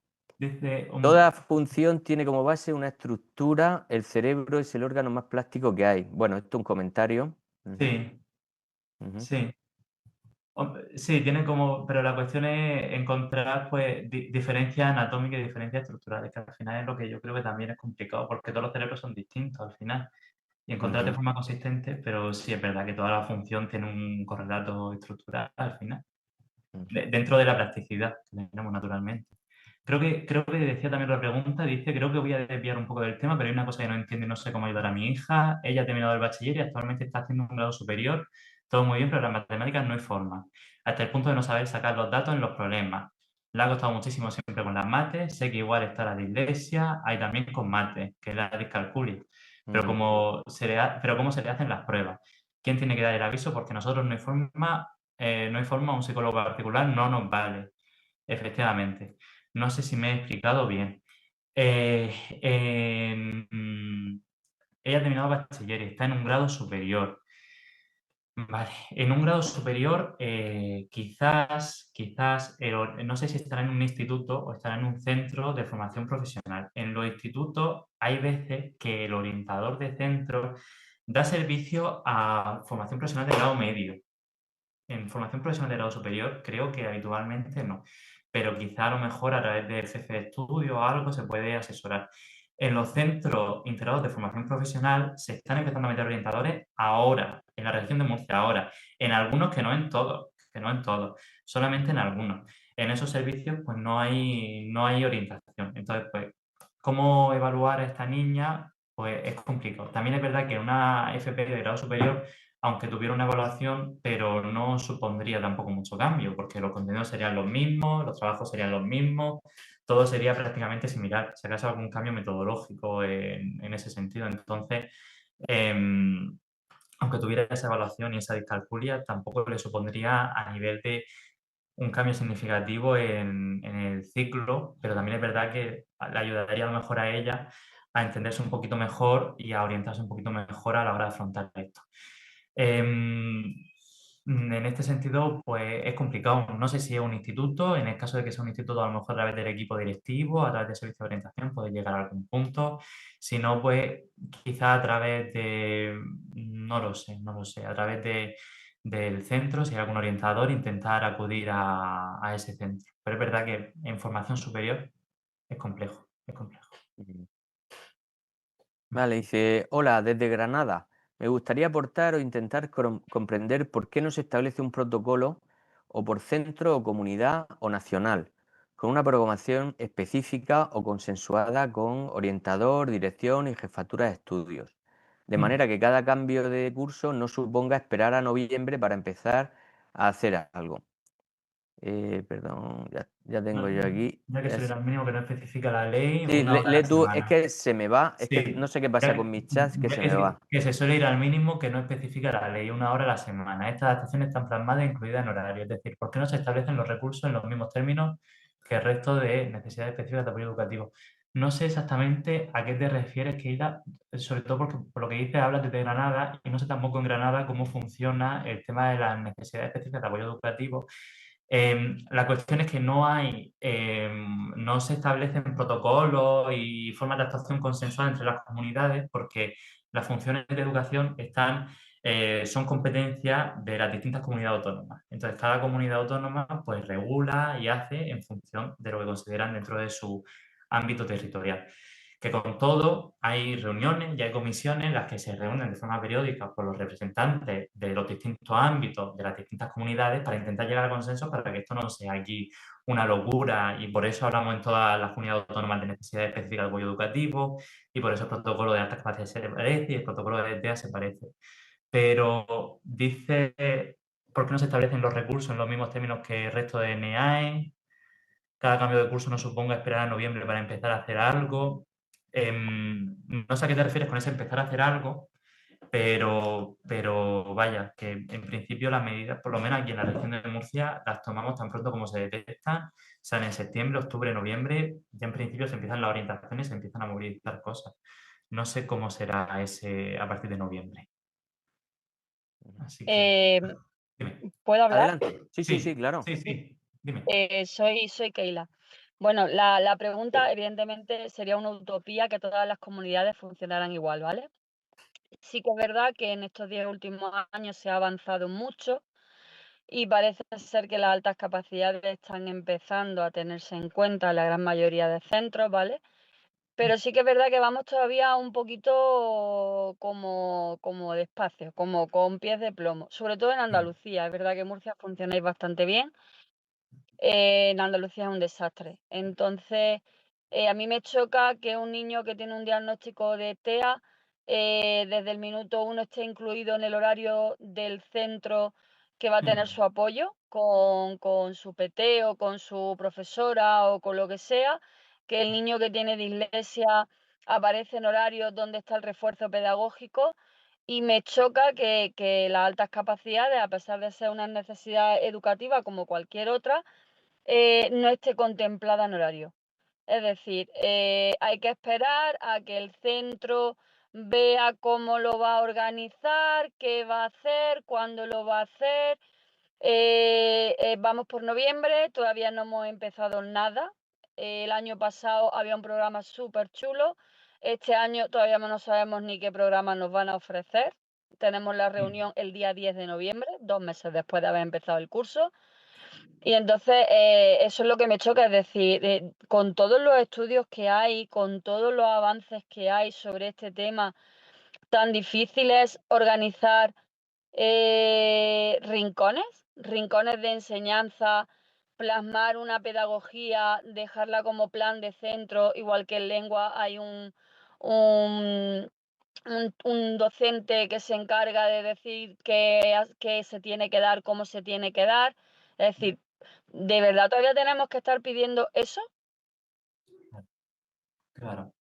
Toda función tiene como base una estructura. El cerebro es el órgano más plástico que hay. Bueno, esto es un comentario. Sí. Sí. Sí, tiene como, pero la cuestión es encontrar pues diferencias anatómicas y diferencias estructurales, que al final es lo que yo creo que también es complicado, porque todos los cerebros son distintos al final. Y encontrar de forma consistente, pero sí es verdad que toda la función tiene un correlato estructural al final, dentro de la plasticidad que tenemos naturalmente. Creo que decía también la pregunta, creo que voy a desviar un poco del tema, pero hay una cosa que no entiendo y no sé cómo ayudar a mi hija. Ella ha terminado el bachiller y actualmente está haciendo un grado superior. Todo muy bien, pero las matemáticas no hay forma. Hasta el punto de no saber sacar los datos en los problemas. Le ha costado muchísimo siempre con las mates. Sé que igual está la dislexia, hay también con mates, que es la discalculia. Pero ¿cómo se le hacen las pruebas? ¿Quién tiene que dar el aviso? Porque nosotros no hay forma, un psicólogo particular no nos vale. Efectivamente. No sé si me he explicado bien. Ella ha terminado bachiller, está en un grado superior. Vale, en un grado superior quizás, no sé si estará en un instituto o estará en un centro de formación profesional. En los institutos hay veces que el orientador de centro da servicio a formación profesional de grado medio. En formación profesional de grado superior creo que habitualmente no, pero quizá a lo mejor a través del jefe de estudio o algo se puede asesorar. En los centros integrados de formación profesional se están empezando a meter orientadores ahora, en la región de Murcia ahora, en algunos que no en todos, solamente en algunos. En esos servicios pues no hay orientación. Entonces, pues, ¿cómo evaluar a esta niña? Pues es complicado. También es verdad que una FP de grado superior, aunque tuviera una evaluación, pero no supondría tampoco mucho cambio, porque los contenidos serían los mismos, los trabajos serían los mismos, todo sería prácticamente similar, si acaso algún cambio metodológico en ese sentido. Entonces, aunque tuviera esa evaluación y esa discalculia, tampoco le supondría a nivel de un cambio significativo en el ciclo, pero también es verdad que le ayudaría a lo mejor a ella a entenderse un poquito mejor y a orientarse un poquito mejor a la hora de afrontar esto. En este sentido, pues es complicado. No sé si es un instituto, en el caso de que sea un instituto, a lo mejor a través del equipo directivo, a través del servicio de orientación, puede llegar a algún punto. Si no, pues quizá a través de, no lo sé, a través del centro, si hay algún orientador, intentar acudir a ese centro. Pero es verdad que en formación superior es complejo. Vale, dice, hola, desde Granada. Me gustaría aportar o intentar comprender por qué no se establece un protocolo o por centro o comunidad o nacional, con una programación específica o consensuada con orientador, dirección y jefatura de estudios. De manera que cada cambio de curso no suponga esperar a noviembre para empezar a hacer algo. Perdón, ya tengo yo aquí. Ya que eso era el mínimo que no especifica la ley. Sí, una hora a lee la tú, semana. es que se me va, es que Sí, no sé qué pasa con mis chats, que se me va. Que se suele ir al mínimo que no especifica la ley, una hora a la semana. Estas adaptaciones están plasmadas e incluidas en horario. Es decir, ¿por qué no se establecen los recursos en los mismos términos que el resto de necesidades específicas de apoyo educativo? No sé exactamente a qué te refieres, Keila, sobre todo porque por lo que dices hablas desde Granada y no sé tampoco en Granada cómo funciona el tema de las necesidades específicas de apoyo educativo. La cuestión es que no se establecen protocolos y formas de actuación consensuadas entre las comunidades porque las funciones de educación están son competencia de las distintas comunidades autónomas. Entonces, cada comunidad autónoma pues regula y hace en función de lo que consideran dentro de su ámbito territorial. Que con todo hay reuniones y hay comisiones en las que se reúnen de forma periódica por los representantes de los distintos ámbitos de las distintas comunidades para intentar llegar a consenso para que esto no sea aquí una locura, y por eso hablamos en todas las comunidades autónomas de necesidades específicas de apoyo educativo, y por eso el protocolo de altas capacidades se parece y el protocolo de TEA se parece. Pero dice, ¿por qué no se establecen los recursos en los mismos términos que el resto de NEAE? Cada cambio de curso no suponga esperar a noviembre para empezar a hacer algo. No sé a qué te refieres con ese empezar a hacer algo, pero vaya, que en principio las medidas, por lo menos aquí en la región de Murcia, las tomamos tan pronto como se detectan, sean en septiembre, octubre, noviembre, ya en principio se empiezan las orientaciones y se empiezan a movilizar cosas. No sé cómo será ese a partir de noviembre. Así que, dime. ¿Puedo hablar? Adelante. Sí, claro. Sí, dime. Soy Keila. Bueno, la pregunta evidentemente sería una utopía que todas las comunidades funcionaran igual, ¿vale? Sí que es verdad que en estos 10 últimos años se ha avanzado mucho y parece ser que las altas capacidades están empezando a tenerse en cuenta en la gran mayoría de centros, ¿vale? Pero sí que es verdad que vamos todavía un poquito como despacio, como con pies de plomo, sobre todo en Andalucía. Es verdad que en Murcia funcionáis bastante bien. En Andalucía es un desastre. Entonces, a mí me choca que un niño que tiene un diagnóstico de TEA, desde el minuto 1 esté incluido en el horario del centro que va a tener su apoyo con su PT o con su profesora o con lo que sea, que el niño que tiene dislexia aparece en horarios donde está el refuerzo pedagógico. Y me choca que las altas capacidades, a pesar de ser una necesidad educativa como cualquier otra, no esté contemplada en horario. Es decir, hay que esperar a que el centro vea cómo lo va a organizar, qué va a hacer, cuándo lo va a hacer. Vamos por noviembre, todavía no hemos empezado nada. El año pasado había un programa súper chulo. Este año todavía no sabemos ni qué programa nos van a ofrecer. Tenemos la reunión el día 10 de noviembre, 2 meses después de haber empezado el curso. Y entonces eso es lo que me choca, es decir, con todos los estudios que hay, con todos los avances que hay sobre este tema, tan difícil es organizar rincones de enseñanza, plasmar una pedagogía, dejarla como plan de centro, igual que en lengua hay un, un docente que se encarga de decir qué se tiene que dar, cómo se tiene que dar. Es decir, ¿de verdad todavía tenemos que estar pidiendo eso? Claro.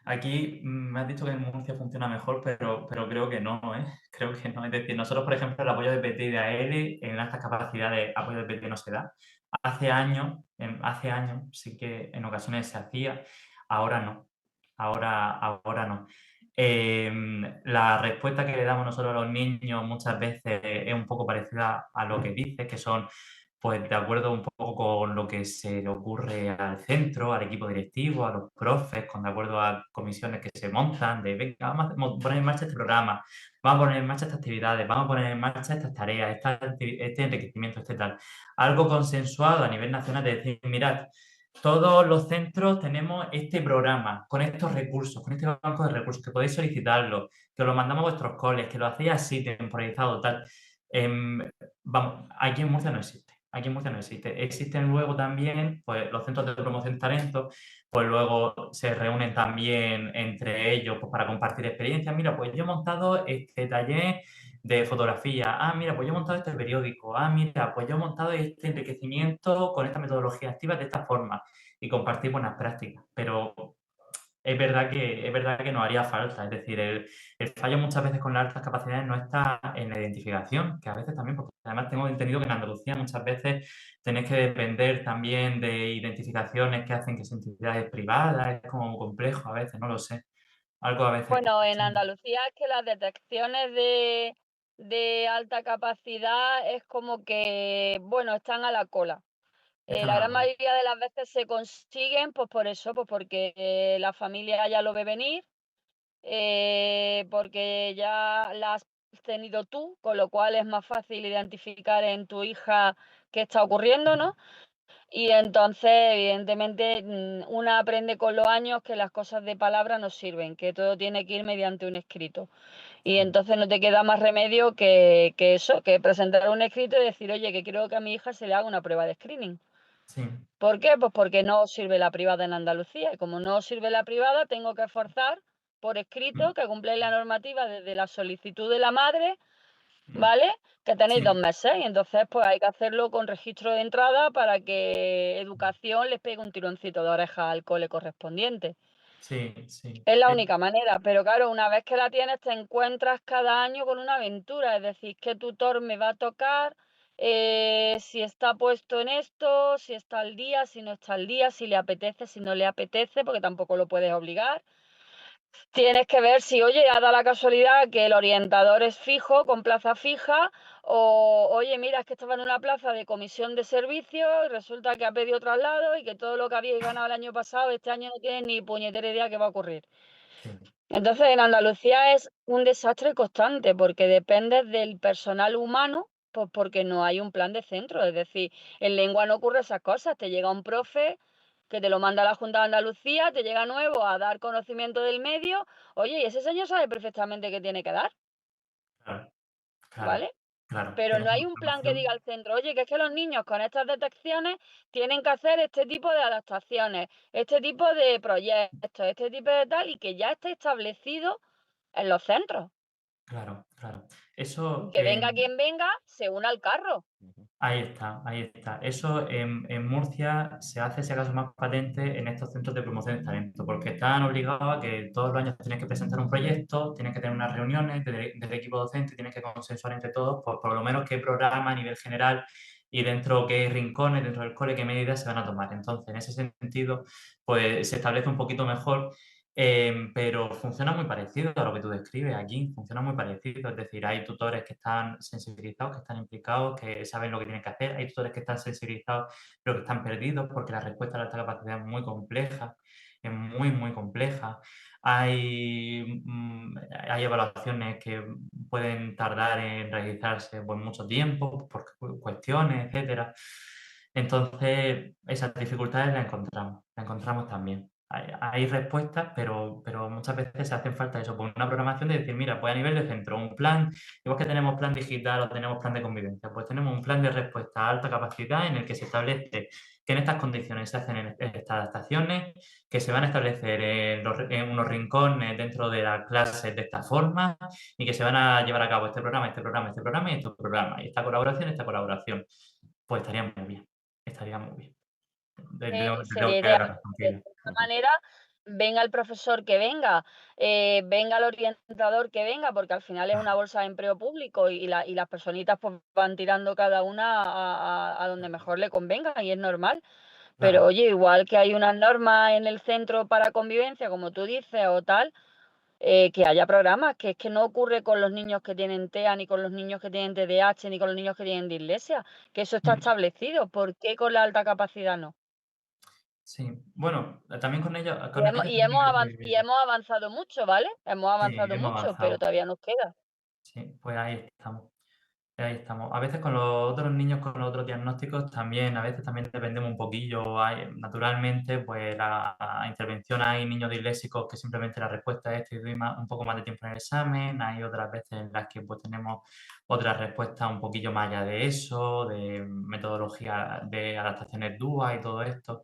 Aquí me has dicho que en Murcia funciona mejor, pero creo que no, ¿eh? Creo que no. Es decir, nosotros, por ejemplo, el apoyo de PT y de AL en altas capacidades, apoyo de PT no se da. Hace años sí que en ocasiones se hacía, ahora no. Ahora no. La respuesta que le damos nosotros a los niños muchas veces es un poco parecida a lo que dices, que son pues de acuerdo un poco con lo que se le ocurre al centro, al equipo directivo, a los profes, de acuerdo a comisiones que se montan, de venga, vamos a poner en marcha este programa, vamos a poner en marcha estas actividades, vamos a poner en marcha estas tareas, este enriquecimiento, este tal. Algo consensuado a nivel nacional de decir, mirad, todos los centros tenemos este programa, con estos recursos, con este banco de recursos, que podéis solicitarlo, que os lo mandamos a vuestros coles, que lo hacéis así, temporalizado, tal. Vamos, aquí en Murcia no existe. Aquí en Murcia no existe. Existen luego también pues, los centros de promoción de talento, pues luego se reúnen también entre ellos pues, para compartir experiencias. Mira, pues yo he montado este taller de fotografía. Ah, mira, pues yo he montado este periódico. Ah, mira, pues yo he montado este enriquecimiento con esta metodología activa de esta forma y compartir buenas prácticas. Pero es verdad que nos haría falta. Es decir, el fallo muchas veces con las altas capacidades no está en la identificación, que a veces también, porque además tengo entendido que en Andalucía muchas veces tenéis que depender también de identificaciones que hacen que sean entidades privadas, es como complejo a veces, no lo sé. Algo a veces... Bueno, en Andalucía es que las detecciones de alta capacidad es como que, bueno, están a la cola. La gran mayoría de las veces se consiguen, pues por eso, pues porque la familia ya lo ve venir, porque ya las tenido tú, con lo cual es más fácil identificar en tu hija qué está ocurriendo, ¿no? Y entonces, evidentemente, una aprende con los años que las cosas de palabra no sirven, que todo tiene que ir mediante un escrito. Y entonces no te queda más remedio que eso, que presentar un escrito y decir, oye, que quiero que a mi hija se le haga una prueba de screening. Sí, ¿Por qué? Pues porque no os sirve la privada en Andalucía. Y como no os sirve la privada, tengo que forzar por escrito que cumpláis la normativa desde la solicitud de la madre, ¿vale? Que tenéis 2 sí, meses. Y entonces, pues hay que hacerlo con registro de entrada para que Educación les pegue un tironcito de oreja al cole correspondiente. sí, sí. Es la única manera, pero claro, una vez que la tienes, te encuentras cada año con una aventura, es decir, qué tutor me va a tocar, si está puesto en esto, si está al día, si no está al día, si le apetece, si no le apetece, porque tampoco lo puedes obligar. Tienes que ver si, oye, ha dado la casualidad que el orientador es fijo, con plaza fija, o, oye, mira, es que estaba en una plaza de comisión de servicio y resulta que ha pedido traslado y que todo lo que habíais ganado el año pasado, este año no tiene ni puñetera idea qué va a ocurrir. Sí. Entonces, en Andalucía es un desastre constante porque depende del personal humano, pues porque no hay un plan de centro. Es decir, en lengua no ocurre esas cosas. Te llega un profe que te lo manda la Junta de Andalucía, te llega nuevo a dar conocimiento del medio. Oye, y ese señor sabe perfectamente qué tiene que dar, Claro, claro, ¿vale? claro. Pero Tiene no hay un plan que información. diga al centro, oye, que es que los niños con estas detecciones tienen que hacer este tipo de adaptaciones, este tipo de proyectos, este tipo de tal, y que ya esté establecido en los centros. Claro, claro. Eso, Que venga quien venga, se una al carro. ahí está, ahí está. Eso en Murcia se hace, si acaso, más patente en estos centros de promoción de talento, porque están obligados a que todos los años tienes que presentar un proyecto, tienes que tener unas reuniones del equipo docente, tienes que consensuar entre todos, pues por lo menos qué programa a nivel general y dentro qué rincones, dentro del cole, qué medidas se van a tomar. Entonces, en ese sentido, pues se establece un poquito mejor. Pero funciona muy parecido a lo que tú describes aquí, funciona muy parecido, es decir, hay tutores que están sensibilizados, que están implicados, que saben lo que tienen que hacer, hay tutores que están sensibilizados pero que están perdidos porque la respuesta a la alta capacidad es muy compleja, es muy, muy compleja. Hay evaluaciones que pueden tardar en realizarse por mucho tiempo, por cuestiones, etcétera. Entonces, esas dificultades las encontramos también. Hay respuestas, pero muchas veces hacen falta eso, por una programación de decir, mira, pues a nivel de centro, un plan, igual que tenemos plan digital o tenemos plan de convivencia, pues tenemos un plan de respuesta a alta capacidad en el que se establece que en estas condiciones se hacen estas adaptaciones, que se van a establecer en unos rincones dentro de la clase de esta forma y que se van a llevar a cabo este programa, este programa, este programa y este programa, y esta colaboración, pues estaría muy bien, estaría muy bien. Te tengo Sería que dar ideal. la razón, De Kira. esta manera, venga el profesor que venga, venga el orientador que venga, porque al final es una bolsa de empleo público y las personitas pues, van tirando cada una a donde mejor le convenga y es normal. Pero Claro. oye, igual que hay unas normas en el centro para convivencia, como tú dices, o tal, que haya programas, que es que no ocurre con los niños que tienen TEA, ni con los niños que tienen TDAH, ni con los niños que tienen dislexia, que eso está establecido. ¿Por qué con la alta capacidad no? Sí, bueno, también con ellos Y hemos avanzado mucho, ¿vale? Hemos sí, avanzado hemos mucho, pero avanzado. todavía nos queda. Sí, pues ahí estamos. Ahí estamos. A veces con los otros niños, con los otros diagnósticos, también, a veces también dependemos un poquillo. Naturalmente, pues la intervención, hay niños disléxicos que simplemente la respuesta es que doy un poco más de tiempo en el examen. Hay otras veces en las que pues tenemos otras respuestas un poquillo más allá de eso, de metodología de adaptaciones DUA y todo esto.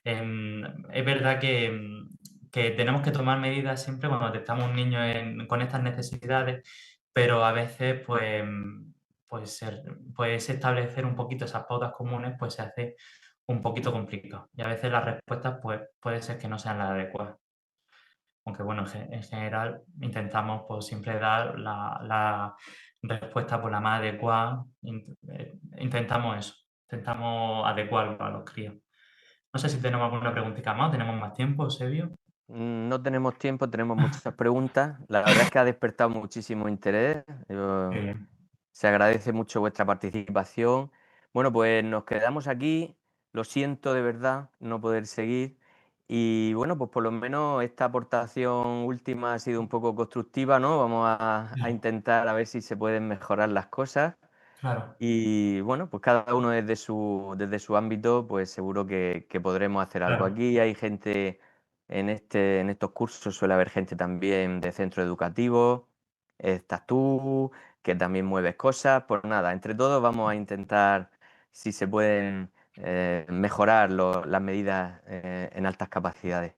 Es verdad que tenemos que tomar medidas siempre cuando detectamos un niño con estas necesidades, pero a veces pues establecer un poquito esas pautas comunes pues se hace un poquito complicado y a veces las respuestas pues puede ser que no sean las adecuadas. Aunque bueno, en general intentamos pues siempre dar la respuesta por la más adecuada, intentamos eso, intentamos adecuarlo a los críos. No sé si tenemos alguna preguntita más, tenemos más tiempo, Eusebio. No tenemos tiempo, tenemos muchas preguntas. La verdad es que ha despertado muchísimo interés. Se agradece mucho vuestra participación. Bueno, pues nos quedamos aquí. Lo siento de verdad no poder seguir. Y bueno, pues por lo menos esta aportación última ha sido un poco constructiva, ¿no? Vamos a Claro. intentar a ver si se pueden mejorar las cosas. Claro. Y bueno, pues cada uno desde su ámbito, pues seguro que podremos hacer algo. Claro. Aquí hay gente en estos cursos, suele haber gente también de centro educativo. Estás tú, que también mueves cosas. Pues nada, entre todos vamos a intentar si se pueden mejorar las medidas en altas capacidades.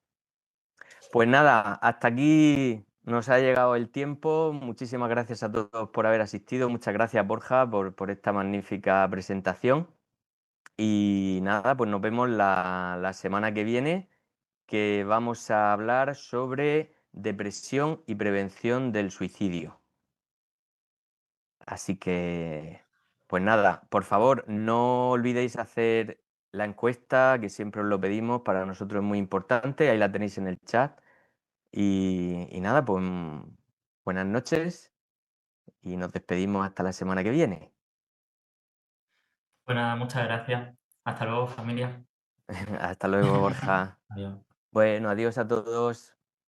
Pues nada, hasta aquí nos ha llegado el tiempo. Muchísimas gracias a todos por haber asistido. Muchas gracias, Borja, por esta magnífica presentación. Y nada, pues nos vemos la semana que viene, que vamos a hablar sobre depresión y prevención del suicidio. Así que, pues nada, por favor, no olvidéis hacer la encuesta, que siempre os lo pedimos, para nosotros es muy importante. Ahí la tenéis en el chat. Y nada, pues buenas noches y nos despedimos hasta la semana que viene. Pues nada, muchas gracias. Hasta luego, familia. Hasta luego, Borja. Adiós. Bueno, adiós a todos.